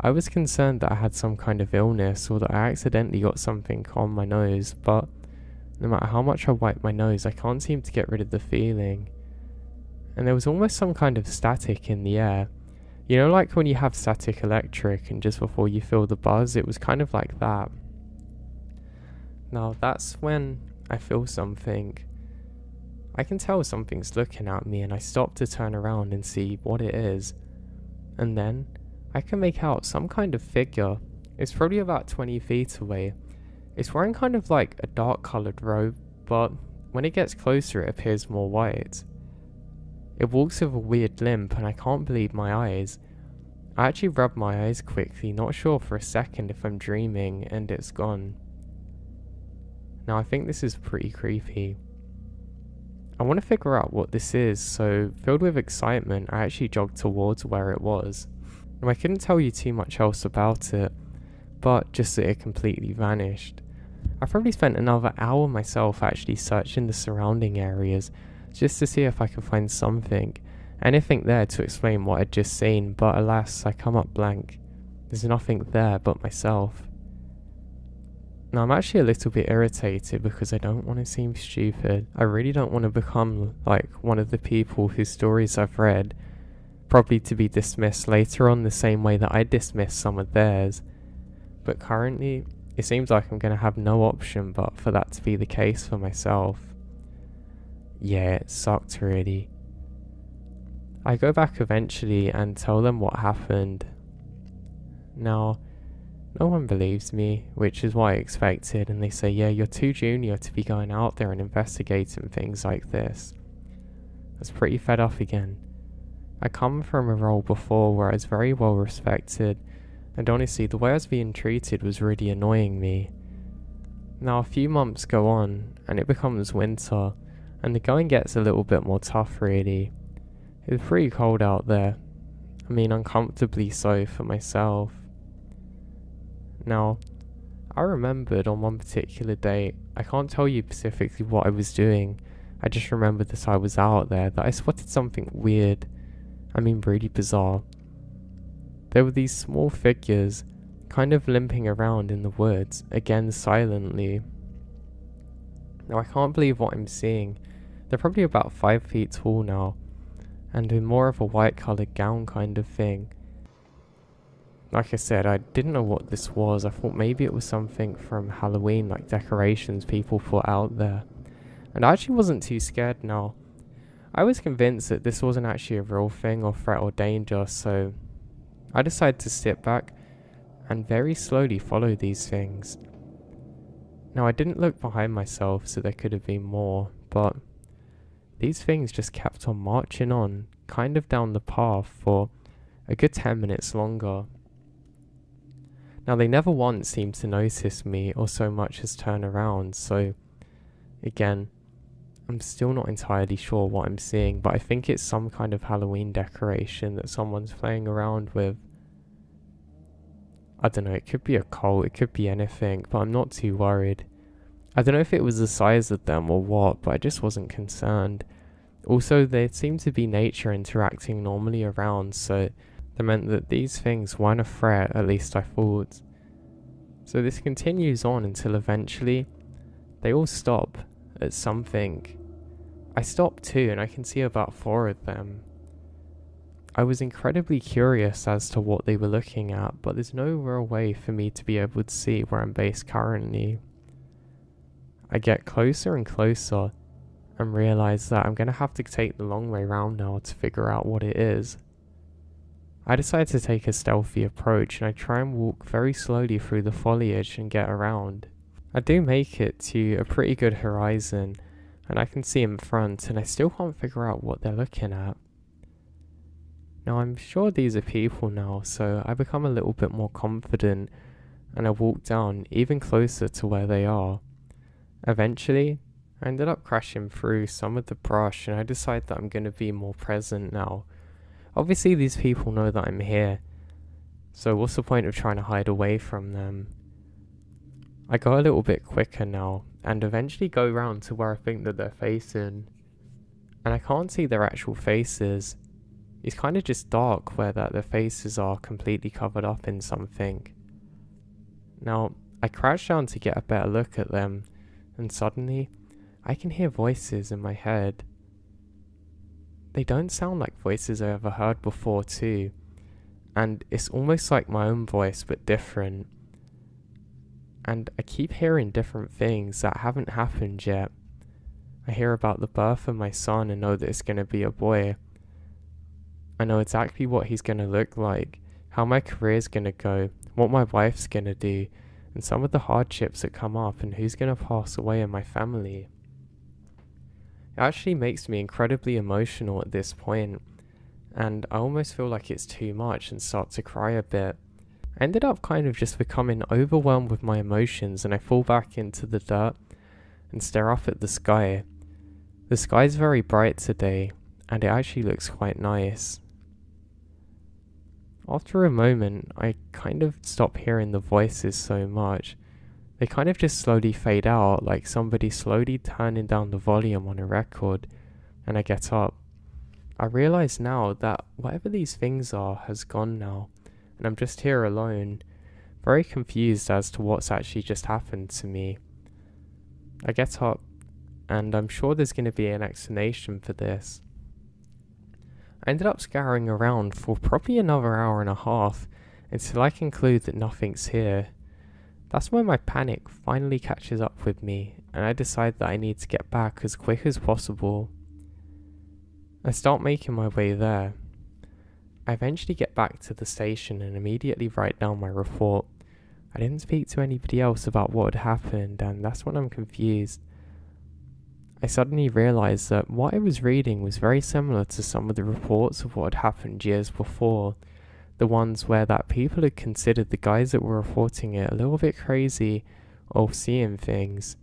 I was concerned that I had some kind of illness or that I accidentally got something on my nose, but no matter how much I wipe my nose, I can't seem to get rid of the feeling. And there was almost some kind of static in the air. You know, like when you have static electric and just before you feel the buzz, it was kind of like that. Now that's when I feel something. I can tell something's looking at me and I stop to turn around and see what it is. And then I can make out some kind of figure. It's probably about 20 feet away. It's wearing kind of like a dark coloured robe, but when it gets closer it appears more white. It walks with a weird limp and I can't believe my eyes. I actually rub my eyes quickly, not sure for a second if I'm dreaming, and it's gone. Now I think this is pretty creepy. I want to figure out what this is, so filled with excitement I actually jogged towards where it was. Now I couldn't tell you too much else about it, but just that it completely vanished. I probably spent another hour myself actually searching the surrounding areas just to see if I could find anything there to explain what I'd just seen, but alas, I come up blank. There's nothing there but myself. Now I'm actually a little bit irritated because I don't want to seem stupid. I really don't want to become like one of the people whose stories I've read, probably to be dismissed later on the same way that I dismissed some of theirs. But currently, it seems like I'm going to have no option but for that to be the case for myself. Yeah, it sucked really. I go back eventually and tell them what happened. Now, no one believes me, which is what I expected, and they say, yeah, you're too junior to be going out there and investigating things like this. I was pretty fed up again. I come from a role before where I was very well respected, and honestly, the way I was being treated was really annoying me. Now, a few months go on, and it becomes winter, and the going gets a little bit more tough really. It was pretty cold out there. I mean, uncomfortably so for myself. Now, I remembered on one particular day, I can't tell you specifically what I was doing, I just remembered that I was out there, that I spotted something weird, I mean really bizarre. There were these small figures, kind of limping around in the woods, again silently. Now I can't believe what I'm seeing. They're probably about 5 feet tall now, and in more of a white coloured gown kind of thing. Like I said, I didn't know what this was. I thought maybe it was something from Halloween, like decorations people put out there. And I actually wasn't too scared now. I was convinced that this wasn't actually a real thing or threat or danger, so I decided to sit back and very slowly follow these things. Now I didn't look behind myself, so there could have been more, but these things just kept on marching on, kind of down the path for a good 10 minutes longer. Now they never once seemed to notice me or so much as turn around, so again, I'm still not entirely sure what I'm seeing, but I think it's some kind of Halloween decoration that someone's playing around with. I don't know, it could be a cult, it could be anything, but I'm not too worried. I don't know if it was the size of them or what, but I just wasn't concerned. Also, there seemed to be nature interacting normally around, so that meant that these things weren't a threat, at least I thought. So this continues on until eventually they all stop at something. I stop too, and I can see about 4 of them. I was incredibly curious as to what they were looking at, but there's no real way for me to be able to see where I'm based currently. I get closer and closer and realise that I'm going to have to take the long way round now to figure out what it is. I decide to take a stealthy approach and I try and walk very slowly through the foliage and get around. I do make it to a pretty good horizon and I can see in front and I still can't figure out what they're looking at. Now I'm sure these are people now, so I become a little bit more confident and I walk down even closer to where they are. Eventually, I ended up crashing through some of the brush and I decide that I'm going to be more present now. Obviously these people know that I'm here, so what's the point of trying to hide away from them? I go a little bit quicker now and eventually go round to where I think that they're facing. And I can't see their actual faces. It's kind of just dark where their faces are completely covered up in something. Now, I crouch down to get a better look at them and suddenly I can hear voices in my head. They don't sound like voices I ever heard before too, and it's almost like my own voice but different. And I keep hearing different things that haven't happened yet. I hear about the birth of my son and know that it's going to be a boy. I know exactly what he's going to look like, how my career's going to go, what my wife's going to do, and some of the hardships that come up and who's going to pass away in my family. It actually makes me incredibly emotional at this point, and I almost feel like it's too much and start to cry a bit. I ended up kind of just becoming overwhelmed with my emotions and I fall back into the dirt and stare up at the sky. The sky's very bright today and it actually looks quite nice. After a moment, I kind of stop hearing the voices so much. They kind of just slowly fade out, like somebody slowly turning down the volume on a record, and I get up. I realise now that whatever these things are has gone now, and I'm just here alone, very confused as to what's actually just happened to me. I get up, and I'm sure there's going to be an explanation for this. I ended up scouring around for probably another hour and a half, until I conclude that nothing's here. That's when my panic finally catches up with me, and I decide that I need to get back as quick as possible. I start making my way there. I eventually get back to the station and immediately write down my report. I didn't speak to anybody else about what had happened, and that's when I'm confused. I suddenly realised that what I was reading was very similar to some of the reports of what had happened years before. The ones where that people had considered the guys that were reporting it a little bit crazy or seeing things.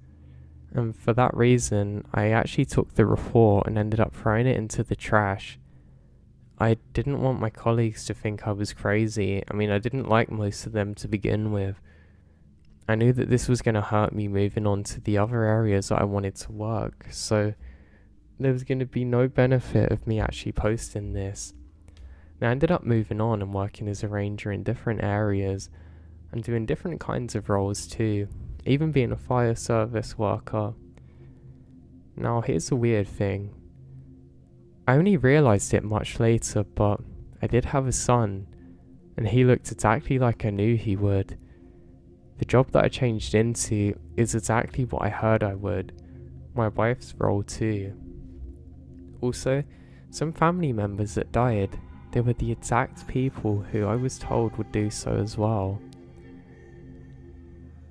And for that reason, I actually took the report and ended up throwing it into the trash. I didn't want my colleagues to think I was crazy. I mean, I didn't like most of them to begin with. I knew that this was going to hurt me moving on to the other areas that I wanted to work, so there was going to be no benefit of me actually posting this. And I ended up moving on and working as a ranger in different areas and doing different kinds of roles too, even being a fire service worker. Now here's the weird thing. I only realised it much later, but I did have a son, and he looked exactly like I knew he would. The job that I changed into is exactly what I heard I would. My wife's role too. Also, some family members that died, they were the exact people who I was told would do so as well.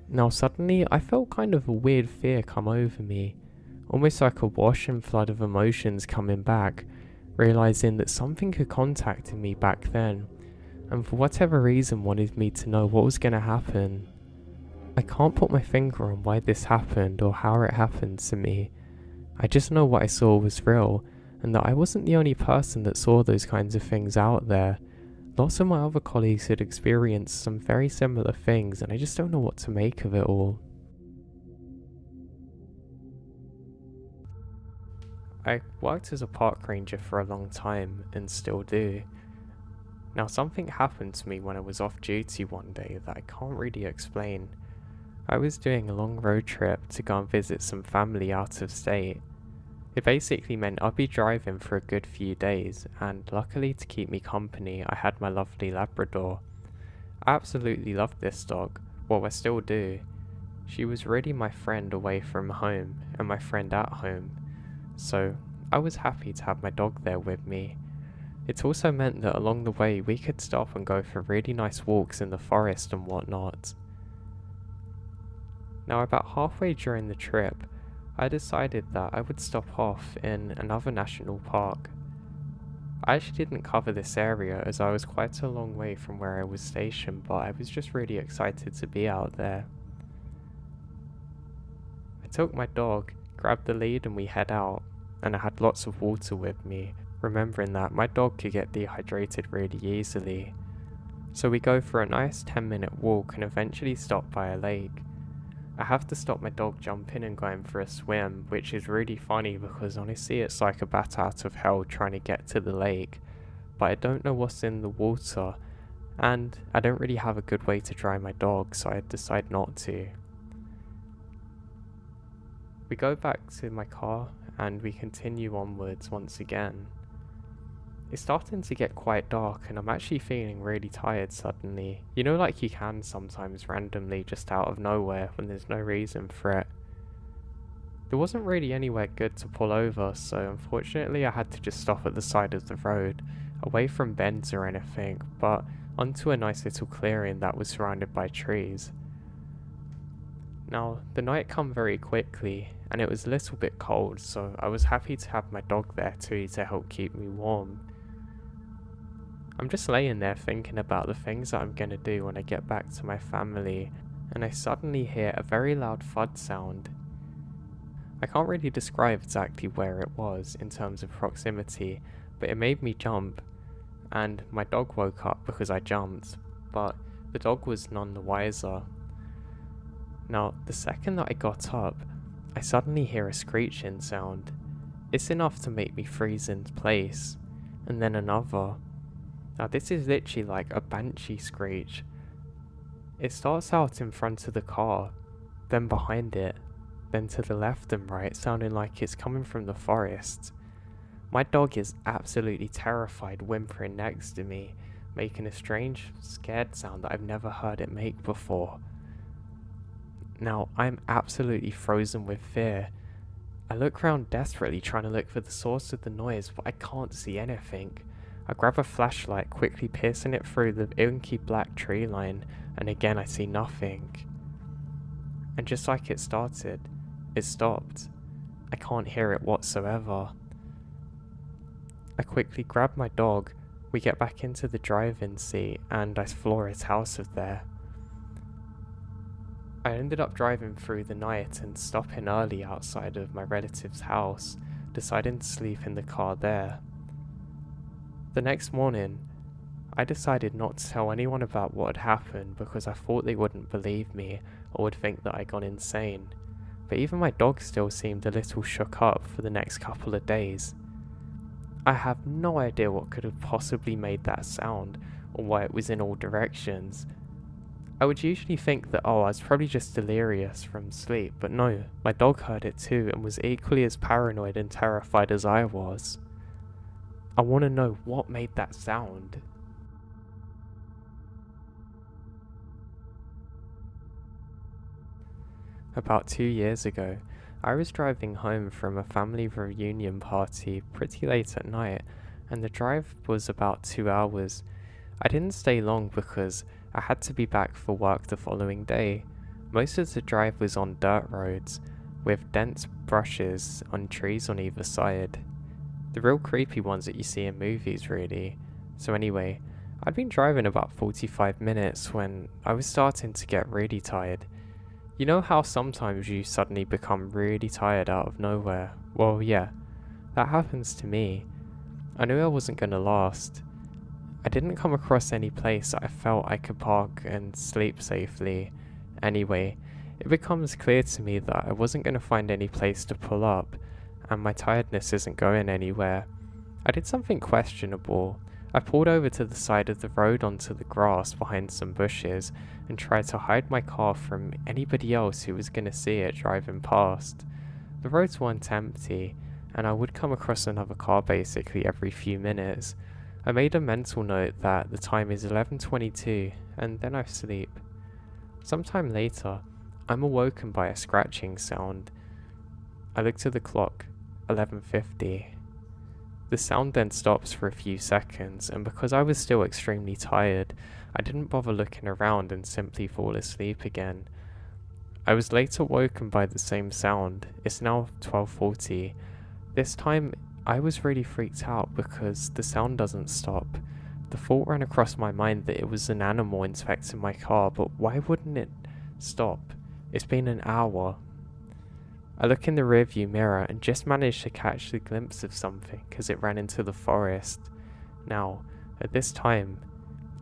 Now suddenly I felt kind of a weird fear come over me, almost like a wash and flood of emotions coming back, realising that something had contacted me back then, and for whatever reason wanted me to know what was going to happen. I can't put my finger on why this happened or how it happened to me. I just know what I saw was real, and that I wasn't the only person that saw those kinds of things out there. Lots of my other colleagues had experienced some very similar things, and I just don't know what to make of it all. I worked as a park ranger for a long time, and still do. Now something happened to me when I was off duty one day that I can't really explain. I was doing a long road trip to go and visit some family out of state. It basically meant I'd be driving for a good few days, and luckily to keep me company I had my lovely Labrador. I absolutely loved this dog, well I still do. She was really my friend away from home, and my friend at home, so I was happy to have my dog there with me. It also meant that along the way we could stop and go for really nice walks in the forest and whatnot. Now about halfway during the trip, I decided that I would stop off in another national park. I actually didn't cover this area as I was quite a long way from where I was stationed, but I was just really excited to be out there. I took my dog, grabbed the lead and we head out, and I had lots of water with me, remembering that my dog could get dehydrated really easily. So we go for a nice 10-minute walk and eventually stop by a lake. I have to stop my dog jumping and going for a swim, which is really funny because honestly it's like a bat out of hell trying to get to the lake, but I don't know what's in the water, and I don't really have a good way to dry my dog, so I decide not to. We go back to my car and we continue onwards once again. It's starting to get quite dark and I'm actually feeling really tired suddenly. You know, like you can sometimes randomly just out of nowhere when there's no reason for it. There wasn't really anywhere good to pull over, so unfortunately I had to just stop at the side of the road, away from bends or anything, but onto a nice little clearing that was surrounded by trees. Now, the night come very quickly and it was a little bit cold, so I was happy to have my dog there too to help keep me warm. I'm just laying there thinking about the things that I'm gonna do when I get back to my family, and I suddenly hear a very loud thud sound. I can't really describe exactly where it was in terms of proximity, but it made me jump, and my dog woke up because I jumped, but the dog was none the wiser. Now, the second that I got up, I suddenly hear a screeching sound. It's enough to make me freeze in place, and then another. Now this is literally like a Banshee screech. It starts out in front of the car, then behind it, then to the left and right, sounding like it's coming from the forest. My dog is absolutely terrified, whimpering next to me, making a strange, scared sound that I've never heard it make before. Now I'm absolutely frozen with fear. I look around desperately trying to look for the source of the noise, but I can't see anything. I grab a flashlight, quickly piercing it through the inky black tree line, and again I see nothing. And just like it started, it stopped. I can't hear it whatsoever. I quickly grab my dog, we get back into the driving seat, and I floor it out of there. I ended up driving through the night and stopping early outside of my relative's house, deciding to sleep in the car there. The next morning, I decided not to tell anyone about what had happened because I thought they wouldn't believe me or would think that I'd gone insane, but even my dog still seemed a little shook up for the next couple of days. I have no idea what could have possibly made that sound or why it was in all directions. I would usually think that, I was probably just delirious from sleep, but no, my dog heard it too and was equally as paranoid and terrified as I was. I want to know what made that sound. About 2 years ago, I was driving home from a family reunion party pretty late at night, and the drive was about 2 hours. I didn't stay long because I had to be back for work the following day. Most of the drive was on dirt roads, with dense brushes on trees on either side. The real creepy ones that you see in movies, really. So anyway, I'd been driving about 45 minutes when I was starting to get really tired. You know how sometimes you suddenly become really tired out of nowhere? Well, yeah, that happens to me. I knew I wasn't going to last. I didn't come across any place that I felt I could park and sleep safely. Anyway, it becomes clear to me that I wasn't going to find any place to pull up, and my tiredness isn't going anywhere. I did something questionable. I pulled over to the side of the road onto the grass behind some bushes and tried to hide my car from anybody else who was going to see it driving past. The roads weren't empty, and I would come across another car basically every few minutes. I made a mental note that the time is 11:22, and then I sleep. Sometime later, I'm awoken by a scratching sound. I looked at the clock, 11:50. The The sound then stops for a few seconds, and because I was still extremely tired, I didn't bother looking around and simply fall asleep again. I was later woken by the same sound. It's now 12:40. This time, I was really freaked out because the sound doesn't stop. The thought ran across my mind that it was an animal inspecting my car, but why wouldn't it stop? It's been an hour. I look in the rearview mirror and just managed to catch a glimpse of something as it ran into the forest. Now, at this time,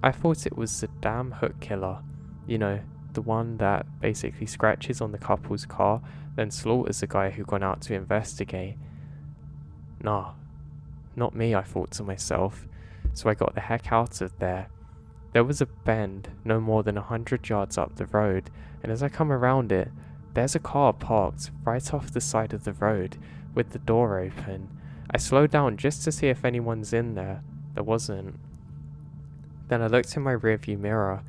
I thought it was the damn hook killer. You know, the one that basically scratches on the couple's car, then slaughters the guy who gone out to investigate. Nah, not me, I thought to myself, so I got the heck out of there. There was a bend no more than 100 yards up the road, and as I come around it, there's a car parked right off the side of the road with the door open. I slowed down just to see if anyone's in there. There wasn't. Then I looked in my rearview mirror.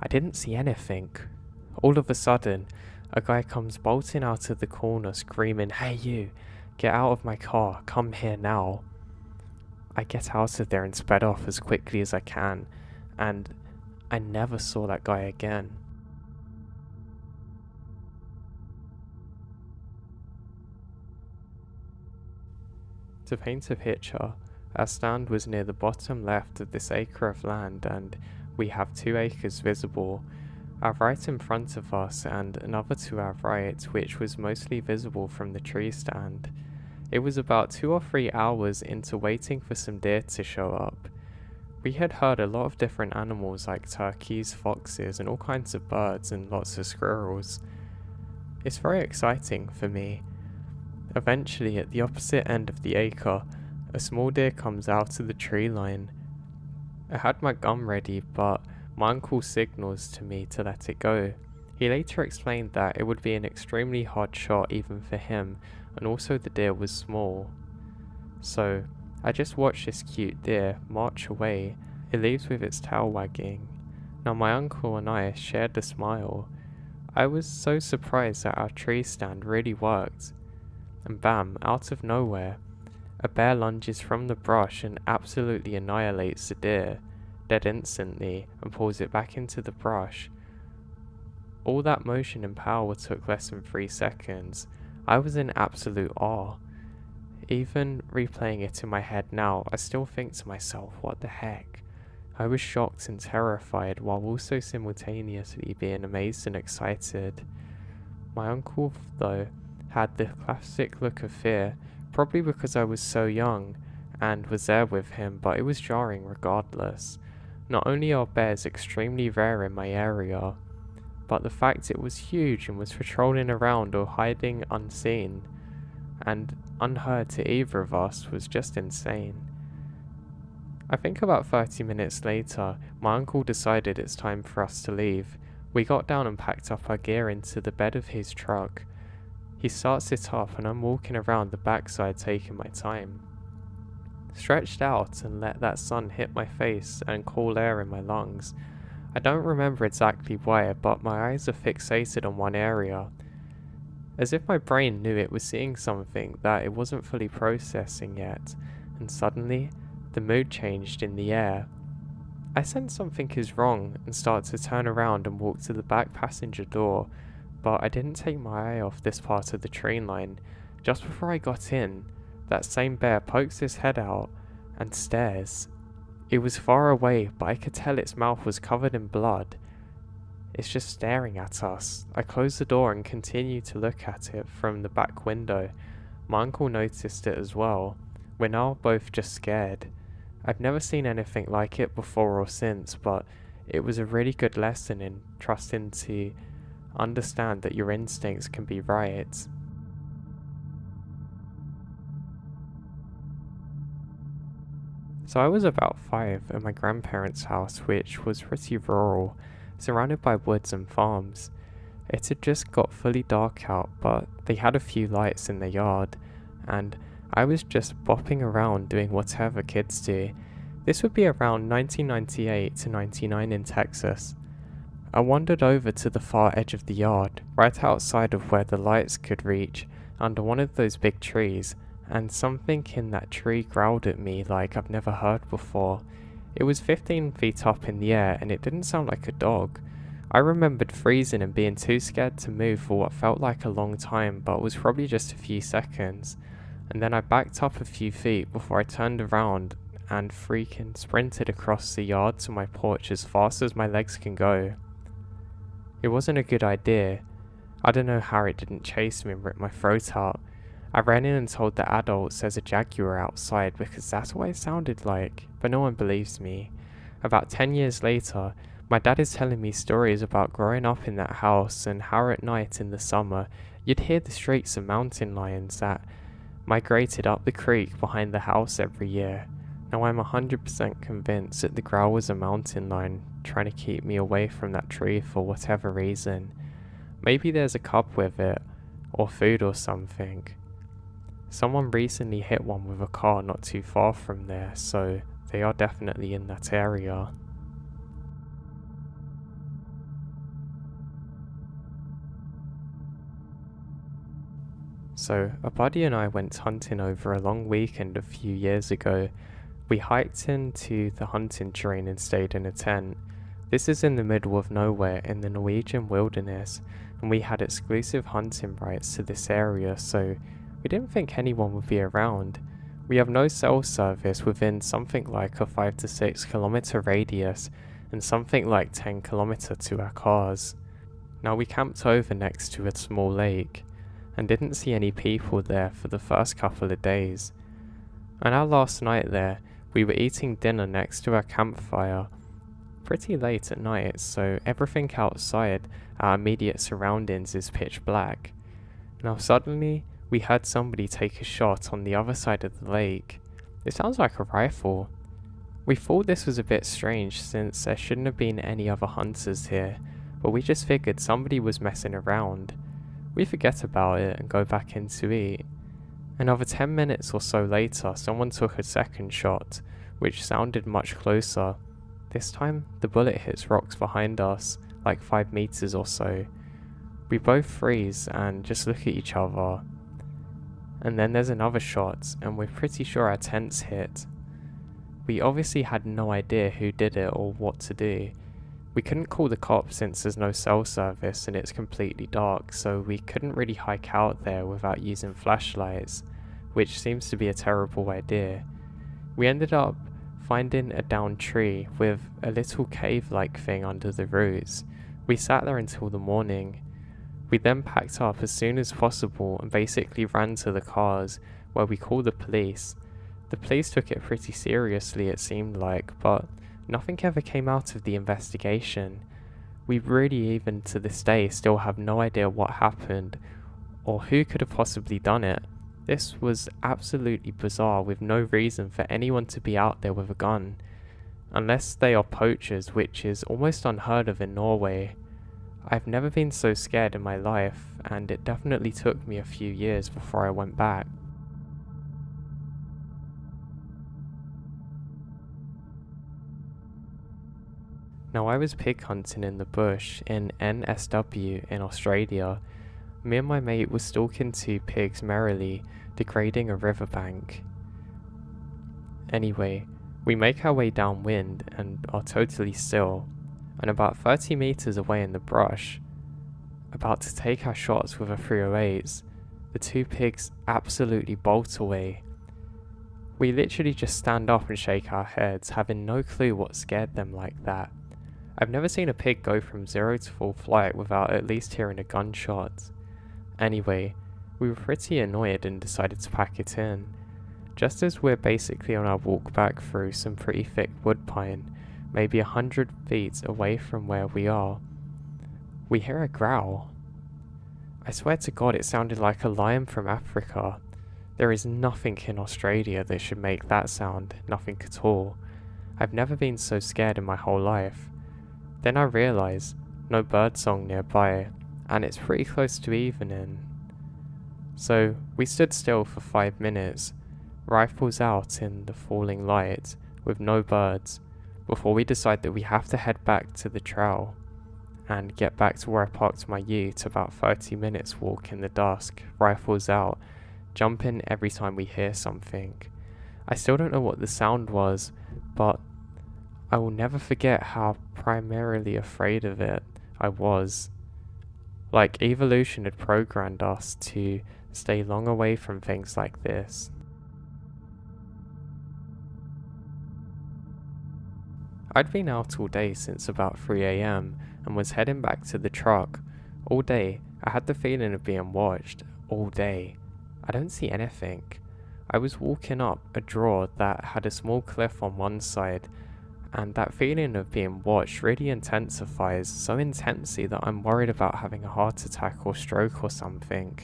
I didn't see anything. All of a sudden, a guy comes bolting out of the corner screaming, "Hey you, get out of my car, come here now." I get out of there and sped off as quickly as I can, and I never saw that guy again. To paint a picture, our stand was near the bottom left of this acre of land, and we have 2 acres visible, our right in front of us and another to our right, which was mostly visible from the tree stand. It was about 2 or 3 hours into waiting for some deer to show up. We had heard a lot of different animals like turkeys, foxes, and all kinds of birds, and lots of squirrels. It's very exciting for me. Eventually, at the opposite end of the acre, a small deer comes out of the tree line. I had my gun ready, but my uncle signals to me to let it go. He later explained that it would be an extremely hard shot even for him, and also the deer was small. So, I just watched this cute deer march away. It leaves with its tail wagging. Now my uncle and I shared a smile. I was so surprised that our tree stand really worked. And bam, out of nowhere, a bear lunges from the brush and absolutely annihilates the deer, dead instantly, and pulls it back into the brush. All that motion and power took less than 3 seconds. I was in absolute awe. Even replaying it in my head now, I still think to myself, what the heck? I was shocked and terrified while also simultaneously being amazed and excited. My uncle, though, had the classic look of fear, probably because I was so young and was there with him, but it was jarring regardless. Not only are bears extremely rare in my area, but the fact it was huge and was patrolling around or hiding unseen and unheard to either of us was just insane. I think about 30 minutes later, my uncle decided it's time for us to leave. We got down and packed up our gear into the bed of his truck. He starts it up and I'm walking around the backside taking my time. Stretched out and let that sun hit my face and cool air in my lungs. I don't remember exactly why, but my eyes are fixated on one area. As if my brain knew it was seeing something that it wasn't fully processing yet, and suddenly, the mood changed in the air. I sense something is wrong and start to turn around and walk to the back passenger door, but I didn't take my eye off this part of the train line. Just before I got in, that same bear pokes his head out and stares. It was far away, but I could tell its mouth was covered in blood. It's just staring at us. I closed the door and continued to look at it from the back window. My uncle noticed it as well. We're now both just scared. I've never seen anything like it before or since, but it was a really good lesson in trusting to understand that your instincts can be right. So I was about 5 at my grandparents' house, which was pretty rural, surrounded by woods and farms. It had just got fully dark out, but they had a few lights in their yard, and I was just bopping around doing whatever kids do. This would be around 1998 to 99 in Texas. I wandered over to the far edge of the yard, right outside of where the lights could reach, under one of those big trees, and something in that tree growled at me like I've never heard before. It was 15 feet up in the air and it didn't sound like a dog. I remembered freezing and being too scared to move for what felt like a long time, but was probably just a few seconds. And then I backed up a few feet before I turned around and freaking sprinted across the yard to my porch as fast as my legs can go. It wasn't a good idea. I don't know how it didn't chase me and rip my throat out. I ran in and told the adults there's a jaguar outside because that's what it sounded like, but no one believes me. About 10 years later, my dad is telling me stories about growing up in that house and how at night in the summer you'd hear the streaks of mountain lions that migrated up the creek behind the house every year. Now I'm 100% convinced that the growl was a mountain lion trying to keep me away from that tree for whatever reason. Maybe there's a cub with it, or food or something. Someone recently hit one with a car not too far from there, so they are definitely in that area. So, a buddy and I went hunting over a long weekend a few years ago. We hiked into the hunting terrain and stayed in a tent. This is in the middle of nowhere in the Norwegian wilderness, and we had exclusive hunting rights to this area, so we didn't think anyone would be around. We have no cell service within something like a 5 to 6 kilometer radius and something like 10 kilometer to our cars. Now we camped over next to a small lake and didn't see any people there for the first couple of days. On our last night there, we were eating dinner next to our campfire pretty late at night, so everything outside our immediate surroundings is pitch black. Now suddenly, we heard somebody take a shot on the other side of the lake. It sounds like a rifle. We thought this was a bit strange since there shouldn't have been any other hunters here, but we just figured somebody was messing around. We forget about it and go back in to eat. Another 10 minutes or so later, someone took a second shot, which sounded much closer. This time, the bullet hits rocks behind us, like 5 meters or so. We both freeze and just look at each other. And then there's another shot, and we're pretty sure our tent's hit. We obviously had no idea who did it or what to do. We couldn't call the cops since there's no cell service and it's completely dark, so we couldn't really hike out there without using flashlights, which seems to be a terrible idea. We ended up finding a downed tree with a little cave-like thing under the roots. We sat there until the morning. We then packed up as soon as possible and basically ran to the cars, where we called the police. The police took it pretty seriously, it seemed like, but nothing ever came out of the investigation. We really, even to this day, still have no idea what happened or who could have possibly done it. This was absolutely bizarre, with no reason for anyone to be out there with a gun, unless they are poachers, which is almost unheard of in Norway. I've never been so scared in my life, and it definitely took me a few years before I went back. Now I was pig hunting in the bush in NSW in Australia. Me and my mate were stalking 2 pigs merrily, degrading a riverbank. Anyway, we make our way downwind and are totally still, and about 30 meters away in the brush, about to take our shots with a 308s, the 2 pigs absolutely bolt away. We literally just stand up and shake our heads, having no clue what scared them like that. I've never seen a pig go from 0 to full flight without at least hearing a gunshot. Anyway, we were pretty annoyed and decided to pack it in. Just as we're basically on our walk back through some pretty thick wood pine, maybe 100 feet away from where we are, we hear a growl. I swear to God, it sounded like a lion from Africa. There is nothing in Australia that should make that sound, nothing at all. I've never been so scared in my whole life. Then I realise, no birdsong nearby, and it's pretty close to evening. So we stood still for 5 minutes, rifles out in the falling light, with no birds, before we decide that we have to head back to the trail and get back to where I parked my ute. About 30 minutes walk in the dusk, rifles out, jump in every time we hear something. I still don't know what the sound was, but I will never forget how primarily afraid of it I was. Like, evolution had programmed us to stay long away from things like this. I'd been out all day since about 3 AM and was heading back to the truck. All day, I had the feeling of being watched. All day. I don't see anything. I was walking up a draw that had a small cliff on one side, and that feeling of being watched really intensifies so intensely that I'm worried about having a heart attack or stroke or something.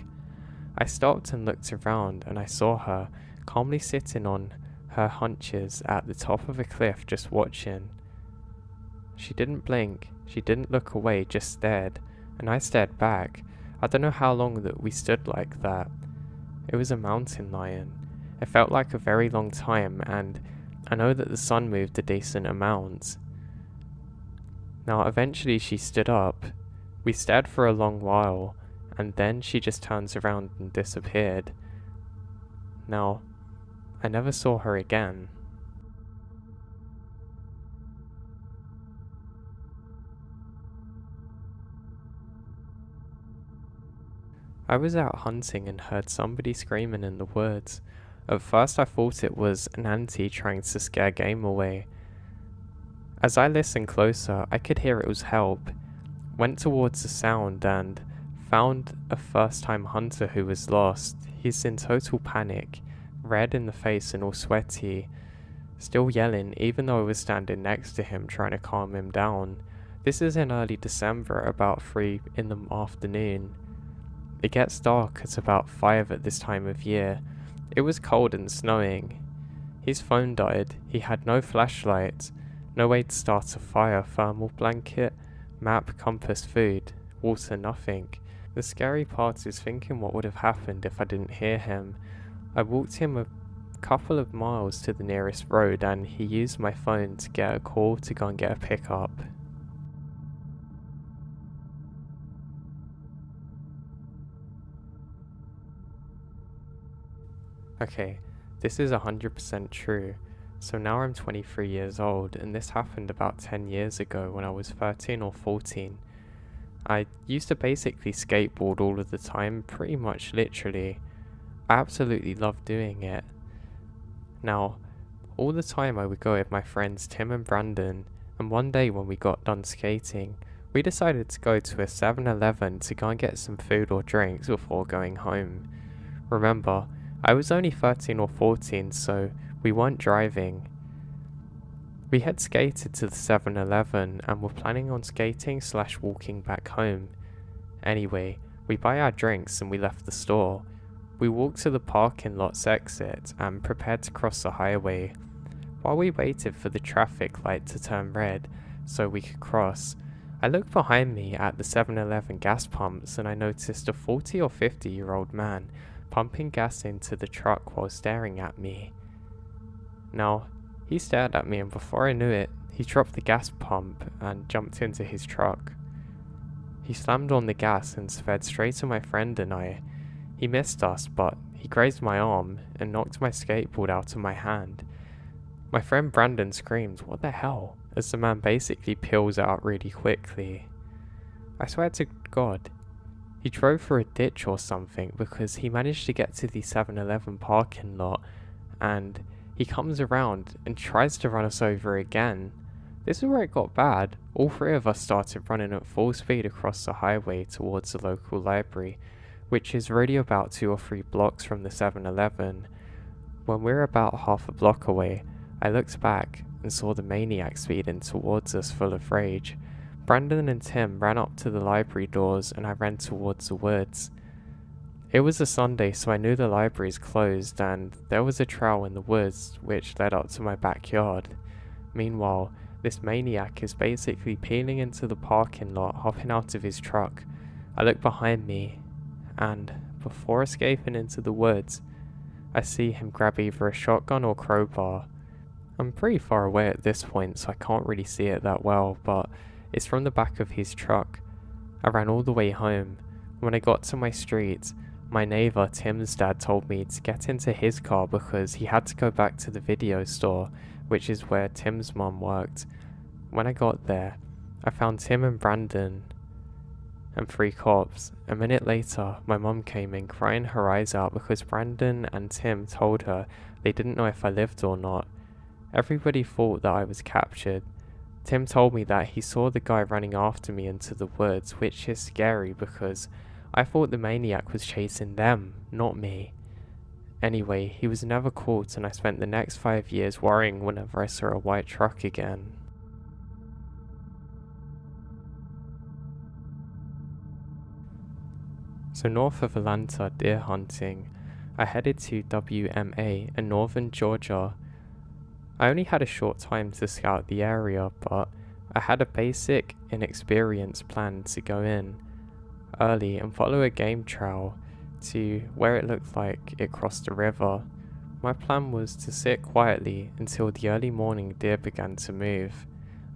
I stopped and looked around, and I saw her calmly sitting on her hunches at the top of a cliff just watching. She didn't blink, she didn't look away, just stared, and I stared back. I don't know how long that we stood like that. It was a mountain lion. It felt like a very long time, and I know that the sun moved a decent amount. Now eventually she stood up. We stared for a long while, and then she just turns around and disappeared. Now, I never saw her again. I was out hunting and heard somebody screaming in the woods. At first I thought it was an auntie trying to scare game away. As I listened closer, I could hear it was help. Went towards the sound and found a first-time hunter who was lost. He's in total panic, red in the face and all sweaty, still yelling even though I was standing next to him trying to calm him down. This is in early December, about 3 in the afternoon. It gets dark at about 5 at this time of year. It was cold and snowing. His phone died, he had no flashlight, no way to start a fire, thermal blanket, map, compass, food, water, nothing. The scary part is thinking what would have happened if I didn't hear him. I walked him a couple of miles to the nearest road and he used my phone to get a call to go and get a pickup. Okay, this is 100% true. So now I'm 23 years old, and this happened about 10 years ago when I was 13 or 14. I used to basically skateboard all of the time, pretty much literally. I absolutely loved doing it. Now, all the time I would go with my friends Tim and Brandon, and one day when we got done skating, we decided to go to a 7-Eleven to go and get some food or drinks before going home. Remember, I was only 13 or 14, so we weren't driving. We had skated to the 7-Eleven and were planning on skating/walking back home. Anyway, we buy our drinks and we left the store. We walked to the parking lot's exit and prepared to cross the highway. While we waited for the traffic light to turn red so we could cross, I looked behind me at the 7-Eleven gas pumps and I noticed a 40 or 50-year-old man pumping gas into the truck while staring at me. Now, he stared at me and before I knew it, he dropped the gas pump and jumped into his truck. He slammed on the gas and sped straight to my friend and I. He missed us, but he grazed my arm and knocked my skateboard out of my hand. My friend Brandon screamed, "What the hell?" as the man basically peels out really quickly. I swear to God, he drove through a ditch or something because he managed to get to the 7-Eleven parking lot and he comes around and tries to run us over again. This is where it got bad. All three of us started running at full speed across the highway towards the local library, which is really about 2 or 3 blocks from the 7-Eleven. When we were about half a block away, I looked back and saw the maniac speeding towards us full of rage. Brandon and Tim ran up to the library doors and I ran towards the woods. It was a Sunday, so I knew the library's closed and there was a trail in the woods which led up to my backyard. Meanwhile, this maniac is basically peeling into the parking lot, hopping out of his truck. I look behind me and, before escaping into the woods, I see him grab either a shotgun or crowbar. I'm pretty far away at this point, so I can't really see it that well, but it's from the back of his truck. I ran all the way home. When I got to my street, My neighbour Tim's dad told me to get into his car because he had to go back to the video store, which is where Tim's mum worked. When I got there, I found Tim and Brandon and 3 cops. A minute later, my mum came in crying her eyes out because Brandon and Tim told her they didn't know if I lived or not. Everybody thought that I was captured. Tim told me that he saw the guy running after me into the woods, which is scary because I thought the maniac was chasing them, not me. Anyway, he was never caught, and I spent the next 5 years worrying whenever I saw a white truck again. So north of Atlanta deer hunting, I headed to WMA in northern Georgia. I only had a short time to scout the area, but I had a basic, inexperienced plan to go in early and follow a game trail to where it looked like it crossed a river. My plan was to sit quietly until the early morning deer began to move.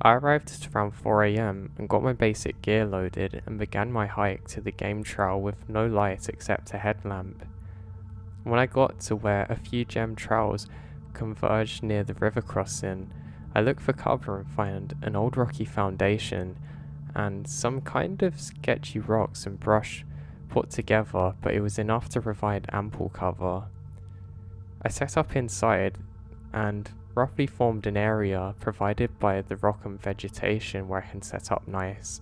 I arrived at around 4 AM and got my basic gear loaded and began my hike to the game trail with no light except a headlamp. When I got to where a few gem trails converged near the river crossing, I looked for cover and found an old rocky foundation and some kind of sketchy rocks and brush put together, but it was enough to provide ample cover. I set up inside and roughly formed an area provided by the rock and vegetation where I can set up nice.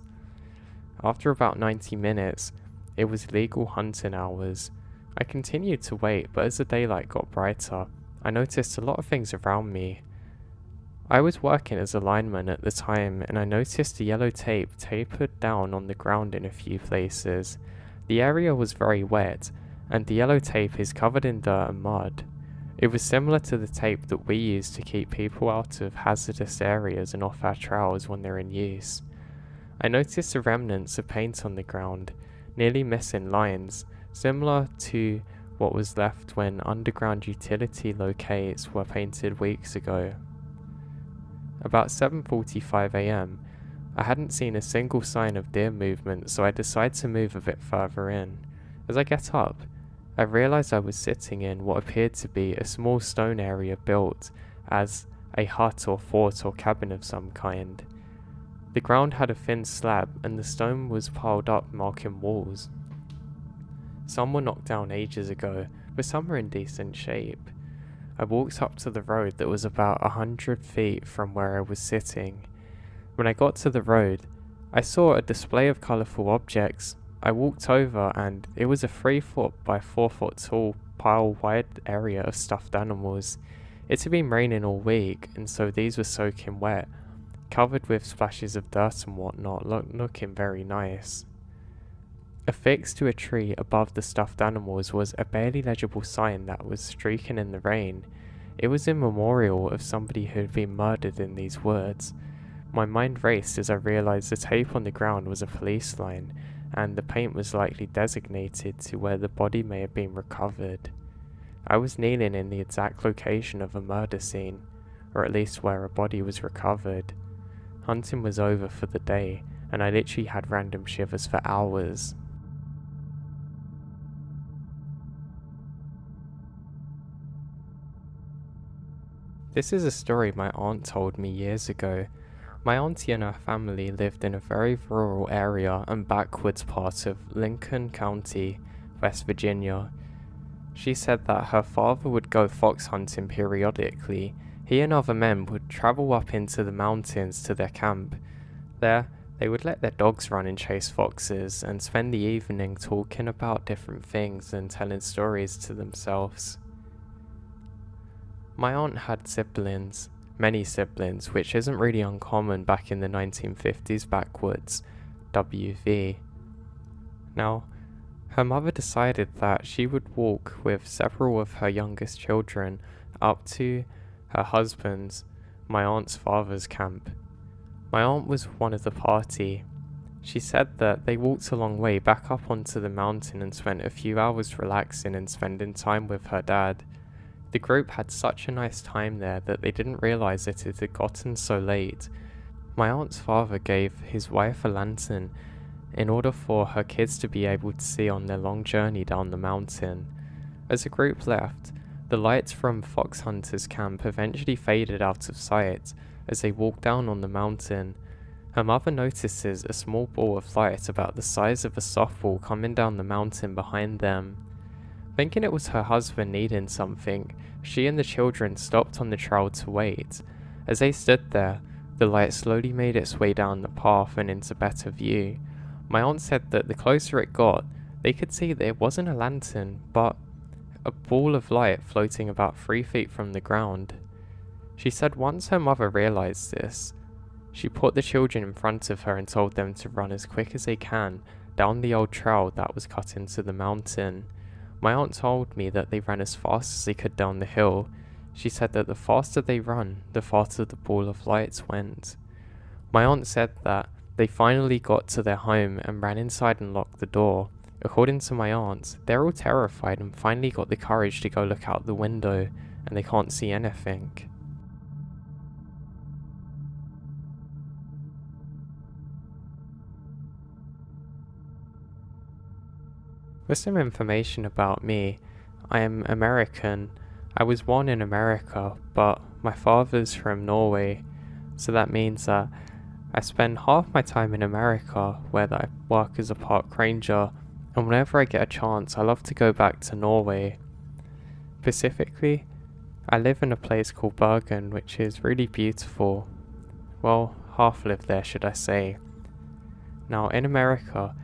After about 90 minutes, it was legal hunting hours. I continued to wait, but as the daylight got brighter, I noticed a lot of things around me. I was working as a lineman at the time, and I noticed the yellow tape tapered down on the ground in a few places. The area was very wet, and the yellow tape is covered in dirt and mud. It was similar to the tape that we use to keep people out of hazardous areas and off our trails when they're in use. I noticed the remnants of paint on the ground, nearly missing lines, similar to what was left when underground utility locates were painted weeks ago. About 7:45 AM, I hadn't seen a single sign of deer movement, so I decided to move a bit further in. As I get up, I realized I was sitting in what appeared to be a small stone area built as a hut or fort or cabin of some kind. The ground had a thin slab and the stone was piled up marking walls. Some were knocked down ages ago, but some were in decent shape. I walked up to the road that was about 100 feet from where I was sitting. When I got to the road, I saw a display of colourful objects. I walked over and it was a 3-foot by 4-foot tall pile-wide area of stuffed animals. It had been raining all week, and so these were soaking wet, covered with splashes of dirt and whatnot, looking very nice. Affixed to a tree above the stuffed animals was a barely legible sign that was streaking in the rain. It was a memorial of somebody who had been murdered in these woods. My mind raced as I realized the tape on the ground was a police line, and the paint was likely designated to where the body may have been recovered. I was kneeling in the exact location of a murder scene, or at least where a body was recovered. Hunting was over for the day, and I literally had random shivers for hours. This is a story my aunt told me years ago. My auntie and her family lived in a very rural area and backwoods part of Lincoln County, West Virginia. She said that her father would go fox hunting periodically. He and other men would travel up into the mountains to their camp. There, they would let their dogs run and chase foxes and spend the evening talking about different things and telling stories to themselves. My aunt had siblings, many siblings, which isn't really uncommon back in the 1950s backwoods, WV. Now, her mother decided that she would walk with several of her youngest children up to her husband's, my aunt's father's camp. My aunt was one of the party. She said that they walked a long way back up onto the mountain and spent a few hours relaxing and spending time with her dad. The group had such a nice time there that they didn't realize that it had gotten so late. My aunt's father gave his wife a lantern in order for her kids to be able to see on their long journey down the mountain. As the group left, the lights from Fox Hunter's camp eventually faded out of sight as they walked down on the mountain. Her mother notices a small ball of light about the size of a softball coming down the mountain behind them. Thinking it was her husband needing something, she and the children stopped on the trail to wait. As they stood there, the light slowly made its way down the path and into better view. My aunt said that the closer it got, they could see that it wasn't a lantern, but a ball of light floating about 3 feet from the ground. She said once her mother realized this, she put the children in front of her and told them to run as quick as they can down the old trail that was cut into the mountain. My aunt told me that they ran as fast as they could down the hill. She said that the faster they run, the faster the ball of lights went. My aunt said that they finally got to their home and ran inside and locked the door. According to my aunt, they're all terrified and finally got the courage to go look out the window, and they can't see anything. For some information about me, I am American. I was born in America, but my father's from Norway, so that means that I spend half my time in America where I work as a park ranger, and whenever I get a chance I love to go back to Norway. Specifically, I live in a place called Bergen, which is really beautiful. Well, half live there, should I say. Now in America,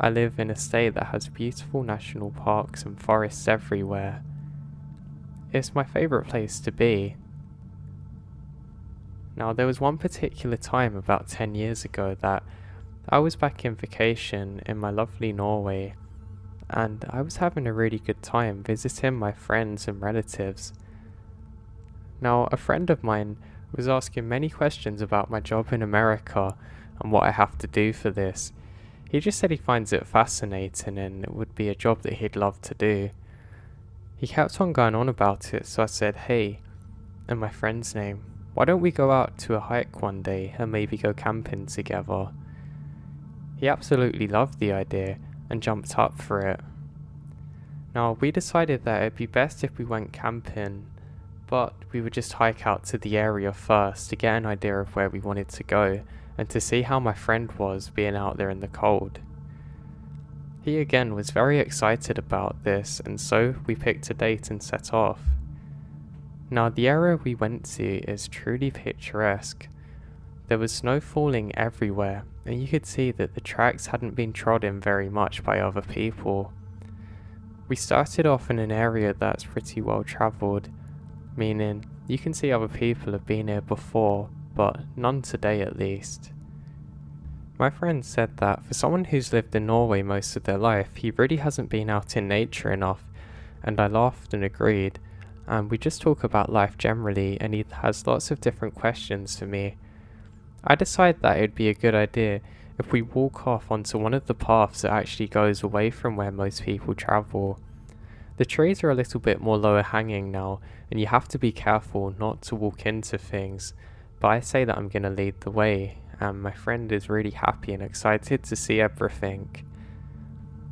I live in a state that has beautiful national parks and forests everywhere. It's my favourite place to be. Now there was one particular time about 10 years ago that I was back in vacation in my lovely Norway, and I was having a really good time visiting my friends and relatives. Now a friend of mine was asking many questions about my job in America and what I have to do for this. He just said he finds it fascinating and it would be a job that he'd love to do. He kept on going on about it, so I said, "Hey," and my friend's name, "why don't we go out to a hike one day and maybe go camping together?" He absolutely loved the idea and jumped up for it. Now we decided that it'd be best if we went camping, but we would just hike out to the area first to get an idea of where we wanted to go and to see how my friend was being out there in the cold. He again was very excited about this, and so we picked a date and set off. Now the area we went to is truly picturesque. There was snow falling everywhere, and you could see that the tracks hadn't been trodden very much by other people. We started off in an area that's pretty well travelled, meaning you can see other people have been here before, but none today at least. My friend said that for someone who's lived in Norway most of their life, he really hasn't been out in nature enough, and I laughed and agreed, and we just talk about life generally, and he has lots of different questions for me. I decided that it would be a good idea if we walk off onto one of the paths that actually goes away from where most people travel. The trees are a little bit more lower hanging now, and you have to be careful not to walk into things, but I say that I'm going to lead the way, and my friend is really happy and excited to see everything.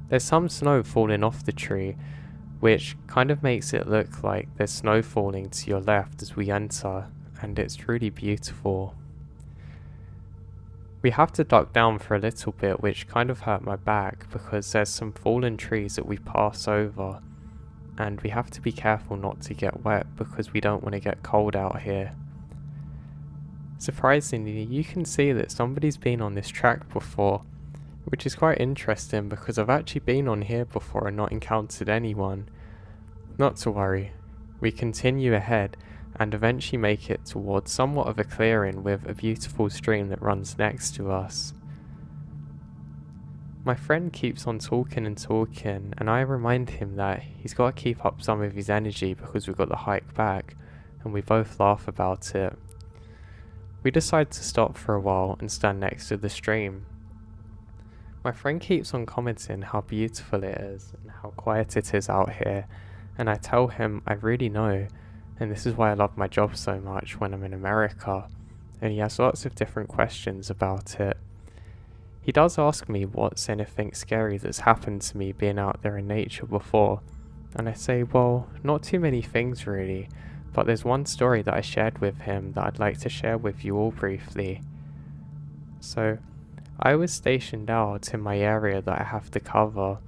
There's some snow falling off the tree, which kind of makes it look like there's snow falling to your left as we enter, and it's really beautiful. We have to duck down for a little bit, which kind of hurt my back because there's some fallen trees that we pass over, and we have to be careful not to get wet because we don't want to get cold out here. Surprisingly, you can see that somebody's been on this track before, which is quite interesting because I've actually been on here before and not encountered anyone. Not to worry, we continue ahead and eventually make it towards somewhat of a clearing with a beautiful stream that runs next to us. My friend keeps on talking and talking, and I remind him that he's got to keep up some of his energy because we've got the hike back, and we both laugh about it. We decide to stop for a while and stand next to the stream. My friend keeps on commenting how beautiful it is and how quiet it is out here, and I tell him I really know, and this is why I love my job so much when I'm in America, and he has lots of different questions about it. He does ask me what's anything scary that's happened to me being out there in nature before, and I say, well, not too many things really, but there's one story that I shared with him that I'd like to share with you all briefly. So, I was stationed out in my area that I have to cover,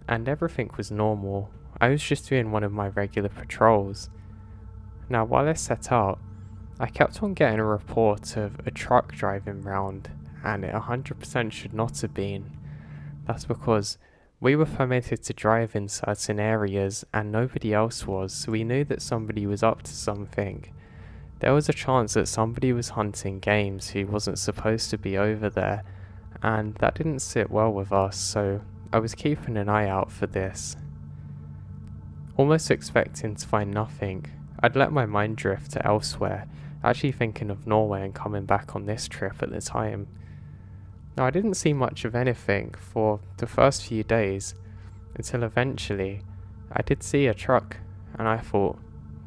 and everything was normal. I was just doing one of my regular patrols. Now, while I set out, I kept on getting a report of a truck driving round, and it 100% should not have been. That's because we were permitted to drive in certain areas and nobody else was, so we knew that somebody was up to something. There was a chance that somebody was hunting games who wasn't supposed to be over there, and that didn't sit well with us, so I was keeping an eye out for this. Almost expecting to find nothing, I'd let my mind drift to elsewhere, actually thinking of Norway and coming back on this trip at the time. Now, I didn't see much of anything for the first few days, until eventually I did see a truck, and I thought,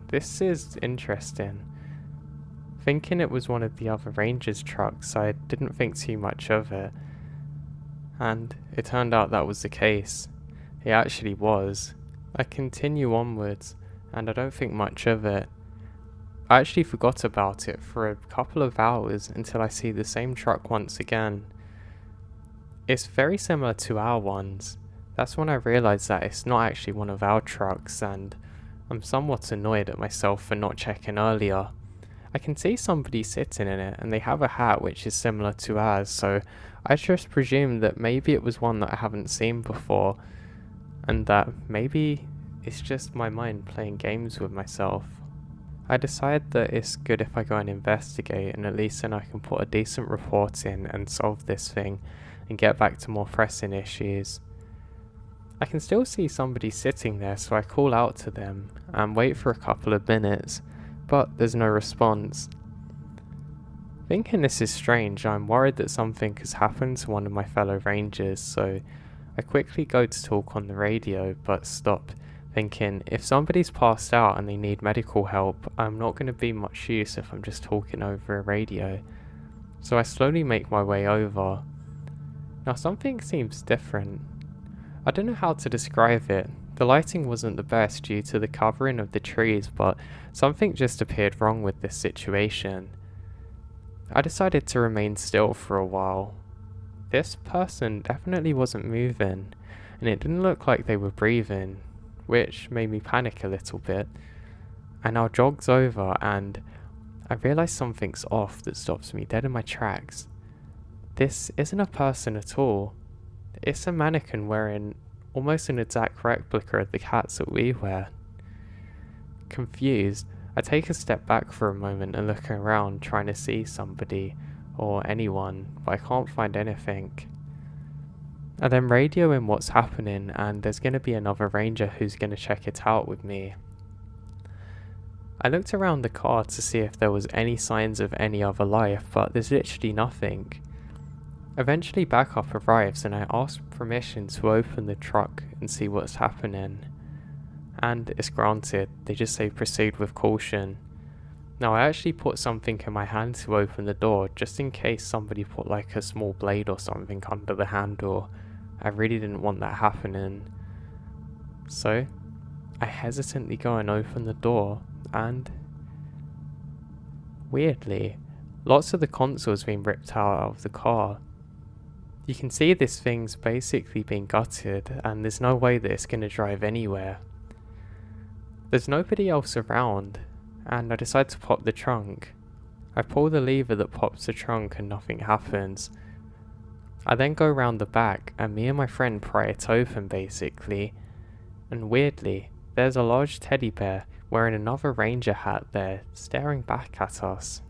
this is interesting. Thinking it was one of the other rangers' trucks, I didn't think too much of it, and it turned out that was the case. It actually was. I continue onwards, and I don't think much of it. I actually forgot about it for a couple of hours until I see the same truck once again. It's very similar to our ones. That's when I realised that it's not actually one of our trucks, and I'm somewhat annoyed at myself for not checking earlier. I can see somebody sitting in it, and they have a hat which is similar to ours, so I just presumed that maybe it was one that I haven't seen before, and that maybe it's just my mind playing games with myself. I decide that it's good if I go and investigate, and at least then I can put a decent report in and solve this thing and get back to more pressing issues. I can still see somebody sitting there, so I call out to them and wait for a couple of minutes, but there's no response. Thinking this is strange, I'm worried that something has happened to one of my fellow rangers, so I quickly go to talk on the radio, but stop, thinking if somebody's passed out and they need medical help, I'm not going to be much use if I'm just talking over a radio. So I slowly make my way over. Now something seems different. I don't know how to describe it. The lighting wasn't the best due to the covering of the trees, but something just appeared wrong with this situation. I decided to remain still for a while. This person definitely wasn't moving, and it didn't look like they were breathing, which made me panic a little bit. I now jogs over and I realise something's off that stops me dead in my tracks. This isn't a person at all. It's a mannequin wearing almost an exact replica of the hats that we wear. Confused, I take a step back for a moment and look around trying to see somebody or anyone, but I can't find anything. I then radio in what's happening, and there's going to be another ranger who's going to check it out with me. I looked around the car to see if there was any signs of any other life, but there's literally nothing. Eventually backup arrives and I ask permission to open the truck and see what's happening. And it's granted, they just say proceed with caution. Now I actually put something in my hand to open the door just in case somebody put like a small blade or something under the handle. I really didn't want that happening. So I hesitantly go and open the door, and weirdly, lots of the console's been ripped out of the car. You can see this thing's basically been gutted, and there's no way that it's going to drive anywhere. There's nobody else around, and I decide to pop the trunk. I pull the lever that pops the trunk and nothing happens. I then go round the back, and me and my friend pry it open basically, and weirdly, there's a large teddy bear wearing another ranger hat there, staring back at us.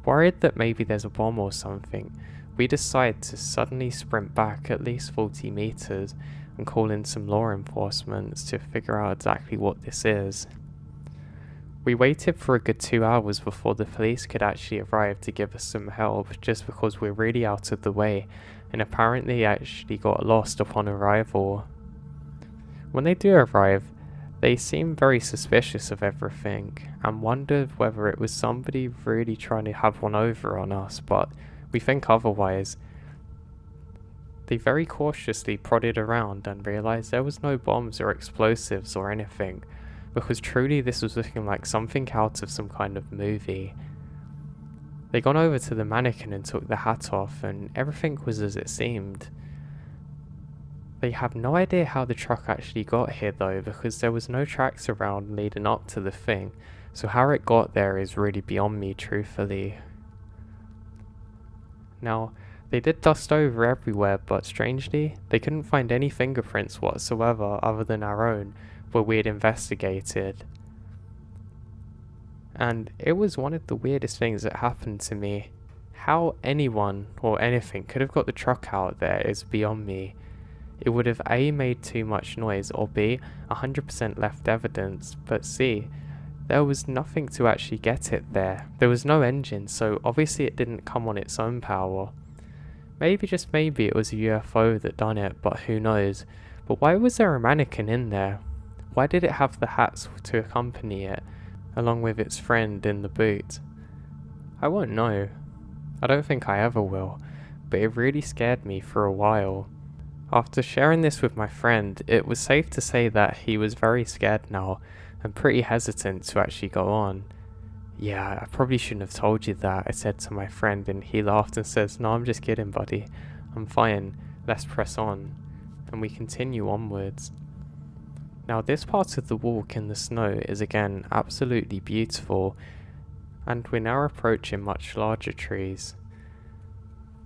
Worried that maybe there's a bomb or something, we decide to suddenly sprint back at least 40 meters and call in some law enforcement to figure out exactly what this is. We waited for a good 2 hours before the police could actually arrive to give us some help, just because we're really out of the way and apparently actually got lost upon arrival. When they do arrive, they seem very suspicious of everything and wondered whether it was somebody really trying to have one over on us, but we think otherwise. They very cautiously prodded around and realised there was no bombs or explosives or anything, because truly this was looking like something out of some kind of movie. They gone over to the mannequin and took the hat off, and everything was as it seemed. They have no idea how the truck actually got here though, because there was no tracks around leading up to the thing, so how it got there is really beyond me, truthfully. Now, they did dust over everywhere, but strangely, they couldn't find any fingerprints whatsoever other than our own, where we had investigated. And it was one of the weirdest things that happened to me. How anyone or anything could have got the truck out there is beyond me. It would have A, made too much noise, or B, 100% left evidence, but C, there was nothing to actually get it there. There was no engine, so obviously it didn't come on its own power. Maybe, just maybe, it was a UFO that done it, but who knows. But why was there a mannequin in there? Why did it have the hats to accompany it, along with its friend in the boot? I won't know. I don't think I ever will, but it really scared me for a while. After sharing this with my friend, it was safe to say that he was very scared now, and pretty hesitant to actually go on. Yeah, I probably shouldn't have told you that, I said to my friend, and he laughed and says, "No, I'm just kidding, buddy. I'm fine. Let's press on." And we continue onwards. Now, this part of the walk in the snow is again absolutely beautiful, and we're now approaching much larger trees.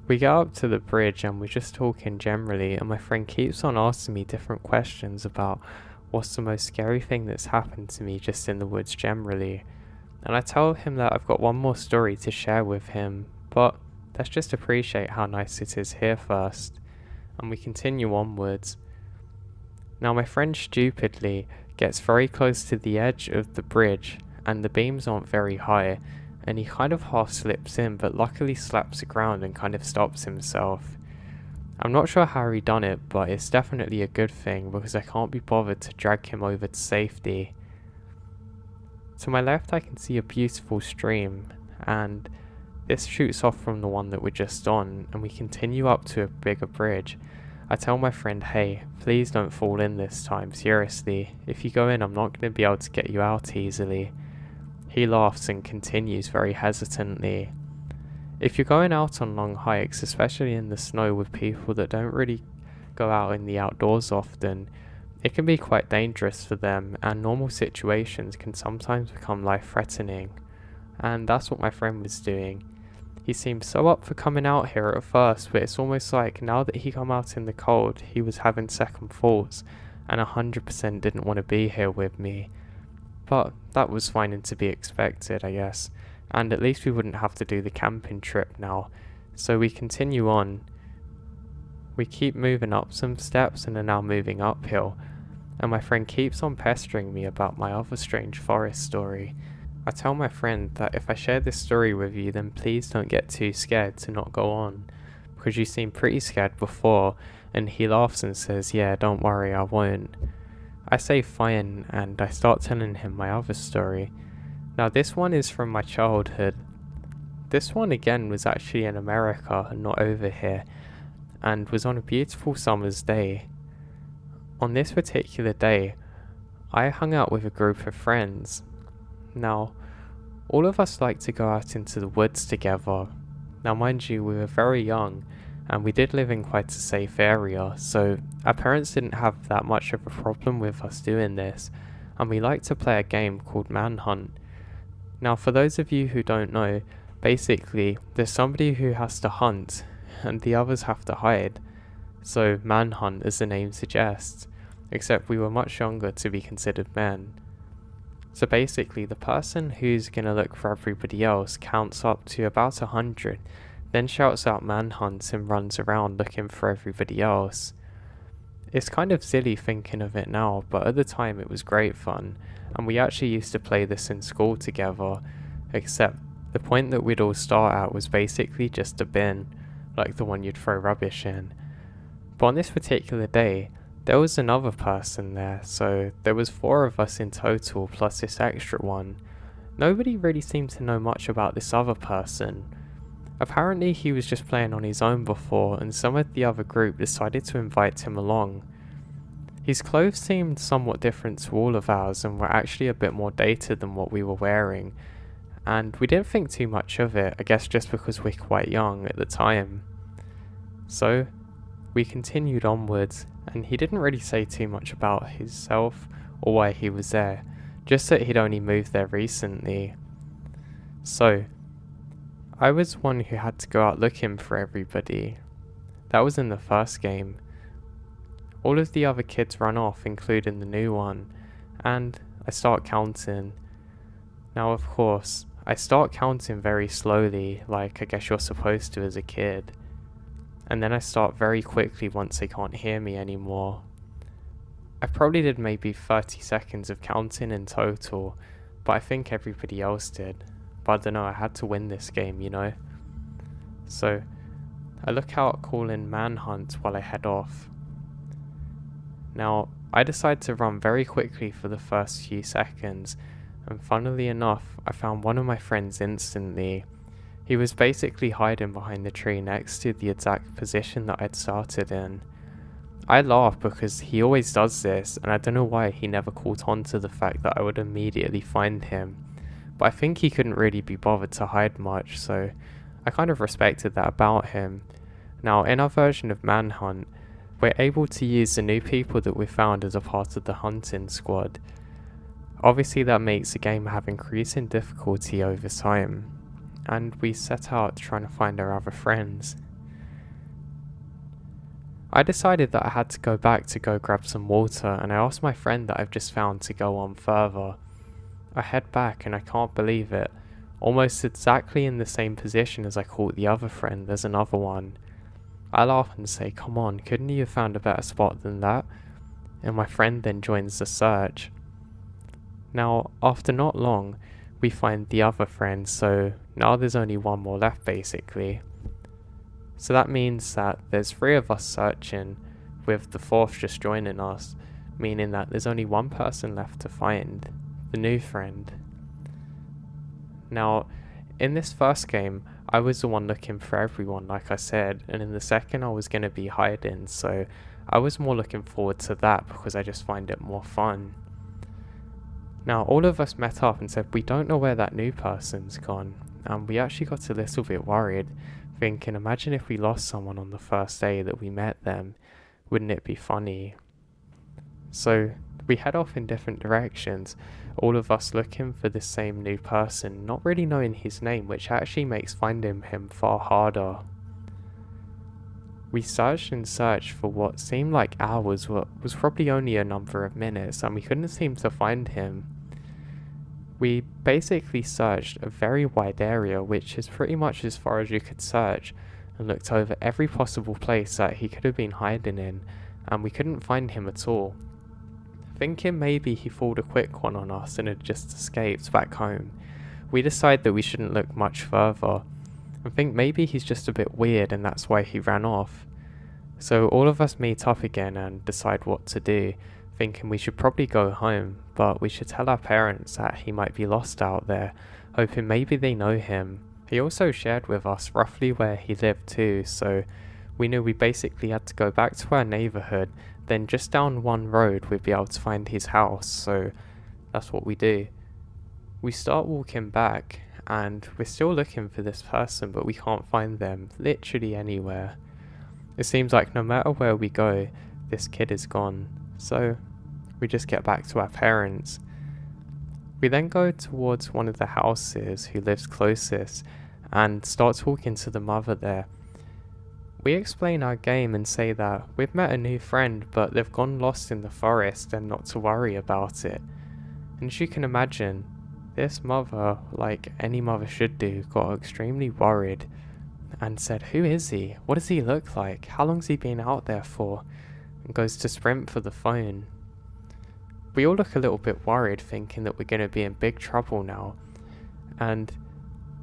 We get up to the bridge and we're just talking generally, and my friend keeps on asking me different questions about what's the most scary thing that's happened to me just in the woods generally. And I tell him that I've got one more story to share with him, but let's just appreciate how nice it is here first. And we continue onwards. Now my friend stupidly gets very close to the edge of the bridge, and the beams aren't very high, and he kind of half slips in, but luckily slaps the ground and kind of stops himself. I'm not sure how he done it, but it's definitely a good thing, because I can't be bothered to drag him over to safety. To my left I can see a beautiful stream, and this shoots off from the one that we're just on, and we continue up to a bigger bridge. I tell my friend, "Hey, please don't fall in this time, seriously. If you go in, I'm not going to be able to get you out easily." He laughs and continues very hesitantly. If you're going out on long hikes, especially in the snow with people that don't really go out in the outdoors often, it can be quite dangerous for them, and normal situations can sometimes become life-threatening. And that's what my friend was doing. He seemed so up for coming out here at first, but it's almost like now that he come out in the cold, he was having second thoughts, and 100% didn't want to be here with me. But that was fine and to be expected, I guess, and at least we wouldn't have to do the camping trip now. So we continue on. We keep moving up some steps and are now moving uphill, and my friend keeps on pestering me about my other strange forest story. I tell my friend that if I share this story with you, then please don't get too scared to not go on, because you seemed pretty scared before, and he laughs and says, "Yeah, don't worry, I won't." I say fine, and I start telling him my other story. Now this one is from my childhood. This one again was actually in America and not over here, and was on a beautiful summer's day. On this particular day, I hung out with a group of friends. Now, all of us like to go out into the woods together. Now mind you, we were very young, and we did live in quite a safe area, so our parents didn't have that much of a problem with us doing this, and we like to play a game called Manhunt. Now for those of you who don't know, basically there's somebody who has to hunt, and the others have to hide. So Manhunt, as the name suggests, except we were much younger to be considered men. So basically the person who's gonna look for everybody else counts up to about 100, then shouts out manhunt and runs around looking for everybody else. It's kind of silly thinking of it now, but at the time it was great fun, and we actually used to play this in school together, except the point that we'd all start at was basically just a bin, like the one you'd throw rubbish in. But on this particular day, there was another person there, so there was 4 of us in total plus this extra one. Nobody really seemed to know much about this other person. Apparently he was just playing on his own before, and some of the other group decided to invite him along. His clothes seemed somewhat different to all of ours and were actually a bit more dated than what we were wearing, and we didn't think too much of it, I guess just because we're quite young at the time. So we continued onwards, and he didn't really say too much about himself or why he was there, just that he'd only moved there recently. So I was one who had to go out looking for everybody. That was in the first game. All of the other kids run off, including the new one, and I start counting. Now of course, I start counting very slowly, like I guess you're supposed to as a kid. And then I start very quickly once they can't hear me anymore. I probably did maybe 30 seconds of counting in total, but I think everybody else did. But I don't know, I had to win this game, you know? So I look out calling manhunt while I head off. Now, I decide to run very quickly for the first few seconds, and funnily enough, I found one of my friends instantly. He was basically hiding behind the tree next to the exact position that I'd started in. I laugh because he always does this, and I don't know why he never caught on to the fact that I would immediately find him. But I think he couldn't really be bothered to hide much, so I kind of respected that about him. Now, in our version of Manhunt, we're able to use the new people that we found as a part of the hunting squad. Obviously that makes the game have increasing difficulty over time, and we set out trying to find our other friends. I decided that I had to go back to go grab some water, and I asked my friend that I've just found to go on further. I head back and I can't believe it. Almost exactly in the same position as I caught the other friend, there's another one. I laugh and say, come on, couldn't you have found a better spot than that? And my friend then joins the search. Now, after not long, we find the other friend, so now there's only one more left basically. So that means that there's 3 of us searching, with the 4th just joining us, meaning that there's only one person left to find, the new friend. Now, in this first game, I was the one looking for everyone, like I said, and in the second I was going to be hiding, so I was more looking forward to that because I just find it more fun. Now, all of us met up and said we don't know where that new person's gone, and we actually got a little bit worried, thinking imagine if we lost someone on the first day that we met them, wouldn't it be funny? So we head off in different directions, all of us looking for the same new person, not really knowing his name, which actually makes finding him far harder. We searched and searched for what seemed like hours, what was probably only a number of minutes, and we couldn't seem to find him. We basically searched a very wide area, which is pretty much as far as you could search, and looked over every possible place that he could have been hiding in, and we couldn't find him at all. Thinking maybe he pulled a quick one on us and had just escaped back home, we decide that we shouldn't look much further, and think maybe he's just a bit weird and that's why he ran off. So all of us meet up again and decide what to do, thinking we should probably go home, but we should tell our parents that he might be lost out there, hoping maybe they know him. He also shared with us roughly where he lived too, so we knew we basically had to go back to our neighbourhood, then just down one road we'd be able to find his house, so that's what we do. We start walking back, and we're still looking for this person, but we can't find them literally anywhere. It seems like no matter where we go, this kid is gone, so we just get back to our parents. We then go towards one of the houses who lives closest, and start talking to the mother there. We explain our game and say that we've met a new friend, but they've gone lost in the forest and not to worry about it. And as you can imagine, this mother, like any mother should do, got extremely worried and said, who is he? What does he look like? How long's he been out there for? And goes to sprint for the phone. We all look a little bit worried, thinking that we're going to be in big trouble now. And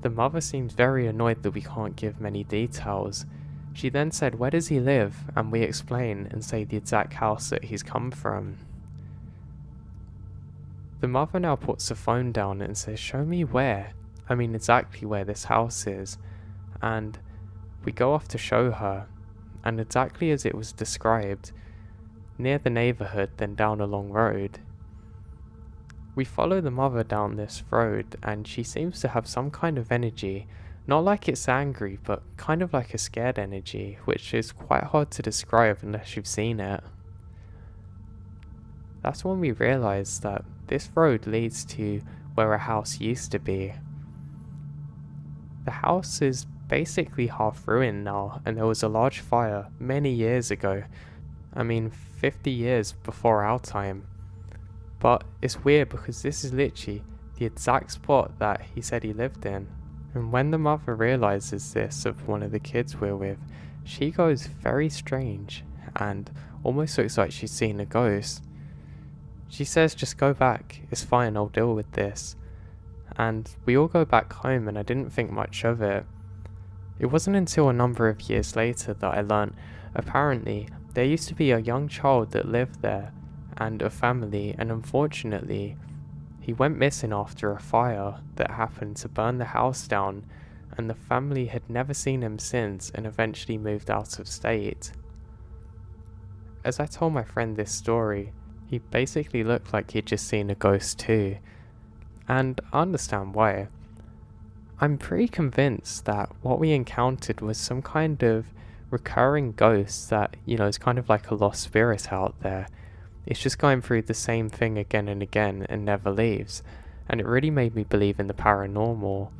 the mother seems very annoyed that we can't give many details. She then said, where does he live? And we explain and say the exact house that he's come from. The mother now puts the phone down and says, show me where. I mean exactly where this house is. and we go off to show her, and exactly as it was described, near the neighbourhood then down a long road. We follow the mother down this road, and she seems to have some kind of energy, not like it's angry, but kind of like a scared energy, which is quite hard to describe unless you've seen it. That's when we realise that this road leads to where a house used to be. The house is basically half ruined now, and there was a large fire many years ago. 50 years before our time. But it's weird because this is literally the exact spot that he said he lived in. And when the mother realises this of one of the kids we're with, she goes very strange and almost looks like she's seen a ghost. She says, "Just go back, it's fine, I'll deal with this." And we all go back home, and I didn't think much of it. It wasn't until a number of years later that I learnt apparently there used to be a young child that lived there and a family, and unfortunately he went missing after a fire that happened to burn the house down, and the family had never seen him since and eventually moved out of state. As I told my friend this story, he basically looked like he'd just seen a ghost too, and I understand why. I'm pretty convinced that what we encountered was some kind of recurring ghost that, is kind of like a lost spirit out there. It's just going through the same thing again and again and never leaves, and it really made me believe in the paranormal.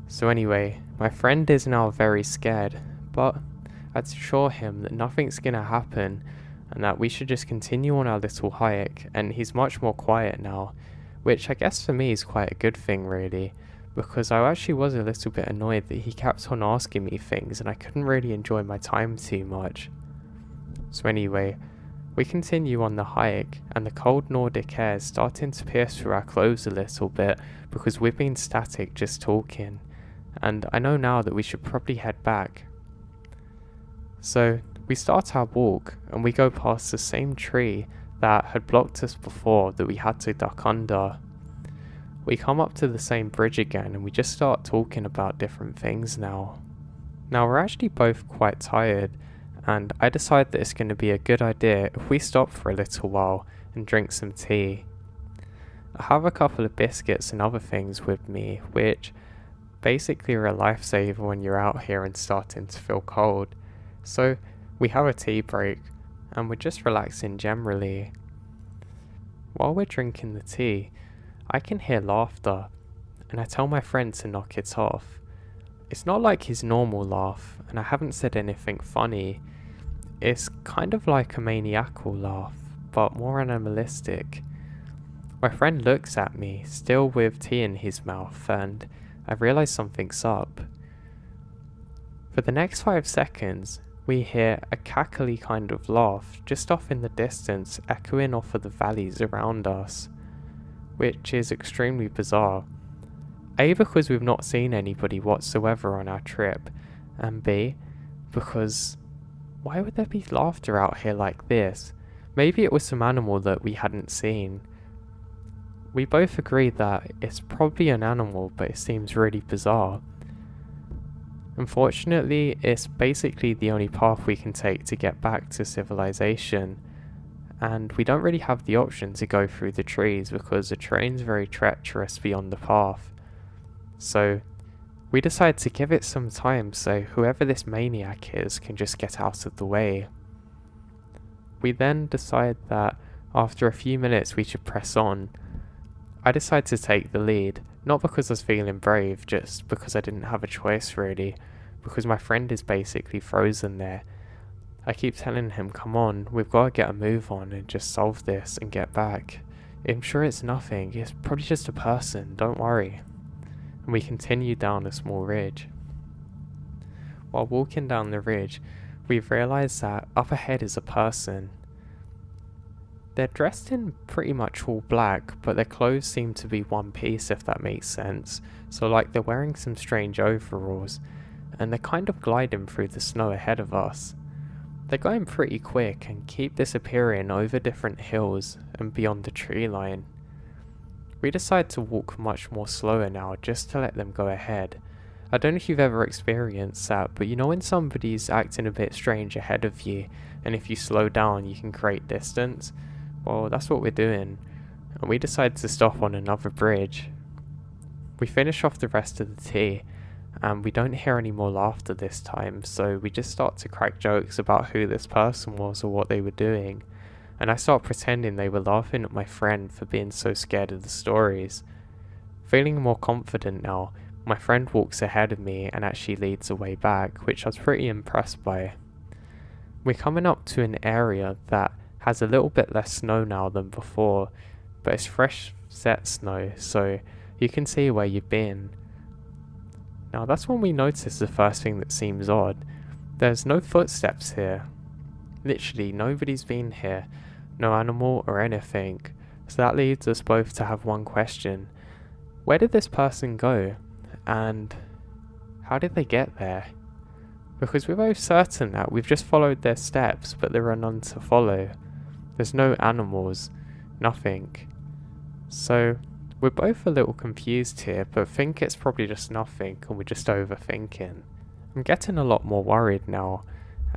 So anyway, my friend is now very scared, but I'd assure him that nothing's gonna happen and that we should just continue on our little hike, and he's much more quiet now, which I guess for me is quite a good thing really, because I actually was a little bit annoyed that he kept on asking me things and I couldn't really enjoy my time too much. So anyway, we continue on the hike, and the cold Nordic air is starting to pierce through our clothes a little bit because we've been static just talking, and I know now that we should probably head back. So we start our walk, and we go past the same tree that had blocked us before that we had to duck under. We come up to the same bridge again, and we just start talking about different things now. Now we're actually both quite tired, and I decide that it's going to be a good idea if we stop for a little while and drink some tea. I have a couple of biscuits and other things with me, which basically are a lifesaver when you're out here and starting to feel cold. So we have a tea break, and we're just relaxing generally. While we're drinking the tea, I can hear laughter, and I tell my friend to knock it off. It's not like his normal laugh, and I haven't said anything funny. It's kind of like a maniacal laugh, but more animalistic. My friend looks at me, still with tea in his mouth, and I realise something's up. For the next 5 seconds, we hear a cackly kind of laugh just off in the distance, echoing off of the valleys around us, which is extremely bizarre. A, because we've not seen anybody whatsoever on our trip, and B, because why would there be laughter out here like this? Maybe it was some animal that we hadn't seen. We both agree that it's probably an animal, but it seems really bizarre. Unfortunately, it's basically the only path we can take to get back to civilization, and we don't really have the option to go through the trees because the terrain's very treacherous beyond the path. So we decide to give it some time so whoever this maniac is can just get out of the way. We then decide that after a few minutes we should press on. I decide to take the lead, not because I was feeling brave, just because I didn't have a choice really, because my friend is basically frozen there. I keep telling him, come on, we've got to get a move on and just solve this and get back. I'm sure it's nothing, it's probably just a person, don't worry. And we continue down a small ridge. While walking down the ridge, we've realised that up ahead is a person. They're dressed in pretty much all black, but their clothes seem to be one piece, if that makes sense. So like they're wearing some strange overalls, and they're kind of gliding through the snow ahead of us. They're going pretty quick and keep disappearing over different hills and beyond the tree line. We decide to walk much more slower now just to let them go ahead, I don't know if you've ever experienced that, but you know when somebody's acting a bit strange ahead of you, and if you slow down you can create distance? Well, that's what we're doing, and we decided to stop on another bridge. We finish off the rest of the tea, and we don't hear any more laughter this time, so we just start to crack jokes about who this person was or what they were doing, and I start pretending they were laughing at my friend for being so scared of the stories. Feeling more confident now, my friend walks ahead of me and actually leads the way back, which I was pretty impressed by. We're coming up to an area that has a little bit less snow now than before, but it's fresh set snow, so you can see where you've been. Now that's when we notice the first thing that seems odd. There's no footsteps here. Literally nobody's been here, no animal or anything, so that leads us both to have one question. Where did this person go? And how did they get there? Because we're both certain that we've just followed their steps, but there are none to follow. There's no animals, nothing. So we're both a little confused here, but think it's probably just nothing and we're just overthinking. I'm getting a lot more worried now,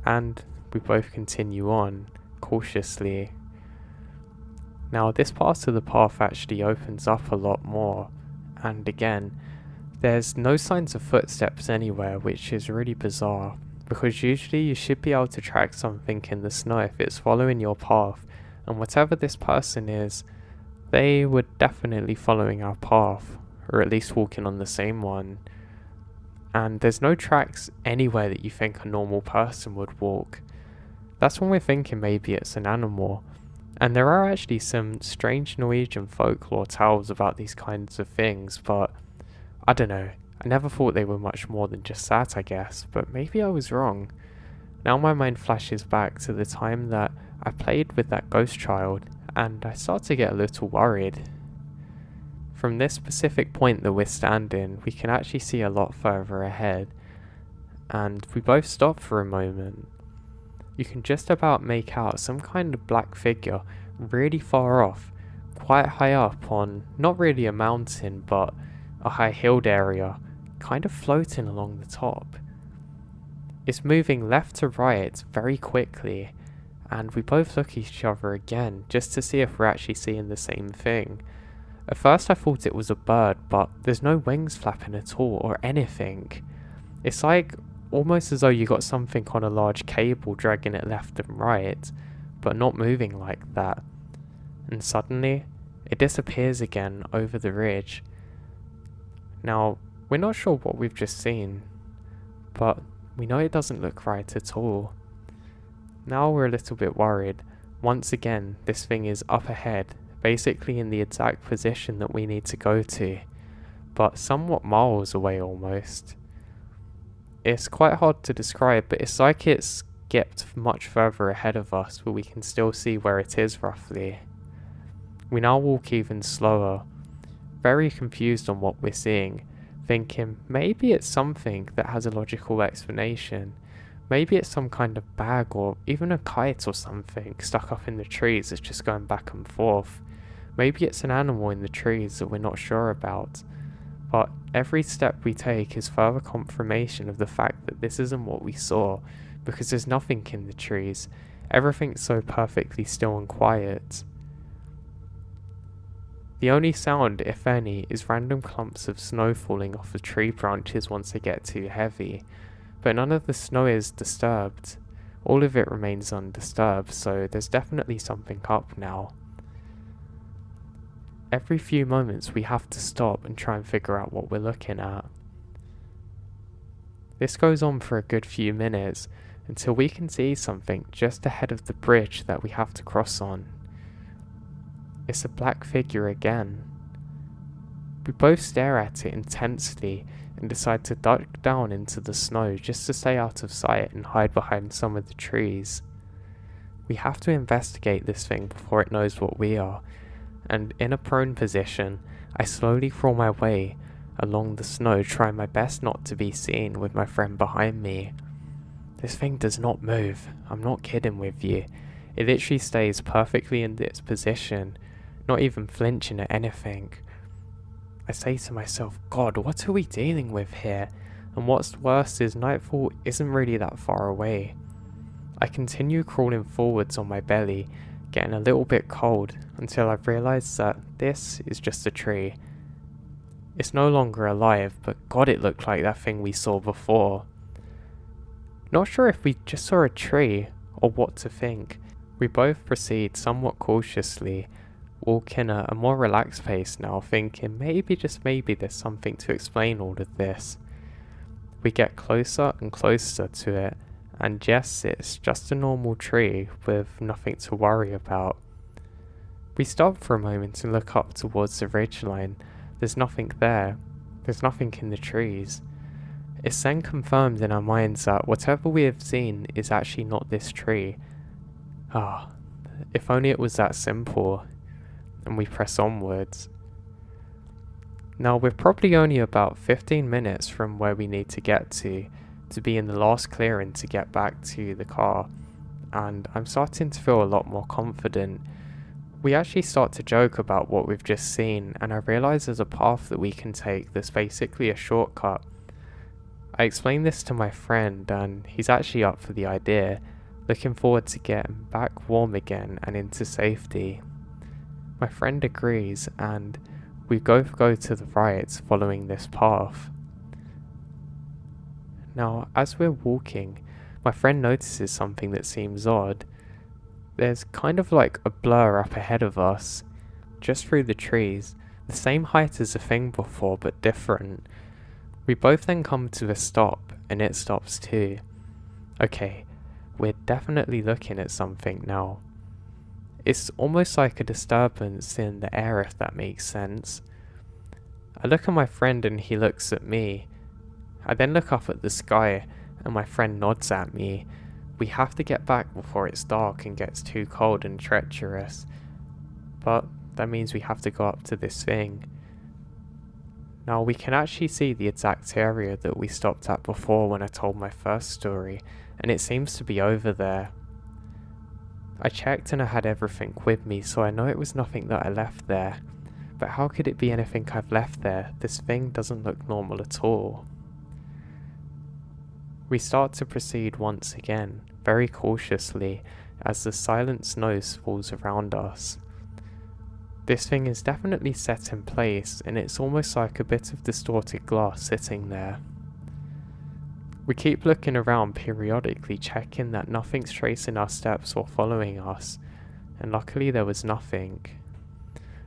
and we both continue on, cautiously. Now this part of the path actually opens up a lot more, and again, there's no signs of footsteps anywhere, which is really bizarre, because usually you should be able to track something in the snow if it's following your path, and whatever this person is, they were definitely following our path, or at least walking on the same one. And there's no tracks anywhere that you think a normal person would walk. That's when we're thinking maybe it's an animal. And there are actually some strange Norwegian folklore tales about these kinds of things, but I don't know. I never thought they were much more than just that, I guess, but maybe I was wrong. Now my mind flashes back to the time that I played with that ghost child, and I start to get a little worried. From this specific point that we're standing, we can actually see a lot further ahead, and we both stop for a moment. You can just about make out some kind of black figure really far off, quite high up on not really a mountain but a high hilled area, kind of floating along the top. It's moving left to right very quickly, and we both look at each other again just to see if we're actually seeing the same thing. At first I thought it was a bird, but there's no wings flapping at all or anything. It's like almost as though you got something on a large cable dragging it left and right, but not moving like that. And suddenly, it disappears again over the ridge. Now, we're not sure what we've just seen, but we know it doesn't look right at all. Now we're a little bit worried. Once again, this thing is up ahead, basically in the exact position that we need to go to, but somewhat miles away almost. It's quite hard to describe, but it's like it's skipped much further ahead of us, but we can still see where it is roughly. We now walk even slower, very confused on what we're seeing, thinking maybe it's something that has a logical explanation. Maybe it's some kind of bag or even a kite or something stuck up in the trees that's just going back and forth. Maybe it's an animal in the trees that we're not sure about. But every step we take is further confirmation of the fact that this isn't what we saw, because there's nothing in the trees. Everything's so perfectly still and quiet. The only sound, if any, is random clumps of snow falling off the tree branches once they get too heavy, but none of the snow is disturbed. All of it remains undisturbed, so there's definitely something up now. Every few moments we have to stop and try and figure out what we're looking at. This goes on for a good few minutes, until we can see something just ahead of the bridge that we have to cross on. It's a black figure again. We both stare at it intensely and decide to duck down into the snow just to stay out of sight and hide behind some of the trees. We have to investigate this thing before it knows what we are, and in a prone position, I slowly crawl my way along the snow, trying my best not to be seen with my friend behind me. This thing does not move, I'm not kidding with you. It literally stays perfectly in its position, not even flinching at anything. I say to myself, God, what are we dealing with here? and what's worse is nightfall isn't really that far away. I continue crawling forwards on my belly, getting a little bit cold, until I've realised that this is just a tree. It's no longer alive, but God, it looked like that thing we saw before. Not sure if we just saw a tree or what to think. We both proceed somewhat cautiously, walking at a more relaxed pace now, thinking maybe, just maybe, there's something to explain all of this. We get closer and closer to it, and yes, it's just a normal tree with nothing to worry about. We stop for a moment and look up towards the ridgeline. There's nothing there. There's nothing in the trees. It's then confirmed in our minds that whatever we have seen is actually not this tree. If only it was that simple. And we press onwards. Now we're probably only about 15 minutes from where we need to get to be in the last clearing to get back to the car, and I'm starting to feel a lot more confident. We actually start to joke about what we've just seen, and I realise there's a path that we can take that's basically a shortcut. I explained this to my friend, and he's actually up for the idea, looking forward to getting back warm again and into safety. My friend agrees, and we both go to the right following this path. Now, as we're walking, my friend notices something that seems odd. There's kind of like a blur up ahead of us, just through the trees, the same height as the thing before but different. We both then come to a stop, and it stops too. Okay, we're definitely looking at something now. It's almost like a disturbance in the air, if that makes sense. I look at my friend and he looks at me. I then look up at the sky and my friend nods at me. We have to get back before it's dark and gets too cold and treacherous. But that means we have to go up to this thing. Now we can actually see the exact area that we stopped at before when I told my first story, and it seems to be over there. I checked and I had everything with me, so I know it was nothing that I left there. But how could it be anything I've left there? This thing doesn't look normal at all. We start to proceed once again, very cautiously, as the silent snow falls around us. This thing is definitely set in place, and it's almost like a bit of distorted glass sitting there. We keep looking around periodically, checking that nothing's tracing our steps or following us, and luckily there was nothing.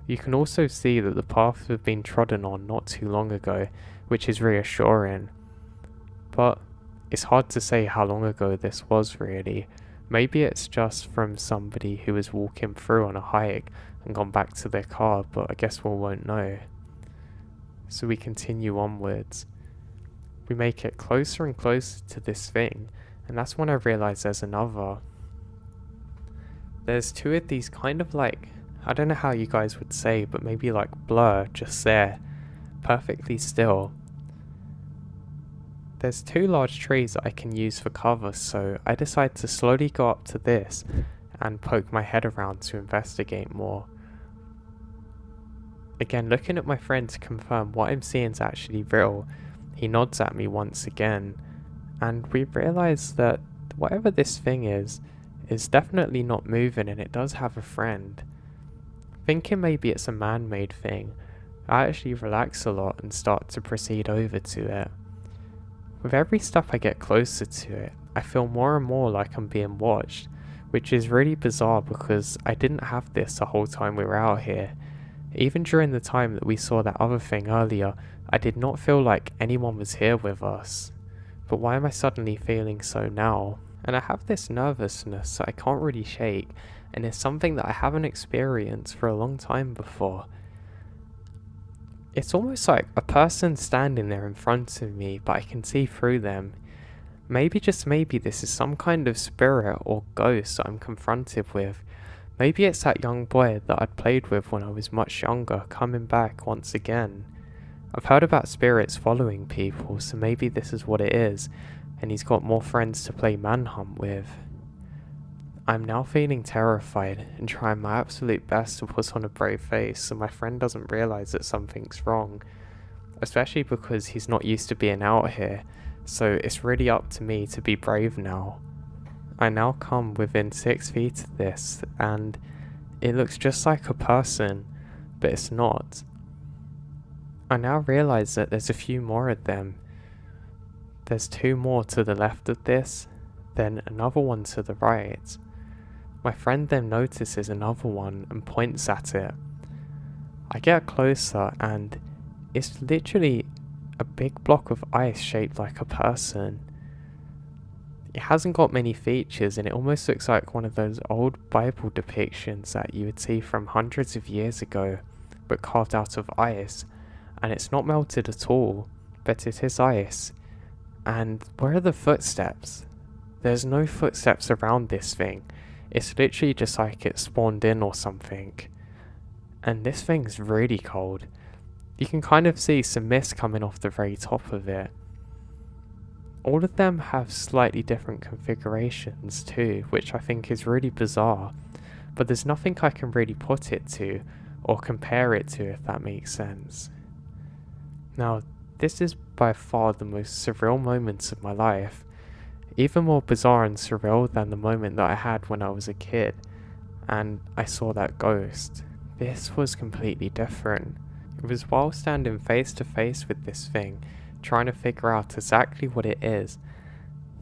You can also see that the paths have been trodden on not too long ago, which is reassuring. But it's hard to say how long ago this was really. Maybe it's just from somebody who was walking through on a hike and gone back to their car, but I guess we won't know. So we continue onwards. We make it closer and closer to this thing, and that's when I realise there's another. There's two of these kind of like, I don't know how you guys would say, but maybe like blur just there, perfectly still. There's two large trees that I can use for cover, so I decide to slowly go up to this and poke my head around to investigate more. Again, looking at my friend to confirm what I'm seeing is actually real, he nods at me once again, and we realise that whatever this thing is definitely not moving, and it does have a friend. Thinking maybe it's a man-made thing, I actually relax a lot and start to proceed over to it. With every step I get closer to it, I feel more and more like I'm being watched, which is really bizarre because I didn't have this the whole time we were out here. Even during the time that we saw that other thing earlier, I did not feel like anyone was here with us. But why am I suddenly feeling so now? And I have this nervousness that I can't really shake, and it's something that I haven't experienced for a long time before. It's almost like a person standing there in front of me, but I can see through them. Maybe, just maybe, this is some kind of spirit or ghost that I'm confronted with. Maybe it's that young boy that I'd played with when I was much younger, coming back once again. I've heard about spirits following people, so maybe this is what it is, and he's got more friends to play manhunt with. I'm now feeling terrified and trying my absolute best to put on a brave face so my friend doesn't realise that something's wrong. especially because he's not used to being out here, so it's really up to me to be brave now. I now come within 6 feet of this, and it looks just like a person, but it's not. I now realise that there's a few more of them. There's 2 more to the left of this, then another one to the right. My friend then notices another one and points at it. I get closer and it's literally a big block of ice shaped like a person. It hasn't got many features and it almost looks like one of those old Bible depictions that you would see from hundreds of years ago, but carved out of ice, and it's not melted at all, but it is ice. And where are the footsteps? There's no footsteps around this thing. It's literally just like it spawned in or something. And this thing's really cold. You can kind of see some mist coming off the very top of it. All of them have slightly different configurations too, which I think is really bizarre. But there's nothing I can really put it to, or compare it to, if that makes sense. Now, this is by far the most surreal moments of my life. Even more bizarre and surreal than the moment that I had when I was a kid, and I saw that ghost. This was completely different. It was while standing face to face with this thing, trying to figure out exactly what it is,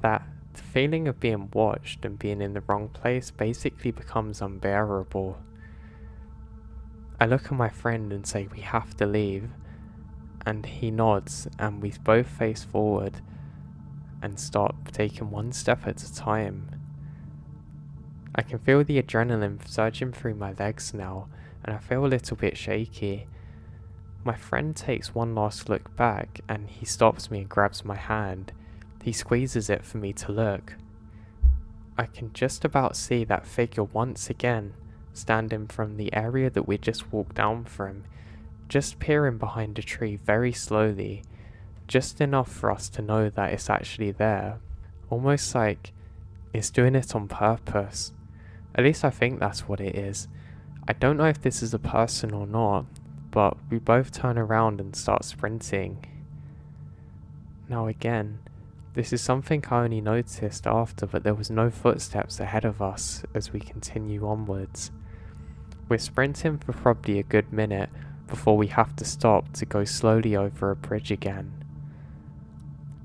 that the feeling of being watched and being in the wrong place basically becomes unbearable. I look at my friend and say we have to leave, and he nods and we both face forward and start taking one step at a time. I can feel the adrenaline surging through my legs now, and I feel a little bit shaky. My friend takes one last look back and he stops me and grabs my hand. He squeezes it for me to look. I can just about see that figure once again, standing from the area that we just walked down from, just peering behind a tree very slowly, just enough for us to know that it's actually there, almost like it's doing it on purpose. At least I think that's what it is. I don't know if this is a person or not, but we both turn around and start sprinting. Now again, this is something I only noticed after, but there was no footsteps ahead of us as we continue onwards. We're sprinting for probably a good minute before we have to stop to go slowly over a bridge again.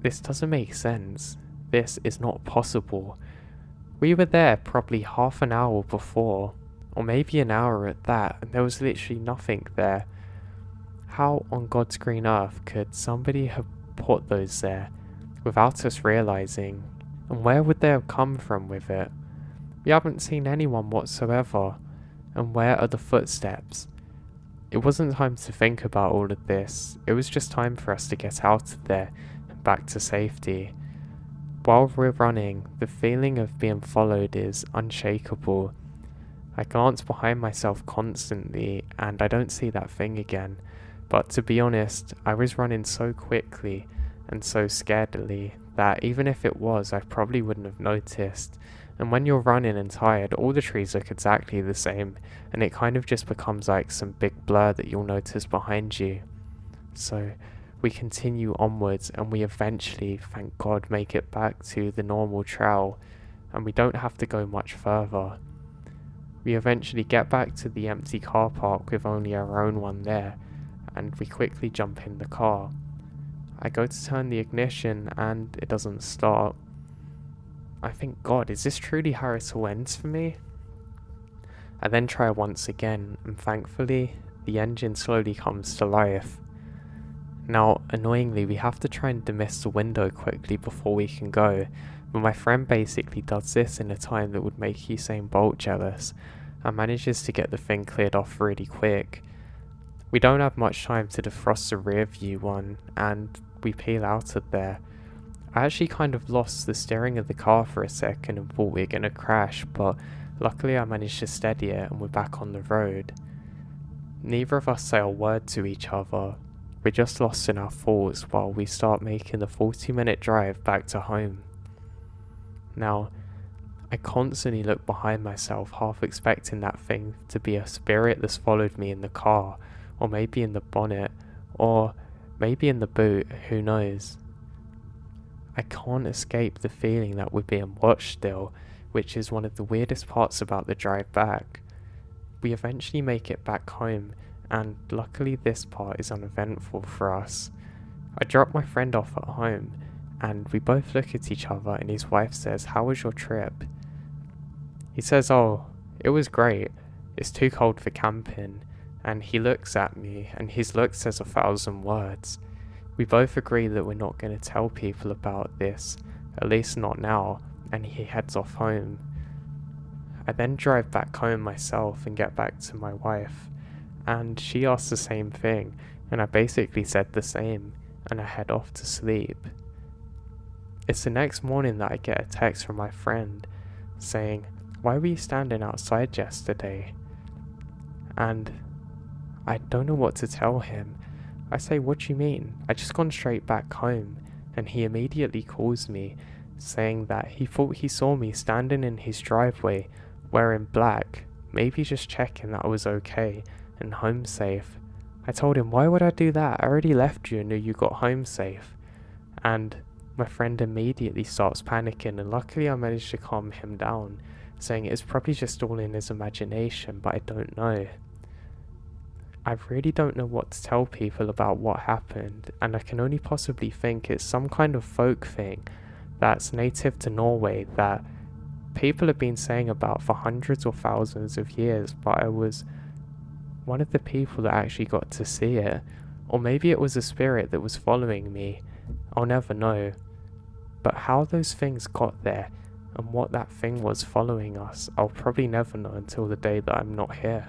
This doesn't make sense. This is not possible. We were there probably half an hour before, or maybe an hour at that, and there was literally nothing there. How on God's green earth could somebody have put those there without us realizing? And where would they have come from with it? We haven't seen anyone whatsoever. And where are the footsteps? It wasn't time to think about all of this. It was just time for us to get out of there and back to safety. While we're running, the feeling of being followed is unshakable. I glance behind myself constantly and I don't see that thing again. But to be honest, I was running so quickly and so scaredly that even if it was, I probably wouldn't have noticed. And when you're running and tired, all the trees look exactly the same, and it kind of just becomes like some big blur that you'll notice behind you. So we continue onwards and we eventually, thank God, make it back to the normal trail, and we don't have to go much further. We eventually get back to the empty car park with only our own one there, and we quickly jump in the car. I go to turn the ignition and it doesn't start. I think, God, is this truly how it all ends for me? I then try once again, and thankfully, the engine slowly comes to life. Now, annoyingly, we have to try and demist the window quickly before we can go, but my friend basically does this in a time that would make Usain Bolt jealous, and manages to get the thing cleared off really quick. We don't have much time to defrost the rear view one, and we peel out of there. I actually kind of lost the steering of the car for a second and thought we were going to crash, but luckily I managed to steady it and we're back on the road. Neither of us say a word to each other. We're just lost in our thoughts while we start making the 40-minute drive back to home. Now, I constantly look behind myself, half expecting that thing to be a spirit that's followed me in the car, or maybe in the bonnet, or Maybe in the boot, who knows? I can't escape the feeling that we're being watched still, which is one of the weirdest parts about the drive back. We eventually make it back home, and luckily this part is uneventful for us. I drop my friend off at home, and we both look at each other and his wife says, "How was your trip?" He says, "Oh, it was great. It's too cold for camping." And he looks at me, and his look says 1,000 words. We both agree that we're not going to tell people about this, at least not now, and he heads off home. I then drive back home myself and get back to my wife, and she asks the same thing, and I basically said the same, and I head off to sleep. It's the next morning that I get a text from my friend saying, "Why were you standing outside yesterday?" And I don't know what to tell him. I say, "What do you mean? I just gone straight back home." And he immediately calls me, saying that he thought he saw me standing in his driveway wearing black, maybe just checking that I was okay and home safe. I told him, "Why would I do that? I already left you and knew you got home safe." And my friend immediately starts panicking, and luckily I managed to calm him down, saying it's probably just all in his imagination, but I don't know. I really don't know what to tell people about what happened, and I can only possibly think it's some kind of folk thing that's native to Norway that people have been saying about for hundreds or thousands of years, but I was one of the people that actually got to see it. Or maybe it was a spirit that was following me. I'll never know. But how those things got there and what that thing was following us, I'll probably never know until the day that I'm not here.